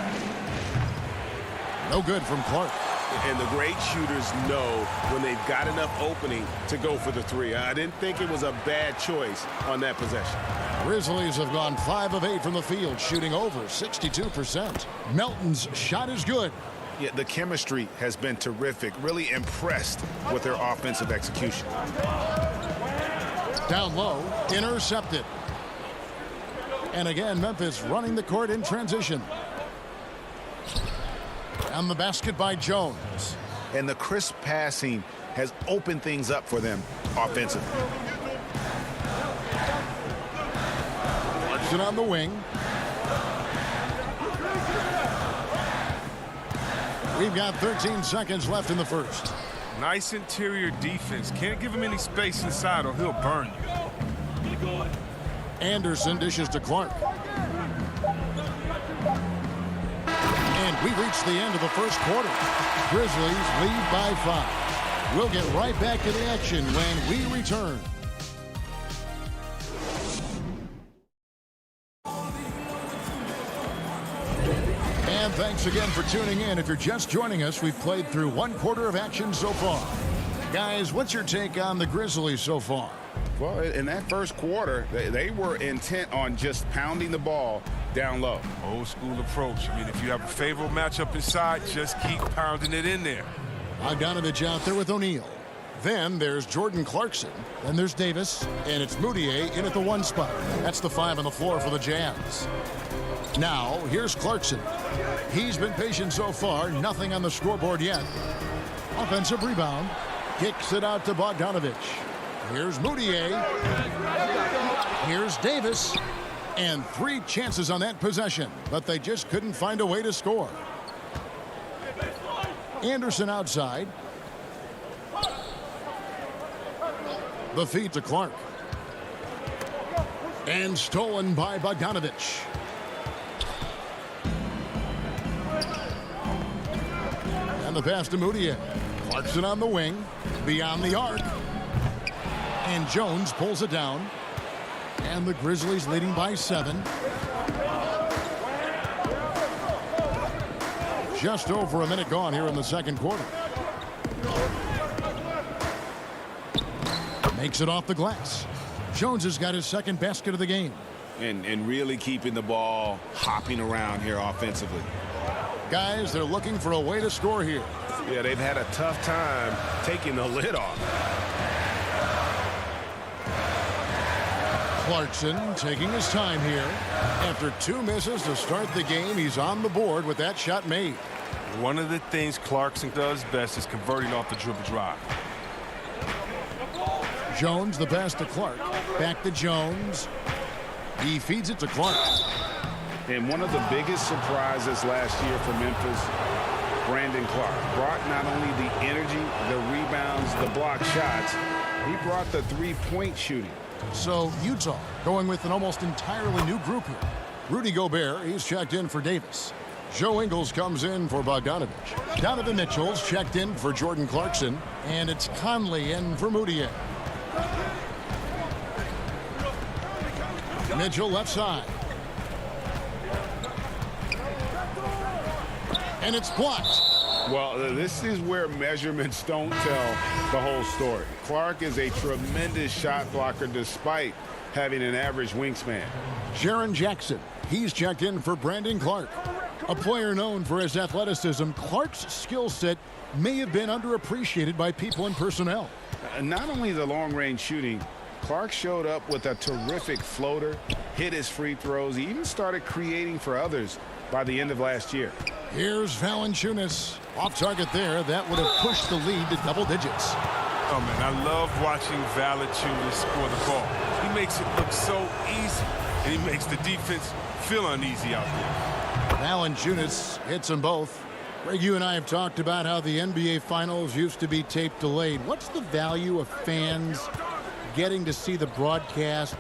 No good from Clark. And the great shooters know when they've got enough opening to go for the 3. I didn't think it was a bad choice on that possession. Grizzlies have gone 5 of 8 from the field, shooting over 62%. Melton's shot is good. Yeah, the chemistry has been terrific. Really impressed with their offensive execution. Down low, intercepted. And again, Memphis running the court in transition. And the basket by Jones. And the crisp passing has opened things up for them offensively. Clarkson on the wing. We've got 13 seconds left in the first. Nice interior defense. Can't give him any space inside or he'll burn you. Anderson dishes to Clark. And we've reached the end of the first quarter. Grizzlies lead by 5. We'll get right back to the action when we return. And thanks again for tuning in. If you're just joining us, we've played through 1 quarter of action so far. Guys, what's your take on the Grizzlies so far? Well, in that first quarter, they were intent on just pounding the ball down low. Old school approach. I mean, if you have a favorable matchup inside, just keep pounding it in there. Bogdanovich out there with O'Neal. Then there's Jordan Clarkson. Then there's Davis. And it's Moutier in at the 1 spot. That's the 5 on the floor for the Jazz. Now, here's Clarkson. He's been patient so far. Nothing on the scoreboard yet. Offensive rebound. Kicks it out to Bogdanovich. Here's Moutier. Here's Davis. And 3 chances on that possession, but they just couldn't find a way to score. Anderson outside. The feed to Clark. And stolen by Bogdanovich. And the pass to Moutier. Clarkson on the wing. Beyond the arc. And Jones pulls it down. And the Grizzlies leading by 7. Just over a minute gone here in the second quarter. Makes it off the glass. Jones has got his 2nd basket of the game. And really keeping the ball hopping around here offensively. Guys, they're looking for a way to score here. Yeah, they've had a tough time taking the lid off. Clarkson taking his time here. After 2 misses to start the game, he's on the board with that shot made. One of the things Clarkson does best is converting off the dribble drive. Jones, the pass to Clark. Back to Jones. He feeds it to Clark. And one of the biggest surprises last year for Memphis, Brandon Clark, brought not only the energy, the rebounds, the block shots, he brought the 3-point shooting. So Utah going with an almost entirely new group here. Rudy Gobert, he's checked in for Davis. Joe Ingles comes in for Bogdanovich. Donovan Mitchell's checked in for Jordan Clarkson. And it's Conley in for Moutier. Mitchell left side. And it's blocked. Well, this is where measurements don't tell the whole story. Clark is a tremendous shot blocker despite having an average wingspan. Jaren Jackson. He's checked in for Brandon Clark. A player known for his athleticism, Clark's skill set may have been underappreciated by people in personnel. Not only the long-range shooting, Clark showed up with a terrific floater, hit his free throws. He even started creating for others by the end of last year. Here's Valanciunas. Off target there. That would have pushed the lead to double digits. Oh, man, I love watching Valanciunas score the ball. He makes it look so easy, and he makes the defense feel uneasy out there. Valanciunas hits them both. Greg, you and I have talked about how the NBA Finals used to be tape delayed. What's the value of fans getting to see the broadcast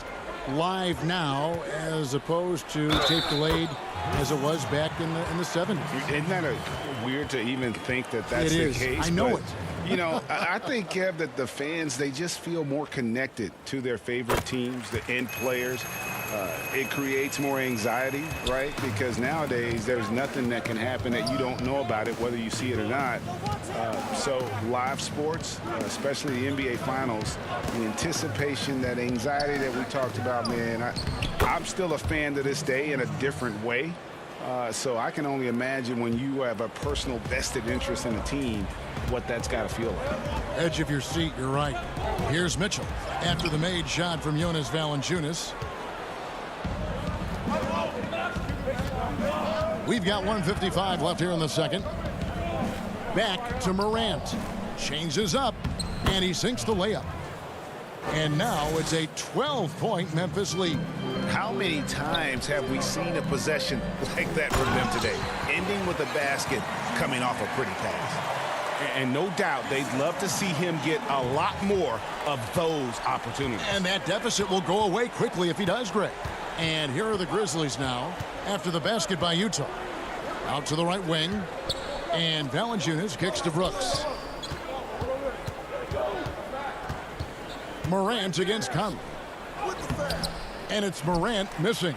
live now as opposed to tape delayed as it was back in the 70s? Isn't that weird to even think that that's the case? I know it. You know, I think, Kev, that the fans, they just feel more connected to their favorite teams, the end players. It creates more anxiety, right? Because nowadays there's nothing that can happen that you don't know about it, whether you see it or not. So live sports, especially the NBA Finals, the anticipation, that anxiety that we talked about, man, I'm still a fan to this day in a different way. So I can only imagine when you have a personal vested interest in a team, what that's got to feel like. Edge of your seat, you're right. Here's Mitchell after the made shot from Jonas Valanciunas. We've got 1:55 left here in the second. Back to Morant. Changes up, and he sinks the layup. And now it's a 12-point Memphis lead. How many times have we seen a possession like that from them today? Ending with a basket, coming off a pretty pass. And no doubt they'd love to see him get a lot more of those opportunities. And that deficit will go away quickly if he does, Greg. And here are the Grizzlies now after the basket by Utah. Out to the right wing. And Valanciunas kicks to Brooks. Morant against Conley. And it's Morant missing.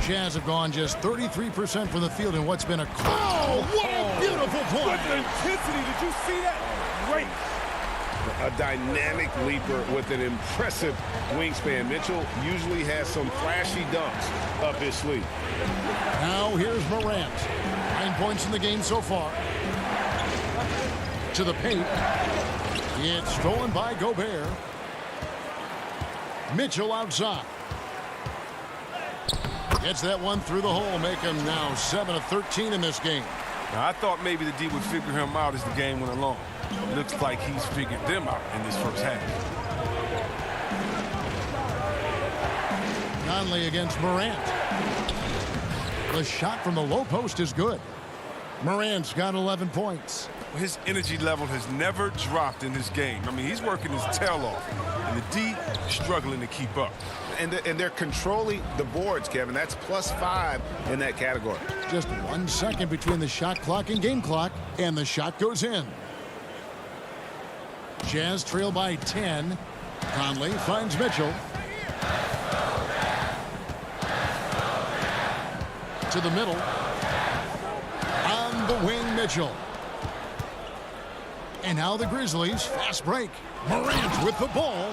Jazz have gone just 33% from the field in what's been a... Oh, what a beautiful play! With intensity, did you see that? Great. A dynamic leaper with an impressive wingspan. Mitchell usually has some flashy dunks up his sleeve. Now here's Morant. 9 points in the game so far. To the paint. It's stolen by Gobert. Mitchell outside. Gets that one through the hole, make him now 7 of 13 in this game. Now, I thought maybe the D would figure him out as the game went along. Looks like he's figured them out in this first half. Conley against Morant. The shot from the low post is good. Morant's got 11 points. His energy level has never dropped in this game. I mean, he's working his tail off, and the D struggling to keep up. And they're controlling the boards, Kevin. That's +5 in that category. Just 1 second between the shot clock and game clock, and the shot goes in. Jazz trail by 10. Conley finds Mitchell. To the middle. On the wing, Mitchell. And now the Grizzlies, fast break. Morant with the ball.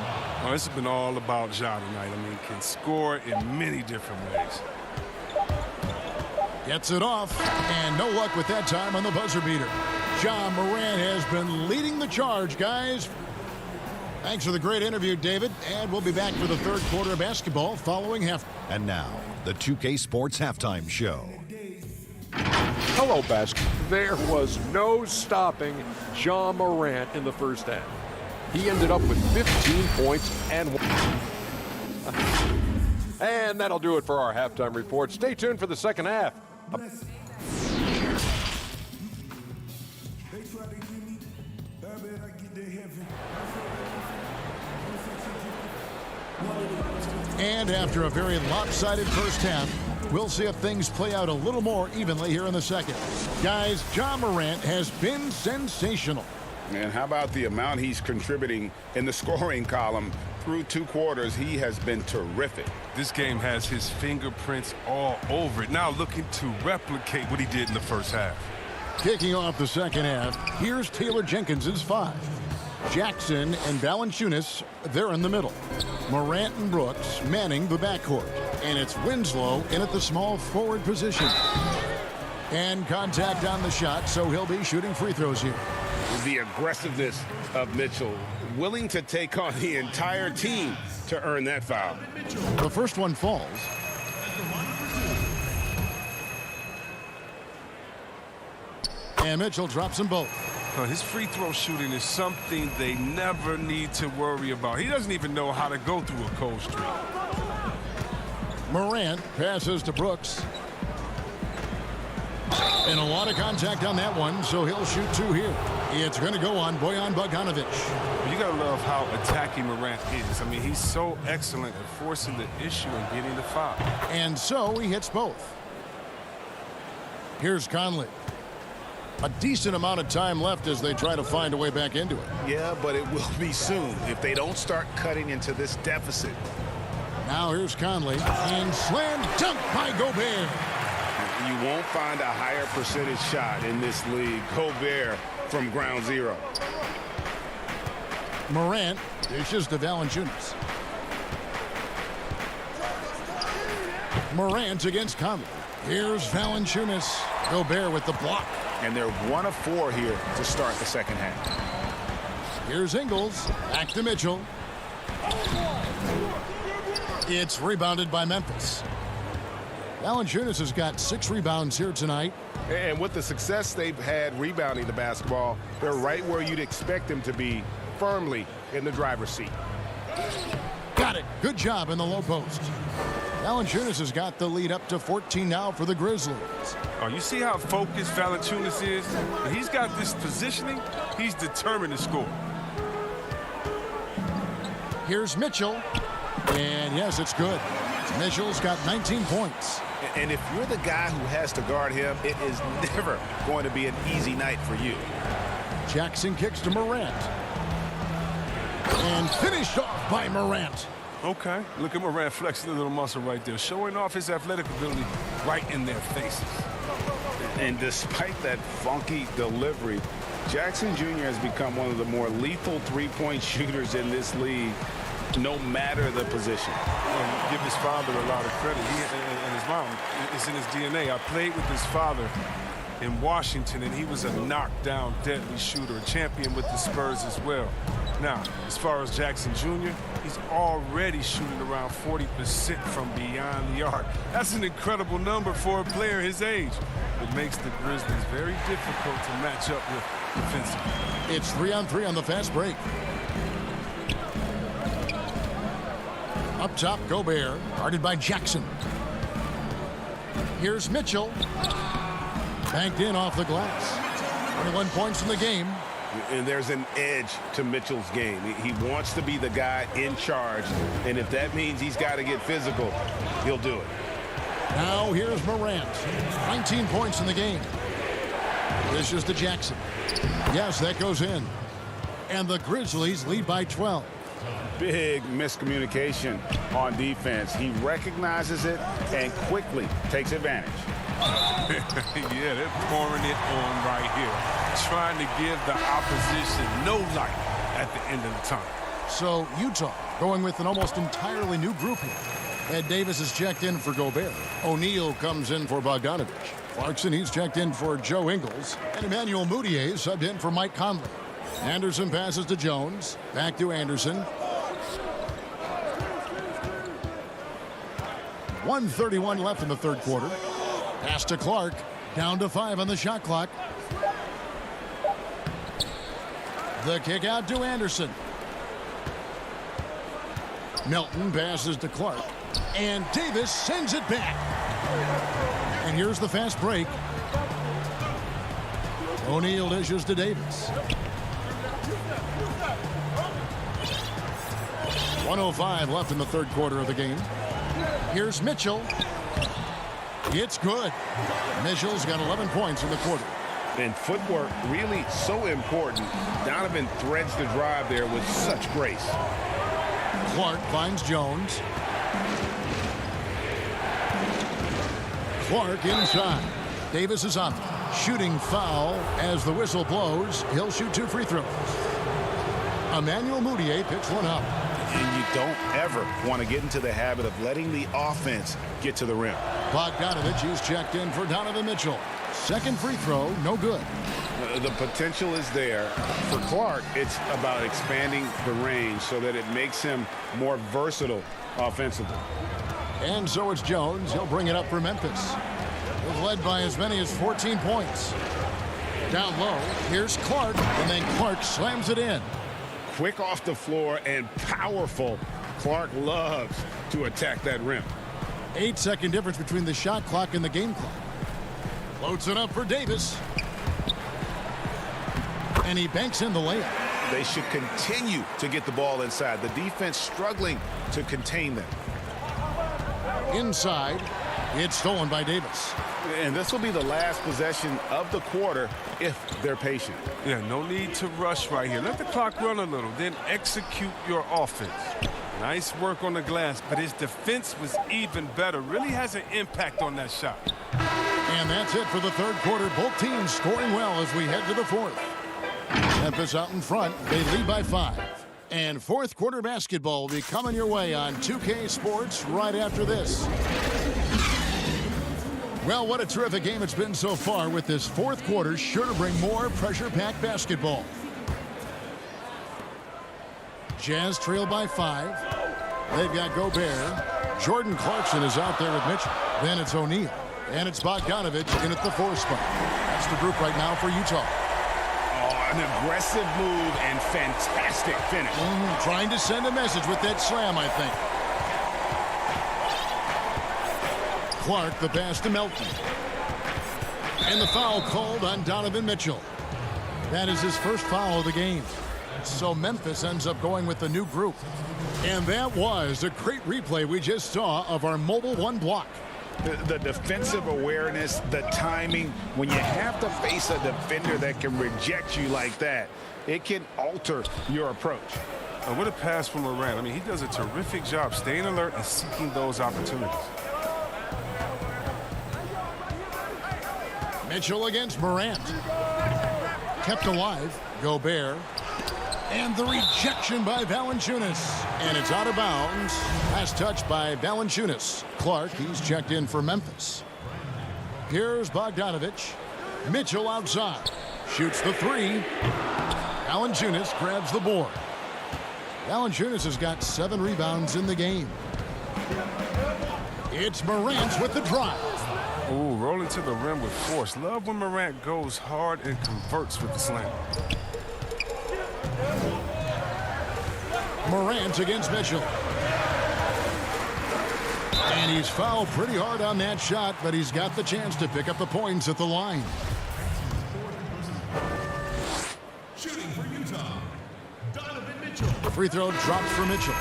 Oh, this has been all about Ja tonight. I mean, can score in many different ways. Gets it off, and no luck with that time on the buzzer beater. Ja Morant has been leading the charge, guys. Thanks for the great interview, David, and we'll be back for the third quarter of basketball following half. And now, the 2K Sports Halftime Show. Hello, basketball. There was no stopping Ja Morant in the first half. He ended up with 15 points and and that'll do it for our halftime report. Stay tuned for the second half. And after a very lopsided first half, we'll see if things play out a little more evenly here in the second. Guys, Ja Morant has been sensational. And how about the amount he's contributing in the scoring column? through 2 quarters, he has been terrific. This game has his fingerprints all over it. Now looking to replicate what he did in the first half. Kicking off the second half, here's Taylor Jenkins's 5. Jackson and Valanciunas, they're in the middle. Morant and Brooks manning the backcourt. And it's Winslow in at the small forward position. And contact on the shot, so he'll be shooting free throws here. The aggressiveness of Mitchell, willing to take on the entire team to earn that foul. The first one falls. And Mitchell drops them both. His free throw shooting is something they never need to worry about. He doesn't even know how to go through a cold streak. Morant passes to Brooks. And a lot of contact on that one, so he'll shoot 2 here. It's going to go on Bojan Bogdanovic. You got to love how attacking Morant is. I mean, he's so excellent at forcing the issue and getting the foul. And so he hits both. Here's Conley. A decent amount of time left as they try to find a way back into it. Yeah, but it will be soon if they don't start cutting into this deficit. Now here's Conley. And slam dunk by Gobert. You won't find a higher percentage shot in this league. Gobert from ground zero. Morant dishes to Valanciunas. Morant against Conley. Here's Valanciunas. Gobert with the block. And they're 1 of 4 here to start the second half. Here's Ingles. Back to Mitchell. It's rebounded by Memphis. Valanciunas has got 6 rebounds here tonight. And with the success they've had rebounding the basketball, they're right where you'd expect them to be, firmly in the driver's seat. Got it. Good job in the low post. Valanciunas has got the lead up to 14 now for the Grizzlies. Oh, you see how focused Valanciunas is? When he's got this positioning, he's determined to score. Here's Mitchell. And yes, it's good. Mitchell's got 19 points. And if you're the guy who has to guard him, it is never going to be an easy night for you. Jackson kicks to Morant. And finished off by Morant. Okay, look at Morant flexing a little muscle right there, showing off his athletic ability right in their faces. And despite that funky delivery, Jackson Jr. has become one of the more lethal three-point shooters in this league, no matter the position. And give his father a lot of credit. He and his mom, it's in his DNA. I played with his father in Washington, and he was a knockdown, deadly shooter, a champion with the Spurs as well. Now, as far as Jackson Jr., he's already shooting around 40% from beyond the arc. That's an incredible number for a player his age. It makes the Grizzlies very difficult to match up with defensively. It's 3-on-3 on the fast break. Up top, Gobert, guarded by Jackson. Here's Mitchell. Banked in off the glass. 21 points in the game. And there's an edge to Mitchell's game. He wants to be the guy in charge. And if that means he's got to get physical, he'll do it. Now here's Morant. 19 points in the game. This is to Jackson. Yes, that goes in. And the Grizzlies lead by 12. Big miscommunication on defense. He recognizes it and quickly takes advantage. Yeah, they're pouring it on right here, trying to give the opposition no light at the end of the time. So Utah going with an almost entirely new group here. Ed Davis is checked in for Gobert. O'Neal comes in for Bogdanovic. Clarkson, he's checked in for Joe Ingles. And Emmanuel Mudiay subbed in for Mike Conley. Anderson passes to Jones. Back to Anderson. 1:31 left in the third quarter. Pass to Clark. Down to 5 on the shot clock. The kick out to Anderson. Melton passes to Clark. And Davis sends it back. And here's the fast break. O'Neal dishes to Davis. 1:05 left in the third quarter of the game. Here's Mitchell. It's good. Mitchell's got 11 points in the quarter. And footwork really so important. Donovan threads the drive there with such grace. Clark finds Jones. Clark inside. Davis is on. Shooting foul as the whistle blows. He'll shoot 2 free throws. Emmanuel Mudiay picks one up. And you don't ever want to get into the habit of letting the offense get to the rim. Bogdanovich is checked in for Donovan Mitchell. Second free throw, no good. The potential is there. For Clark, it's about expanding the range so that it makes him more versatile offensively. And so it's Jones. He'll bring it up for Memphis. He's led by as many as 14 points. Down low, here's Clark, and then Clark slams it in. Quick off the floor and powerful. Clark loves to attack that rim. 8-second difference between the shot clock and the game clock. Floats it up for Davis. And he banks in the layup. They should continue to get the ball inside. The defense struggling to contain them. Inside, it's stolen by Davis. And this will be the last possession of the quarter if they're patient. Yeah, no need to rush right here. Let the clock run a little, then execute your offense. Nice work on the glass, but his defense was even better. Really has an impact on that shot. And that's it for the third quarter. Both teams scoring well as we head to the fourth. Memphis out in front. They lead by 5. And fourth quarter basketball will be coming your way on 2K Sports right after this. Well, what a terrific game it's been so far, with this fourth quarter sure to bring more pressure-packed basketball. Jazz trail by 5. They've got Gobert. Jordan Clarkson is out there with Mitchell. Then it's O'Neal. And it's Bogdanovich in at the 4 spot. That's the group right now for Utah. Oh, an aggressive move and fantastic finish. Trying to send a message with that slam, I think. Clark, the pass to Melton. And the foul called on Donovan Mitchell. That is his first foul of the game. So Memphis ends up going with the new group. And that was a great replay we just saw of our Mobile 1 block. The defensive awareness, the timing, when you have to face a defender that can reject you like that, it can alter your approach. What a pass from Morant. I mean, he does a terrific job staying alert and seeking those opportunities. Mitchell against Morant. Kept alive. Gobert. And the rejection by Valanciunas. And it's out of bounds. Last touch by Valanciunas. Clark, he's checked in for Memphis. Here's Bogdanovich. Mitchell outside. Shoots the 3. Valanciunas grabs the board. Valanciunas has got 7 rebounds in the game. It's Morant with the drive. Ooh, rolling to the rim with force. Love when Morant goes hard and converts with the slam. Morant against Mitchell. And he's fouled pretty hard on that shot, but he's got the chance to pick up the points at the line. Shooting for Utah, Donovan Mitchell. Free throw drops for Mitchell.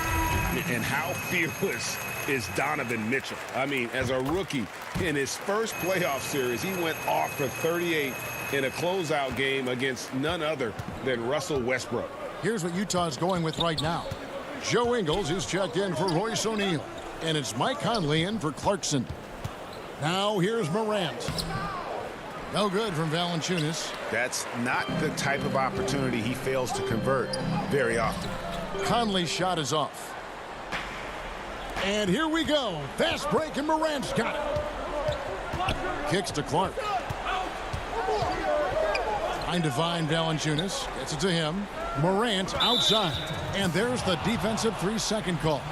And how fearless is Donovan Mitchell? I mean, as a rookie, in his first playoff series, he went off for 38 in a closeout game against none other than Russell Westbrook. Here's what Utah's going with right now. Joe Ingles is checked in for Royce O'Neal. And it's Mike Conley in for Clarkson. Now here's Morant. No good from Valanciunas. That's not the type of opportunity he fails to convert very often. Conley's shot is off. And here we go. Fast break, and Morant's got it. Kicks to Clark. Trying to find Valanciunas. Gets it to him. Morant outside. And there's the defensive 3-second call.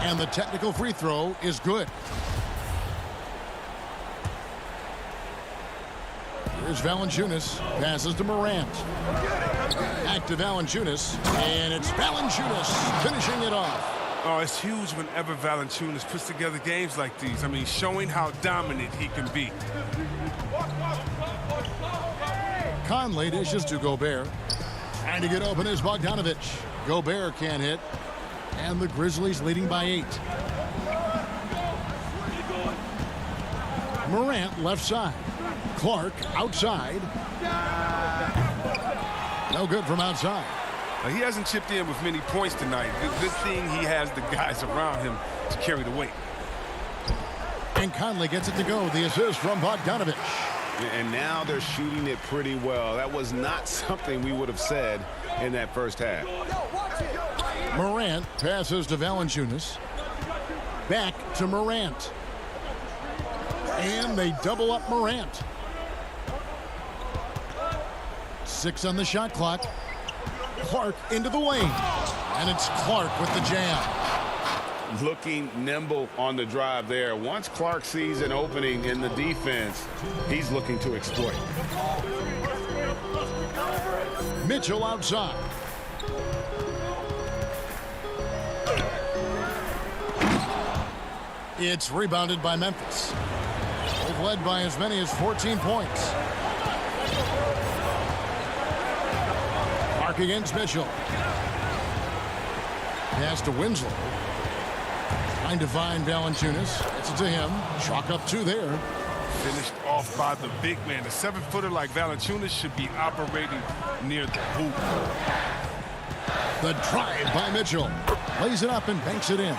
And the technical free throw is good. Here's Valanciunas. Passes to Morant. Back to Valanciunas. And it's Valanciunas finishing it off. Oh, it's huge whenever Valanciunas puts together games like these. I mean, showing how dominant he can be. Conley dishes to Gobert. Trying to get open is Bogdanovich. Gobert can't hit. And the Grizzlies leading by 8. Morant left side. Clark outside. No good from outside. He hasn't chipped in with many points tonight. Good thing he has the guys around him to carry the weight. And Conley gets it to go. The assist from Bogdanovich. And now they're shooting it pretty well. That was not something we would have said in that first half. Morant passes to Valanciunas. Back to Morant. And they double up Morant. 6 on the shot clock. Clark into the lane. And it's Clark with the jam. Looking nimble on the drive there. Once Clark sees an opening in the defense, he's looking to exploit. Mitchell outside. It's rebounded by Memphis. They've led by as many as 14 points. Clark against Mitchell. Pass to Winslow. Trying to find Valanciunas. Gets it to him. Chalk up 2 there. Finished off by the big man. A 7-footer like Valanciunas should be operating near the hoop. The drive by Mitchell. Lays it up and banks it in.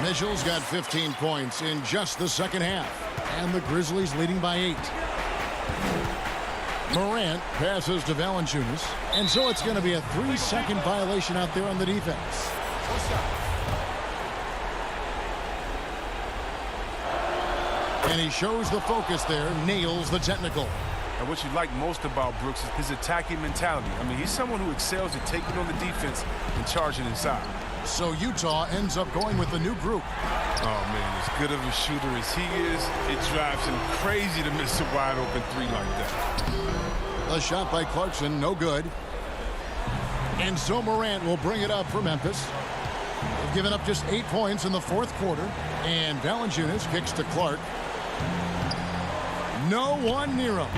Mitchell's got 15 points in just the second half. And the Grizzlies leading by 8. Morant passes to Valanciunas. And so it's going to be a 3-second violation out there on the defense. And he shows the focus there, nails the technical. And what you like most about Brooks is his attacking mentality. I mean, he's someone who excels at taking on the defense and charging inside. So Utah ends up going with the new group. Oh, man, as good of a shooter as he is, it drives him crazy to miss a wide-open 3 like that. A shot by Clarkson, no good. And so Morant will bring it up for Memphis. They've given up just 8 points in the 4th quarter. And Valanciunas kicks to Clark. No one near him.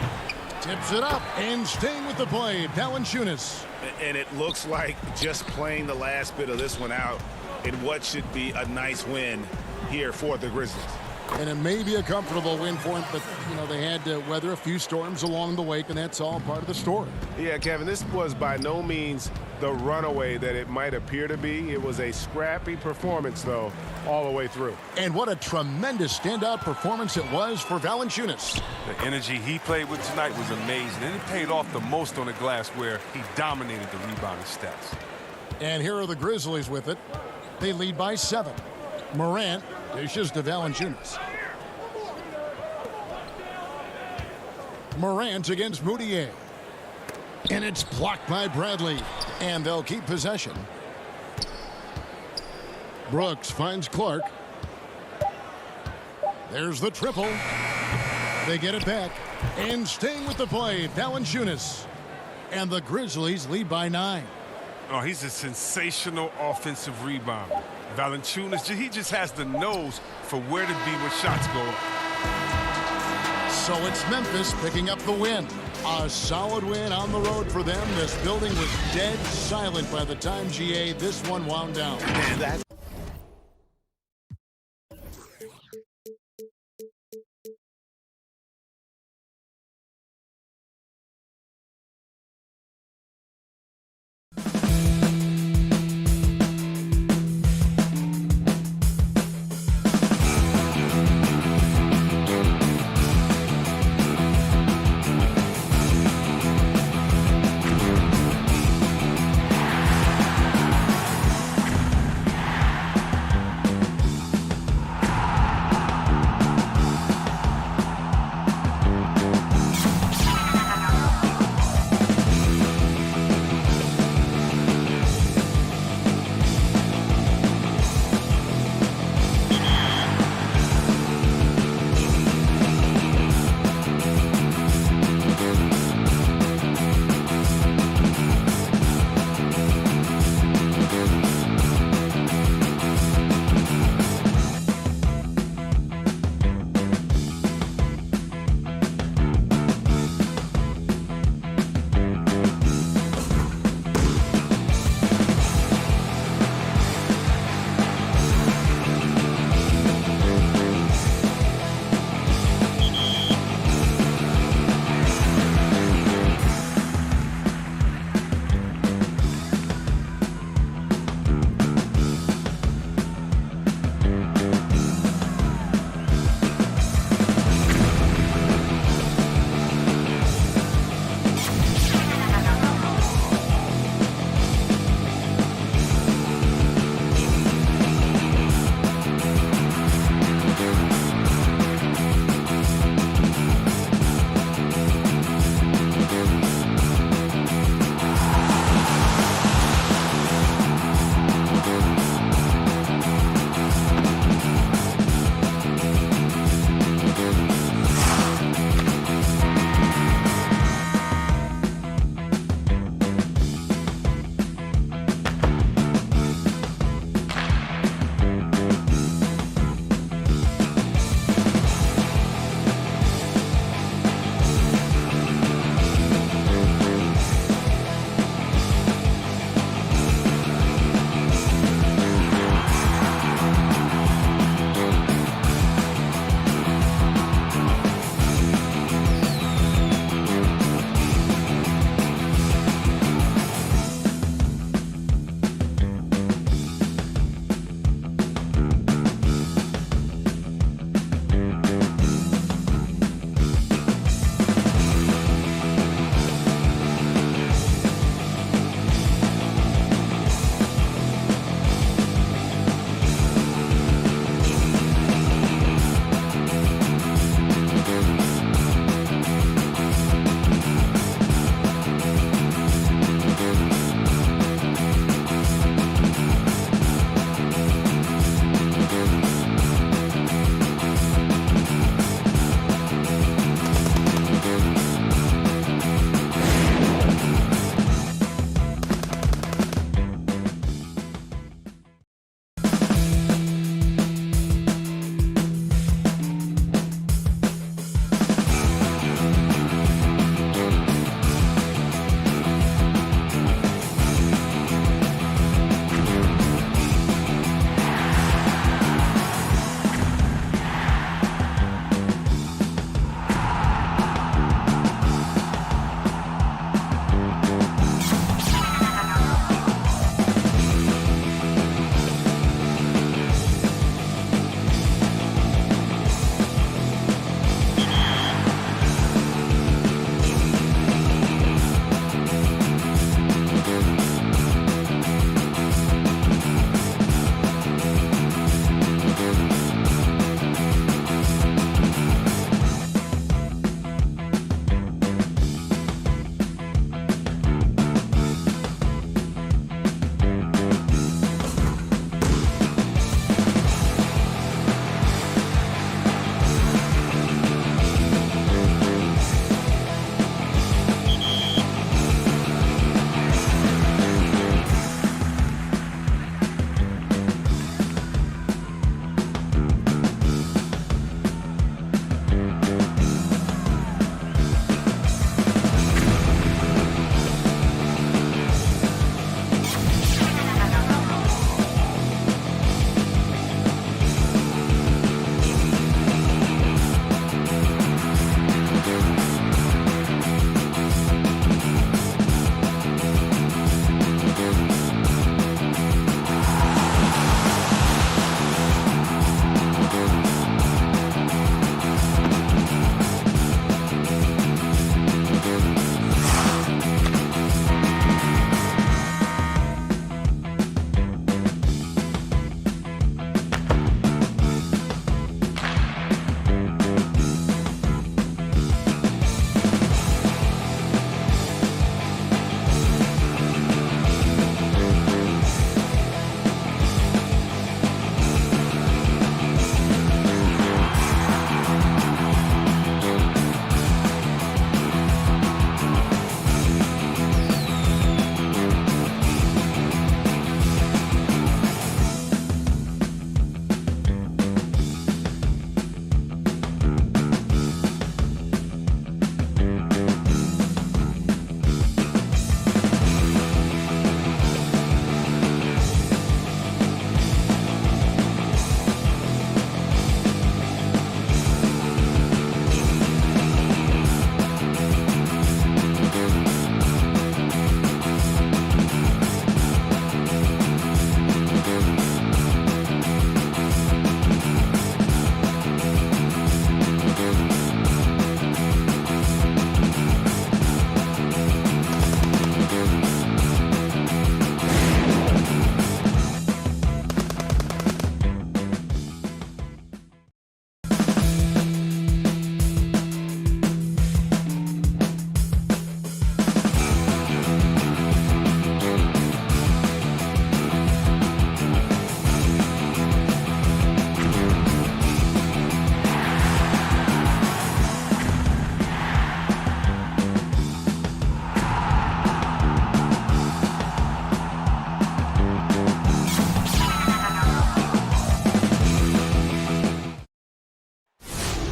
Tips it up and staying with the play, Valanciunas. And it looks like just playing the last bit of this one out in what should be a nice win here for the Grizzlies. And it may be a comfortable win for him, but, you know, they had to weather a few storms along the way, and that's all part of the story. Yeah, Kevin, this was by no means the runaway that it might appear to be. It was a scrappy performance, though, all the way through. And what a tremendous standout performance it was for Valanciunas. The energy he played with tonight was amazing, and it paid off the most on the glass where he dominated the rebounding stats. And here are the Grizzlies with it. They lead by 7. Morant dishes to Valanciunas. Morant against Moutier. And it's blocked by Bradley. And they'll keep possession. Brooks finds Clark. There's the triple. They get it back. And staying with the play, Valanciunas. And the Grizzlies lead by 9. Oh, he's a sensational offensive rebounder. Valanciunas, he just has the nose for where to be when shots go up. So it's Memphis picking up the win. A solid win on the road for them. This building was dead silent by the time, GA, this one wound down.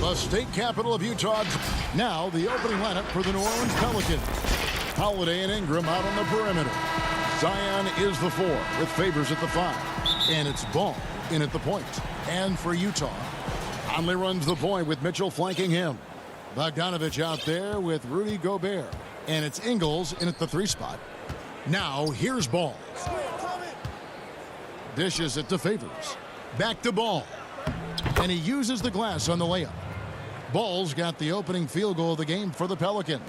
The state capital of Utah. Now the opening lineup for the New Orleans Pelicans. Holiday and Ingram out on the perimeter. Zion is the 4 with Favors at the 5. And it's Ball in at the point. And for Utah, Conley runs the point with Mitchell flanking him. Bogdanovich out there with Rudy Gobert. And it's Ingles in at the 3 spot. Now here's Ball. Dishes it to Favors. Back to Ball. And he uses the glass on the layup. Ball's got the opening field goal of the game for the Pelicans.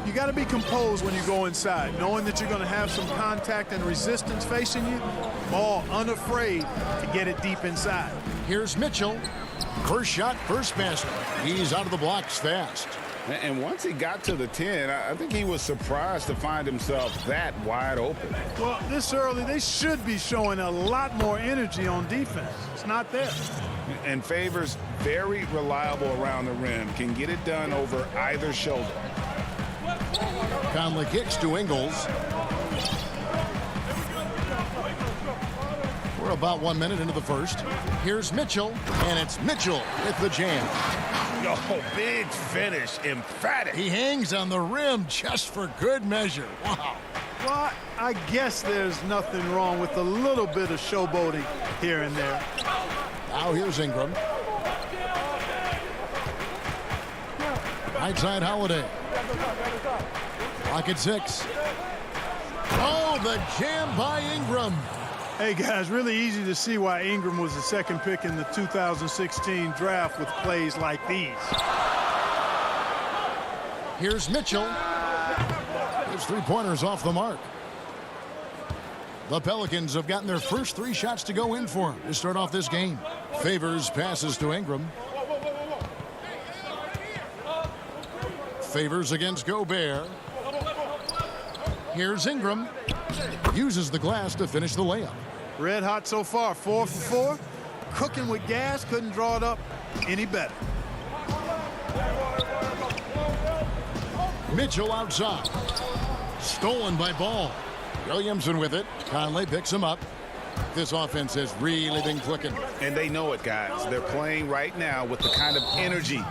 You got to be composed when you go inside, knowing that you're going to have some contact and resistance facing you. Ball unafraid to get it deep inside. Here's Mitchell. First shot, first basket. He's out of the blocks fast. And once he got to the 10, I think he was surprised to find himself that wide open. Well, this early, they should be showing a lot more energy on defense. It's not there. And Favors, very reliable around the rim, can get it done over either shoulder. Conley kicks to Ingles. We're about 1 minute into the first. Here's Mitchell, and it's Mitchell with the jam. Oh, big finish, emphatic. He hangs on the rim just for good measure. Wow. Well, I guess there's nothing wrong with a little bit of showboating here and there. Now here's Ingram. Right side Holiday. Clock at 6. Oh, the jam by Ingram. Hey, guys, really easy to see why Ingram was the second pick in the 2016 draft with plays like these. Here's Mitchell. His 3-pointers off the mark. The Pelicans have gotten their first 3 shots to go in for him to start off this game. Favors passes to Ingram. Favors against Gobert. Here's Ingram. Uses the glass to finish the layup. Red hot so far, 4 for 4. Cooking with gas, couldn't draw it up any better. Mitchell outside. Stolen by Ball. Williamson with it. Conley picks him up. This offense has really been clicking. And they know it, guys. They're playing right now with the kind of energy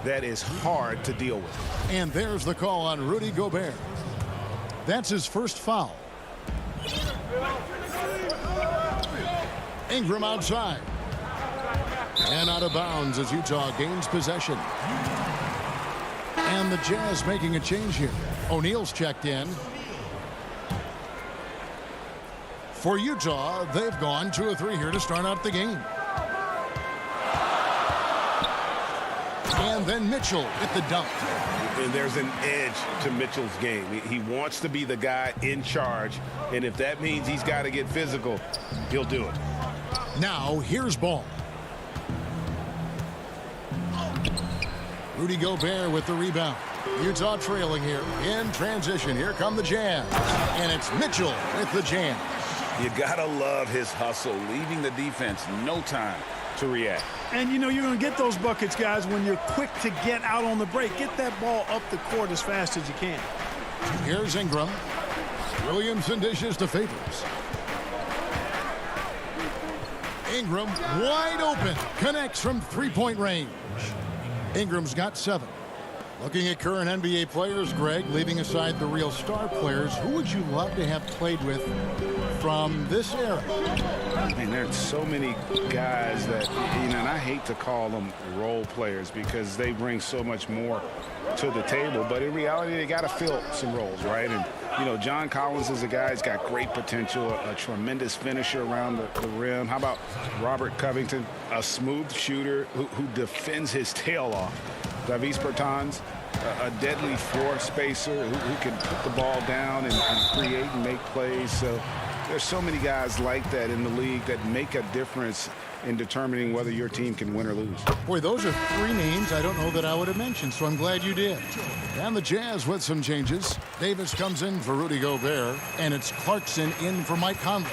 that is hard to deal with. And there's the call on Rudy Gobert. That's his first foul. Ingram outside. And out of bounds as Utah gains possession. And the Jazz making a change here. O'Neal's checked in. For Utah, they've gone 2 of 3 here to start out the game. And then Mitchell with the dunk. And there's an edge to Mitchell's game. He wants to be the guy in charge, and if that means he's got to get physical, he'll do it. Now, here's Ball. Rudy Gobert with the rebound. Utah trailing here in transition. Here come the Jazz. And it's Mitchell with the jam. You got to love his hustle, leaving the defense no time to react. And, you know, you're going to get those buckets, guys, when you're quick to get out on the break. Get that ball up the court as fast as you can. Here's Ingram. Williamson dishes to Favors. Ingram wide open. Connects from 3-point range. Ingram's got 7. Looking at current NBA players, Greg, leaving aside the real star players, who would you love to have played with from this era? And there's so many guys that, you know, and I hate to call them role players because they bring so much more to the table, but in reality, they got to fill some roles, right? And, you know, John Collins is a guy who's got great potential, a tremendous finisher around the rim. How about Robert Covington, a smooth shooter who defends his tail off? Davis Bertans, a deadly floor spacer who can put the ball down and create and make plays. So there's so many guys like that in the league that make a difference in determining whether your team can win or lose. Boy, those are 3 names I don't know that I would have mentioned, so I'm glad you did. And the Jazz with some changes. Davis comes in for Rudy Gobert, and it's Clarkson in for Mike Conley.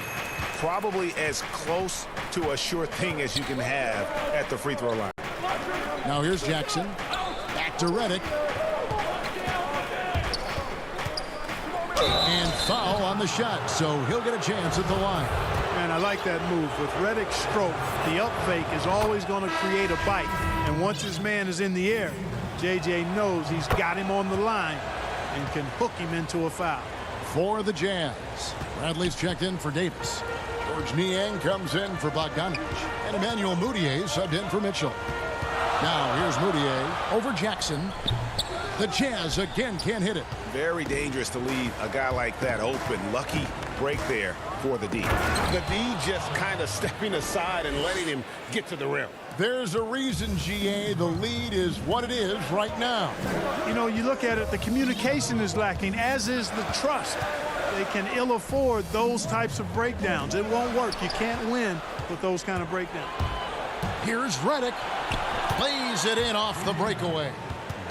Probably as close to a sure thing as you can have at the free throw line. Now here's Jackson. Back to Redick. And foul on the shot, so he'll get a chance at the line. And I like that move. With Redick's stroke, the up fake is always going to create a bite. And once his man is in the air, J.J. knows he's got him on the line and can hook him into a foul. For the Jazz, Bradley's checked in for Davis. George Niang comes in for Bogdanovich. And Emmanuel Mudiay subbed in for Mitchell. Now here's Mudiay over Jackson. The Jazz again can't hit it. Very dangerous to leave a guy like that open. Lucky break there for the D. The D just kind of stepping aside and letting him get to the rim. There's a reason, GA, the lead is what it is right now. You know, you look at it, the communication is lacking, as is the trust. They can ill afford those types of breakdowns. It won't work. You can't win with those kind of breakdowns. Here's Redick. Plays it in off the breakaway.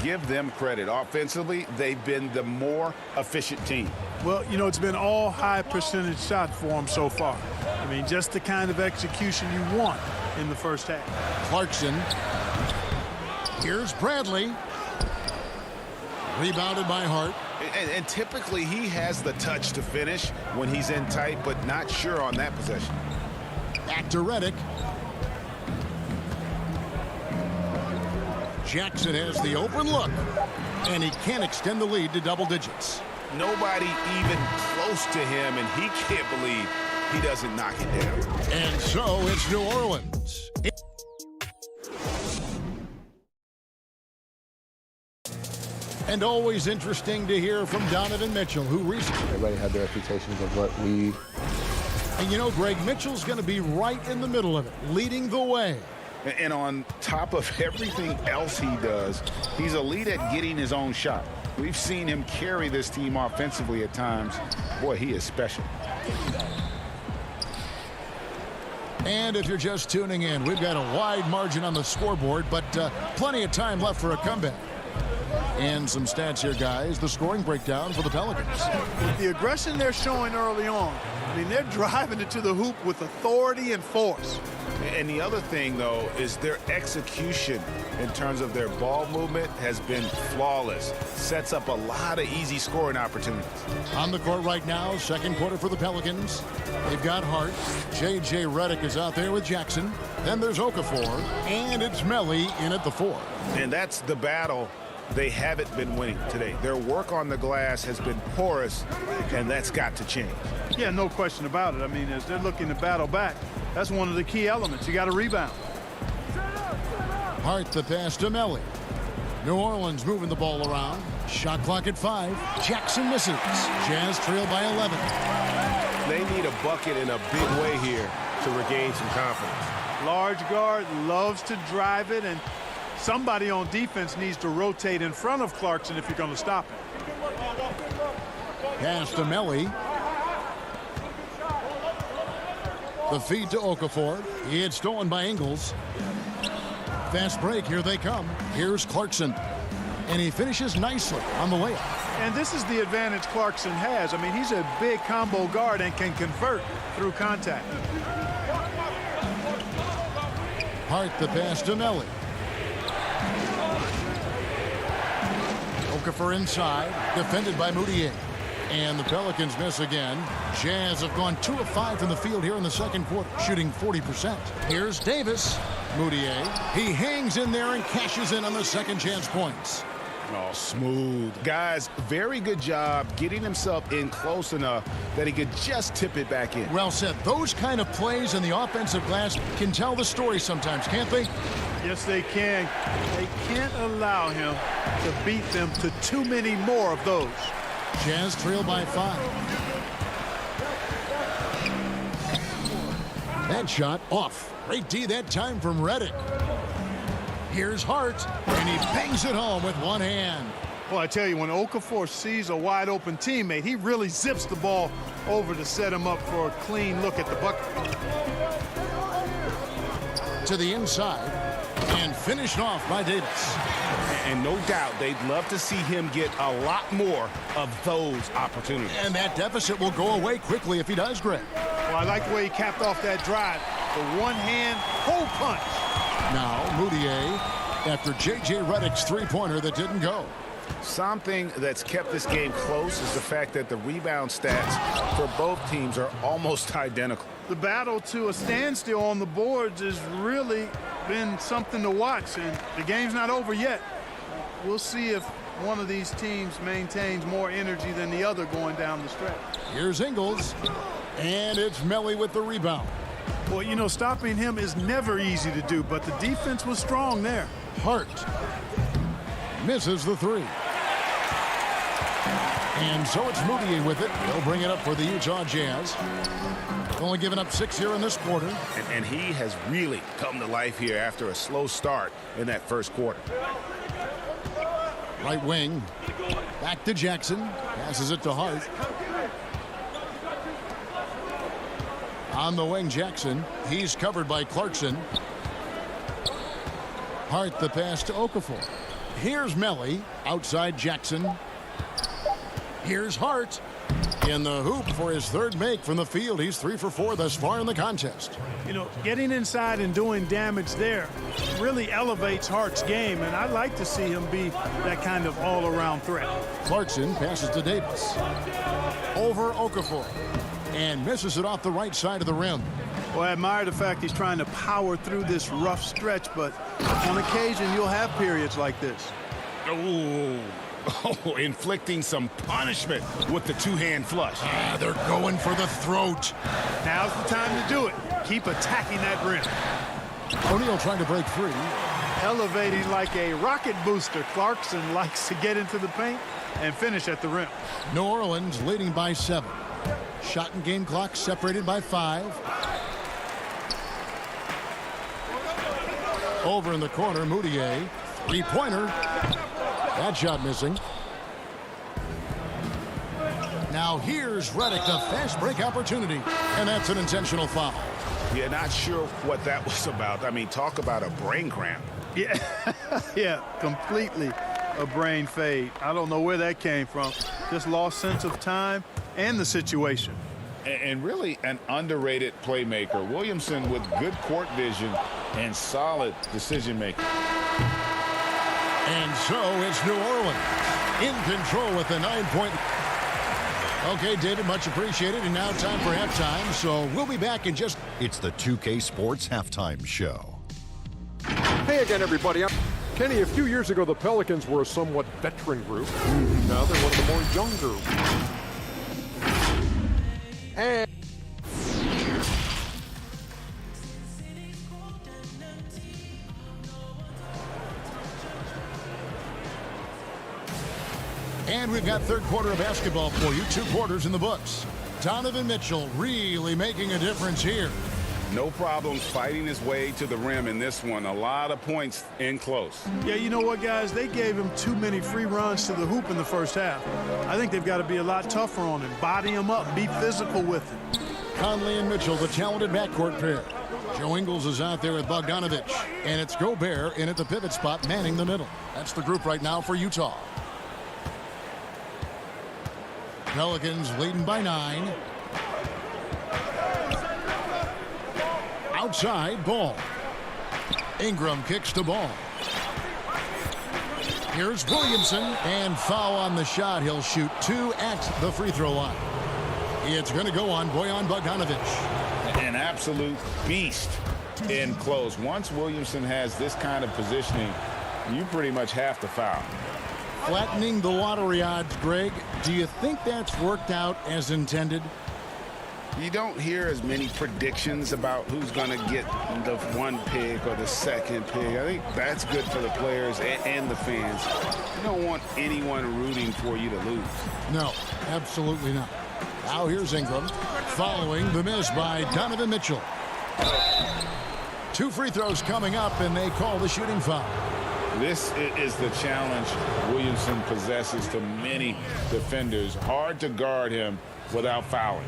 Give them credit. Offensively, they've been the more efficient team. Well, you know, it's been all high percentage shots for them so far. I mean, just the kind of execution you want in the first half. Clarkson. Here's Bradley. Rebounded by Hart. And typically he has the touch to finish when he's in tight, but not sure on that possession. Back to Redick. Jackson has the open look, and he can't extend the lead to double digits. Nobody even close to him, and he can't believe he doesn't knock it down. And so it's New Orleans. And always interesting to hear from Donovan Mitchell, who recently... Everybody had their expectations of what we... And you know, Greg, Mitchell's going to be right in the middle of it, leading the way. And on top of everything else he does, he's elite at getting his own shot. We've seen him carry this team offensively at times. Boy, he is special. And if you're just tuning in, we've got a wide margin on the scoreboard, but plenty of time left for a comeback. And some stats here, guys. The scoring breakdown for the Pelicans. With the aggression they're showing early on, I mean, they're driving it to the hoop with authority and force. And the other thing, though, is their execution in terms of their ball movement has been flawless. Sets up a lot of easy scoring opportunities. On the court right now, second quarter for the Pelicans. They've got Hart. J.J. Redick is out there with Jackson. Then there's Okafor. And it's Melli in at the 4. And that's the battle they haven't been winning today. Their work on the glass has been porous, and that's got to change. Yeah, no question about it. I mean, as they're looking to battle back, that's one of the key elements. You got to rebound. Hart the pass to Melli. New Orleans moving the ball around. Shot clock at 5. Jackson misses. Jazz trail by 11. They need a bucket in a big way here to regain some confidence. Large guard loves to drive it, and somebody on defense needs to rotate in front of Clarkson if you're going to stop him. Pass to Melli. The feed to Okafor. He had stolen by Ingles. Fast break. Here they come. Here's Clarkson. And he finishes nicely on the layup. And this is the advantage Clarkson has. I mean, he's a big combo guard and can convert through contact. Hart the pass to Melli. Okafor inside. Defended by Mudiay. And the Pelicans miss again. Jazz have gone 2 of 5 from the field here in the second quarter, shooting 40%. Here's Davis. Mudiay. He hangs in there and cashes in on the second chance points. Oh, smooth. Guys, very good job getting himself in close enough that he could just tip it back in. Well said. Those kind of plays in the offensive glass can tell the story sometimes, can't they? Yes, they can. They can't allow him to beat them to too many more of those. Jazz trail by 5. That shot off. Great D that time from Redick. Here's Hart, and he bangs it home with one hand. Well, I tell you, when Okafor sees a wide open teammate, he really zips the ball over to set him up for a clean look at the bucket. To the inside, and finished off by Davis. And no doubt they'd love to see him get a lot more of those opportunities. And that deficit will go away quickly if he does, Greg. Well, I like the way he capped off that drive. The one-hand hole punch. Now, Mudiay, after J.J. Redick's three-pointer that didn't go. Something that's kept this game close is the fact that the rebound stats for both teams are almost identical. the battle to a standstill on the boards has really been something to watch, and the game's not over yet. We'll see if one of these teams maintains more energy than the other going down the stretch. Here's Ingles, and it's Melly with the rebound. Well, you know, stopping him is never easy to do, but the defense was strong there. Hart misses the three. And so it's Moody with it. He'll bring it up for the Utah Jazz. Only given up 6 here in this quarter. And he has really come to life here after a slow start in that first quarter. Right wing. Back to Jackson. Passes it to Hart. On the wing, Jackson. He's covered by Clarkson. Hart the pass to Okafor. Here's Melly. Outside Jackson. Here's Hart. In the hoop for his third make from the field. He's 3 for 4 thus far in the contest. You know, getting inside and doing damage there really elevates Hart's game, and I'd like to see him be that kind of all-around threat. Clarkson passes to Davis. Over Okafor. And misses it off the right side of the rim. Well, I admire the fact he's trying to power through this rough stretch, but on occasion you'll have periods like this. Oh, inflicting some punishment with the two-hand flush. They're going for the throat. Now's the time to do it. Keep attacking that rim. O'Neal trying to break free. Elevating like a rocket booster. Clarkson likes to get into the paint and finish at the rim. New Orleans leading by 7. Shot and game clock separated by 5. Over in the corner, Moutier. Three-pointer. That shot missing. Now here's Redick, the fast break opportunity. And that's an intentional foul. Yeah, not sure what that was about. I mean, talk about a brain cramp. Yeah, yeah, completely a brain fade. I don't know where that came from. Just lost sense of time and the situation. And really an underrated playmaker. Williamson with good court vision and solid decision making. And so it's New Orleans in control with the 9-point. Okay, David, much appreciated. And now time for halftime. So we'll be back in just... It's the 2K Sports Halftime Show. Hey again, everybody. Kenny, a few years ago, the Pelicans were a somewhat veteran group. Now they're one of the more younger. And we've got third quarter of basketball for you. 2 quarters in the books. Donovan Mitchell really making a difference here. No problems fighting his way to the rim in this one. A lot of points in close. Yeah, you know what, guys? They gave him too many free runs to the hoop in the first half. I think they've got to be a lot tougher on him. Body him up. Be physical with him. Conley and Mitchell, the talented backcourt pair. Joe Ingles is out there with Bogdanovich. And it's Gobert in at the pivot spot, manning the middle. That's the group right now for Utah. Pelicans leading by 9. Outside, Ball. Ingram kicks the ball. Here's Williamson, and foul on the shot. He'll shoot 2 at the free throw line. It's going to go on Bojan Bogdanovich. An absolute beast in close. Once Williamson has this kind of positioning, you pretty much have to foul. Flattening the lottery odds, Greg. Do you think that's worked out as intended? You don't hear as many predictions about who's going to get the 1 pick or the 2nd pick. I think that's good for the players and the fans. You don't want anyone rooting for you to lose. No, absolutely not. Now here's Ingram following the miss by Donovan Mitchell. 2 free throws coming up, and they call the shooting foul. This is the challenge Williamson possesses to many defenders. Hard to guard him without fouling.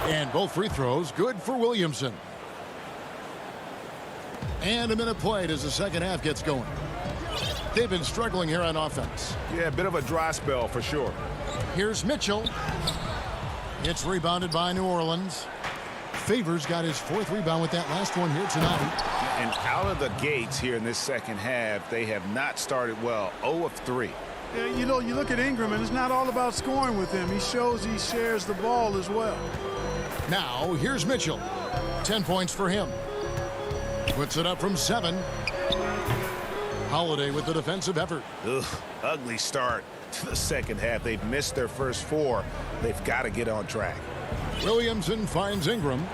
And both free throws good for Williamson. And a minute played as the second half gets going. They've been struggling here on offense. Yeah, a bit of a dry spell for sure. Here's Mitchell. It's rebounded by New Orleans. Favors got his 4th rebound with that last one here tonight. And out of the gates here in this second half, they have not started well. 0 of 3. Yeah, you know, you look at Ingram, and it's not all about scoring with him. He shows he shares the ball as well. Now, here's Mitchell. 10 points for him. Puts it up from 7. Holiday with the defensive effort. Ugh, ugly start to the second half. They've missed their first 4. They've got to get on track. Williamson finds Ingram.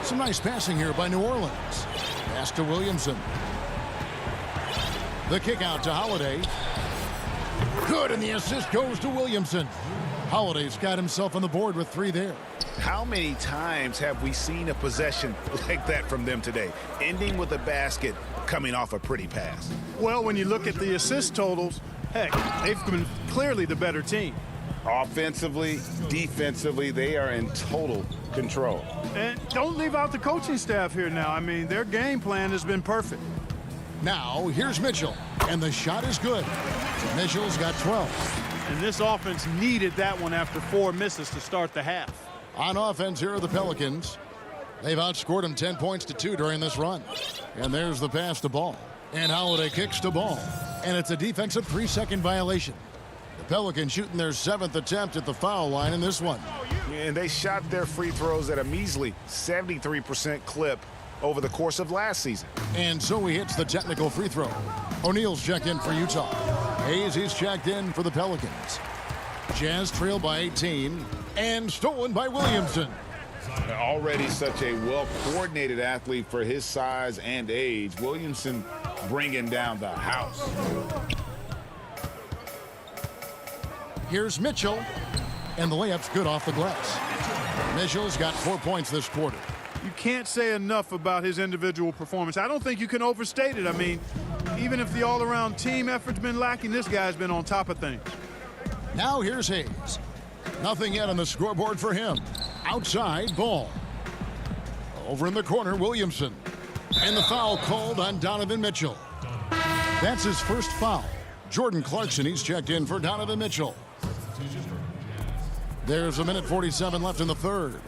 Some nice passing here by New Orleans. Pass to Williamson. The kick out to Holiday. Good, and the assist goes to Williamson. Holiday's got himself on the board with 3 there. How many times have we seen a possession like that from them today? Ending with a basket, coming off a pretty pass. Well, when you look at the assist totals, heck, they've been clearly the better team. Offensively, defensively, they are in total control. And don't leave out the coaching staff here now. I mean, their game plan has been perfect. Now, here's Mitchell, and the shot is good. Mitchell's got 12. And this offense needed that one after 4 misses to start the half. On offense, here are the Pelicans. They've outscored them 10 points to 2 during this run. And there's the pass to Ball. And Holiday kicks to Ball. And it's a defensive 3-second violation. The Pelicans shooting their 7th attempt at the foul line in this one. And they shot their free throws at a measly 73% clip over the course of last season. And so he hits the technical free throw. O'Neal's checked in for Utah. Hayes, he's checked in for the Pelicans. Jazz trail by 18 and stolen by Williamson. Already such a well-coordinated athlete for his size and age. Williamson bringing down the house. Here's Mitchell, and the layup's good off the glass. Mitchell's got 4 points this quarter. You can't say enough about his individual performance. I don't think you can overstate it. I mean, even if the all-around team effort's been lacking, this guy's been on top of things. Now here's Hayes. Nothing yet on the scoreboard for him. Outside, Ball. Over in the corner, Williamson. And the foul called on Donovan Mitchell. That's his first foul. Jordan Clarkson, he's checked in for Donovan Mitchell. There's 1:47 left in the third.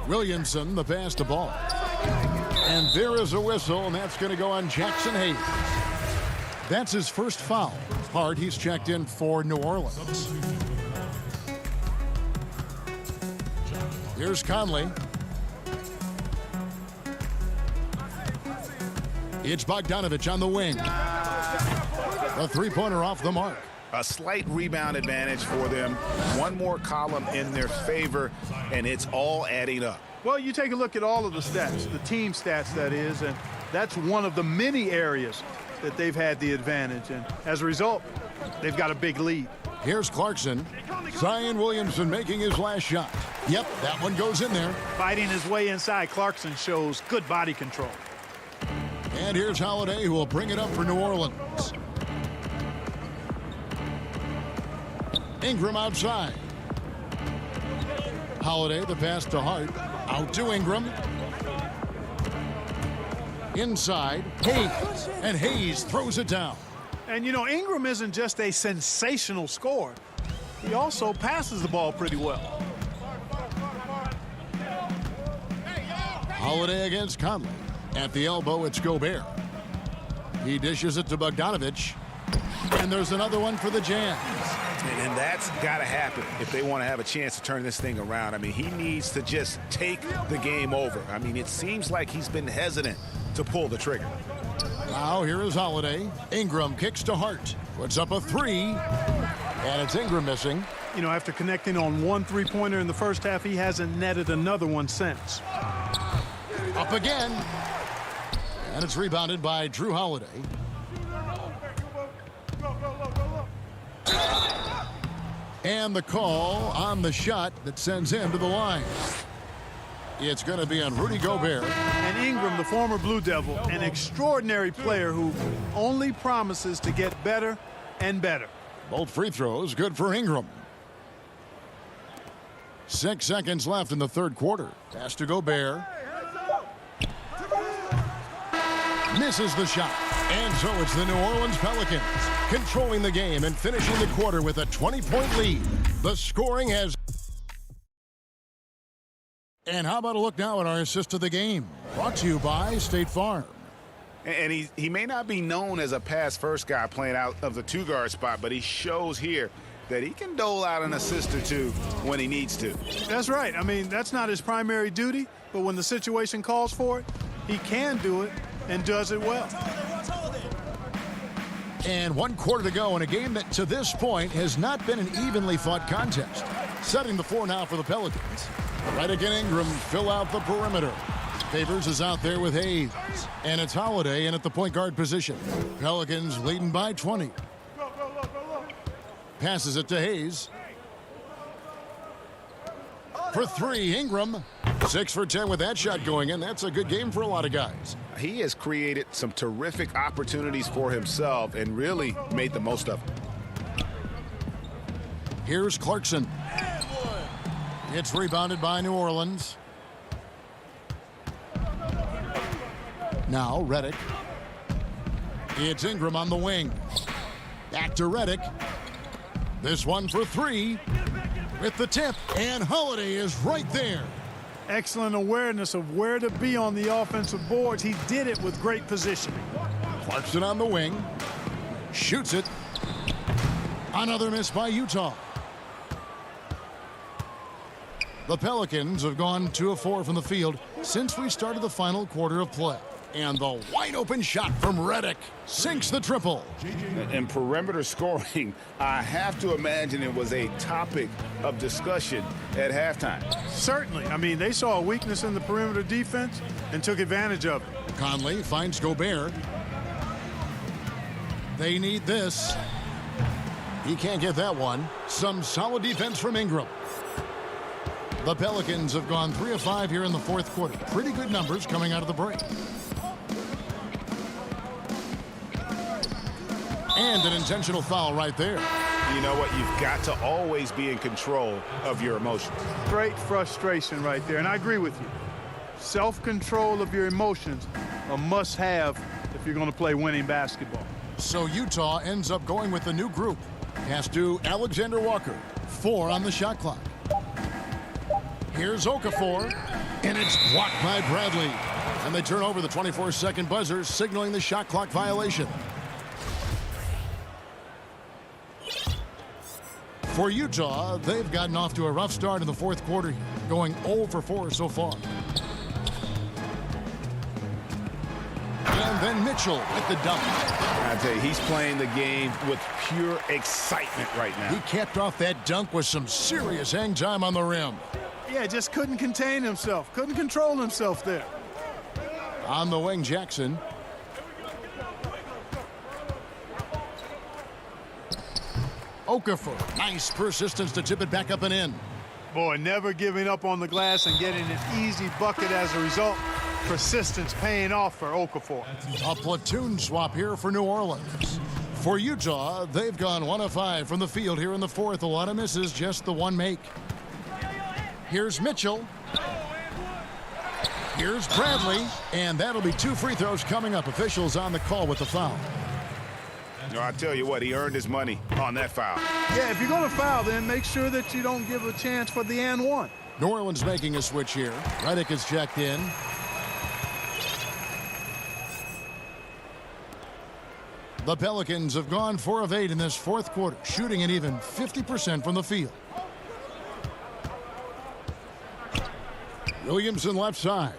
Williamson, the pass to Ball. And there is a whistle, and that's going to go on Jackson Hayes. That's his first foul. Hard, he's checked in for New Orleans. Here's Conley. It's Bogdanovich on the wing. A three-pointer off the mark. A slight rebound advantage for them. One more column in their favor, and it's all adding up. Well, you take a look at all of the stats, the team stats, that is, and that's one of the many areas that they've had the advantage. And as a result, they've got a big lead. Here's Clarkson. Zion Williamson making his last shot. Yep, that one goes in there. Fighting his way inside, Clarkson shows good body control. And here's Holiday, who will bring it up for New Orleans. Ingram outside. Holiday, the pass to Hart. Out to Ingram. Inside, Hayes. And Hayes throws it down. And, you know, Ingram isn't just a sensational scorer. He also passes the ball pretty well. Holiday against Conley. At the elbow, it's Gobert. He dishes it to Bogdanovich. And there's another one for the Jazz. And that's got to happen if they want to have a chance to turn this thing around. I mean, he needs to just take the game over. I mean, it seems like he's been hesitant to pull the trigger. Now here is Holiday. Ingram kicks to Hart. Puts up a 3. And it's Ingram missing. You know, after connecting on one three-pointer in the first half, he hasn't netted another one since. Up again. And it's rebounded by Drew Holiday. And the call on the shot that sends him to the line. It's going to be on Rudy Gobert. And Ingram, the former Blue Devil, an extraordinary player who only promises to get better and better. Both free throws good for Ingram. 6 seconds left in the third quarter. Pass to Gobert. Misses the shot. And so it's the New Orleans Pelicans controlling the game and finishing the quarter with a 20-point lead. The scoring has... And how about a look now at our assist of the game? Brought to you by State Farm. And he may not be known as a pass-first guy playing out of the two-guard spot, but he shows here that he can dole out an assist or two when he needs to. That's right. I mean, that's not his primary duty, but when the situation calls for it, he can do it and does it well. And 1 quarter to go in a game that to this point has not been an evenly fought contest. Setting the floor now for the Pelicans. Redick and Ingram fill out the perimeter. Favors is out there with Hayes. And it's Holiday in at the point guard position. Pelicans leading by 20. Passes it to Hayes. For 3, Ingram. 6 for 10 with that shot going in. That's a good game for a lot of guys. He has created some terrific opportunities for himself and really made the most of it. Here's Clarkson. It's rebounded by New Orleans. Now Redick. It's Ingram on the wing. Back to Redick. This one for 3. With the tip, and Holiday is right there. Excellent awareness of where to be on the offensive boards. He did it with great positioning. Clarkson on the wing. Shoots it. Another miss by Utah. The Pelicans have gone 2 of 4 from the field since we started the final quarter of play. And the wide open shot from Redick sinks the triple. In perimeter scoring, I have to imagine it was a topic of discussion at halftime. Certainly. I mean, they saw a weakness in the perimeter defense and took advantage of it. Conley finds Gobert. They need this. He can't get that one. Some solid defense from Ingram. The Pelicans have gone 3 of 5 here in the 4th quarter. Pretty good numbers coming out of the break. And an intentional foul right there. You know what? You've got to always be in control of your emotions. Great frustration right there, and I agree with you. Self-control of your emotions, a must-have if you're going to play winning basketball. So Utah ends up going with the new group. Pass to Alexander Walker. 4 on the shot clock. Here's Okafor, and it's blocked by Bradley. And they turn over the 24-second buzzer, signaling the shot clock violation. For Utah, they've gotten off to a rough start in the 4th quarter, going 0 for 4 so far. And then Mitchell with the dunk. I tell you, he's playing the game with pure excitement right now. He capped off that dunk with some serious hang time on the rim. Yeah, just couldn't contain himself, couldn't control himself there. On the wing, Jackson. Okafor, nice persistence to tip it back up and in. Boy, never giving up on the glass and getting an easy bucket as a result. Persistence paying off for Okafor. A platoon swap here for New Orleans. For Utah, they've gone 1 of 5 from the field here in the 4th. A lot of misses, just the 1 make. Here's Mitchell. Here's Bradley. And that'll be 2 free throws coming up. Officials on the call with the foul. No, I tell you what, he earned his money on that foul. Yeah, if you're going to foul, then make sure that you don't give a chance for the and one. New Orleans making a switch here. Redick is checked in. The Pelicans have gone 4 of 8 in this 4th quarter, shooting an even 50% from the field. Williamson left side.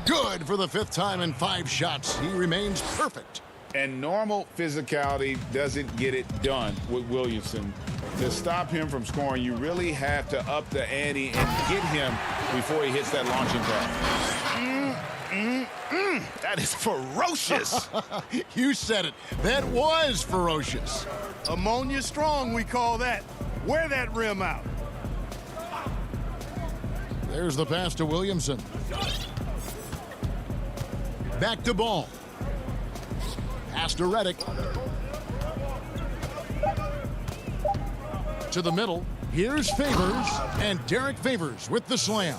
Good for the 5th time in 5 shots. He remains perfect. And normal physicality doesn't get it done with Williamson. To stop him from scoring, you really have to up the ante and get him before he hits that launching pad. That is ferocious. You said it. That was ferocious. Ammonia strong, we call that. Wear that rim out. There's the pass to Williamson. Back to Ball. Pass to Redick. To the middle. Here's Favors. And Derek Favors with the slam.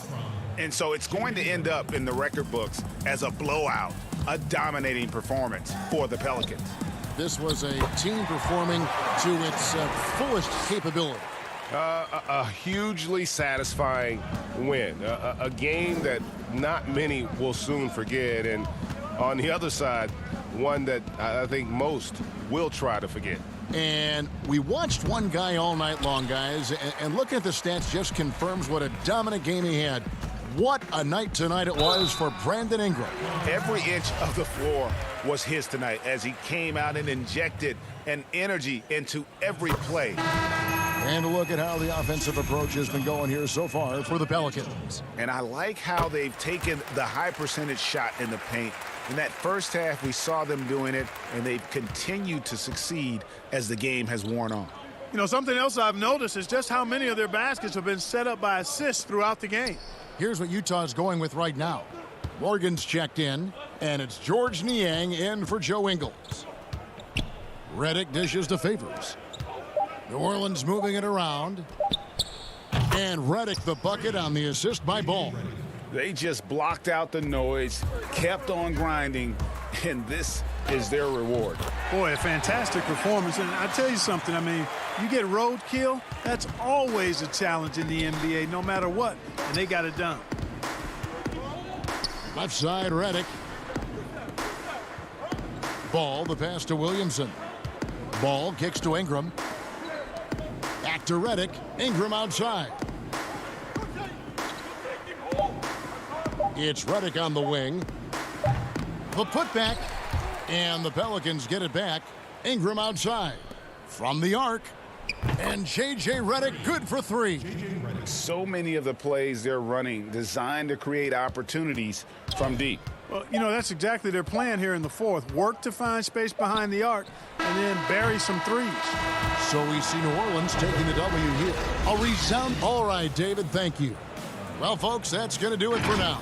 And so it's going to end up in the record books as a blowout, a dominating performance for the Pelicans. This was a team performing to its fullest capability. A hugely satisfying win, a game that not many will soon forget, and on the other side, one that I think most will try to forget. And we watched one guy all night long, guys, and looking at the stats just confirms what a dominant game he had. What a night tonight it was for Brandon Ingram. Every inch of the floor was his tonight as he came out and injected an energy into every play. And a look at how the offensive approach has been going here so far for the Pelicans. And I like how they've taken the high percentage shot in the paint. In that first half, we saw them doing it, and they've continued to succeed as the game has worn on. You know, something else I've noticed is just how many of their baskets have been set up by assists throughout the game. Here's what Utah's going with right now. Morgan's checked in, and it's George Niang in for Joe Ingles. Redick dishes to Favors. New Orleans moving it around. And Redick the bucket on the assist by Ball. They just blocked out the noise, kept on grinding, and this is their reward. Boy, a fantastic performance. And I tell you something, I mean, you get roadkill, that's always a challenge in the NBA, no matter what, and they got it done. Left side, Redick. Ball, the pass to Williamson. Ball kicks to Ingram. Back to Redick. Ingram outside. It's Redick on the wing. The putback. And the Pelicans get it back. Ingram outside. From the arc. And J.J. Redick good for three. So many of the plays they're running designed to create opportunities from deep. Well, you know, that's exactly their plan here in the fourth. Work to find space behind the arc and then bury some threes. So we see New Orleans taking the W here. A resound. All right, David, thank you. Well, folks, that's going to do it for now.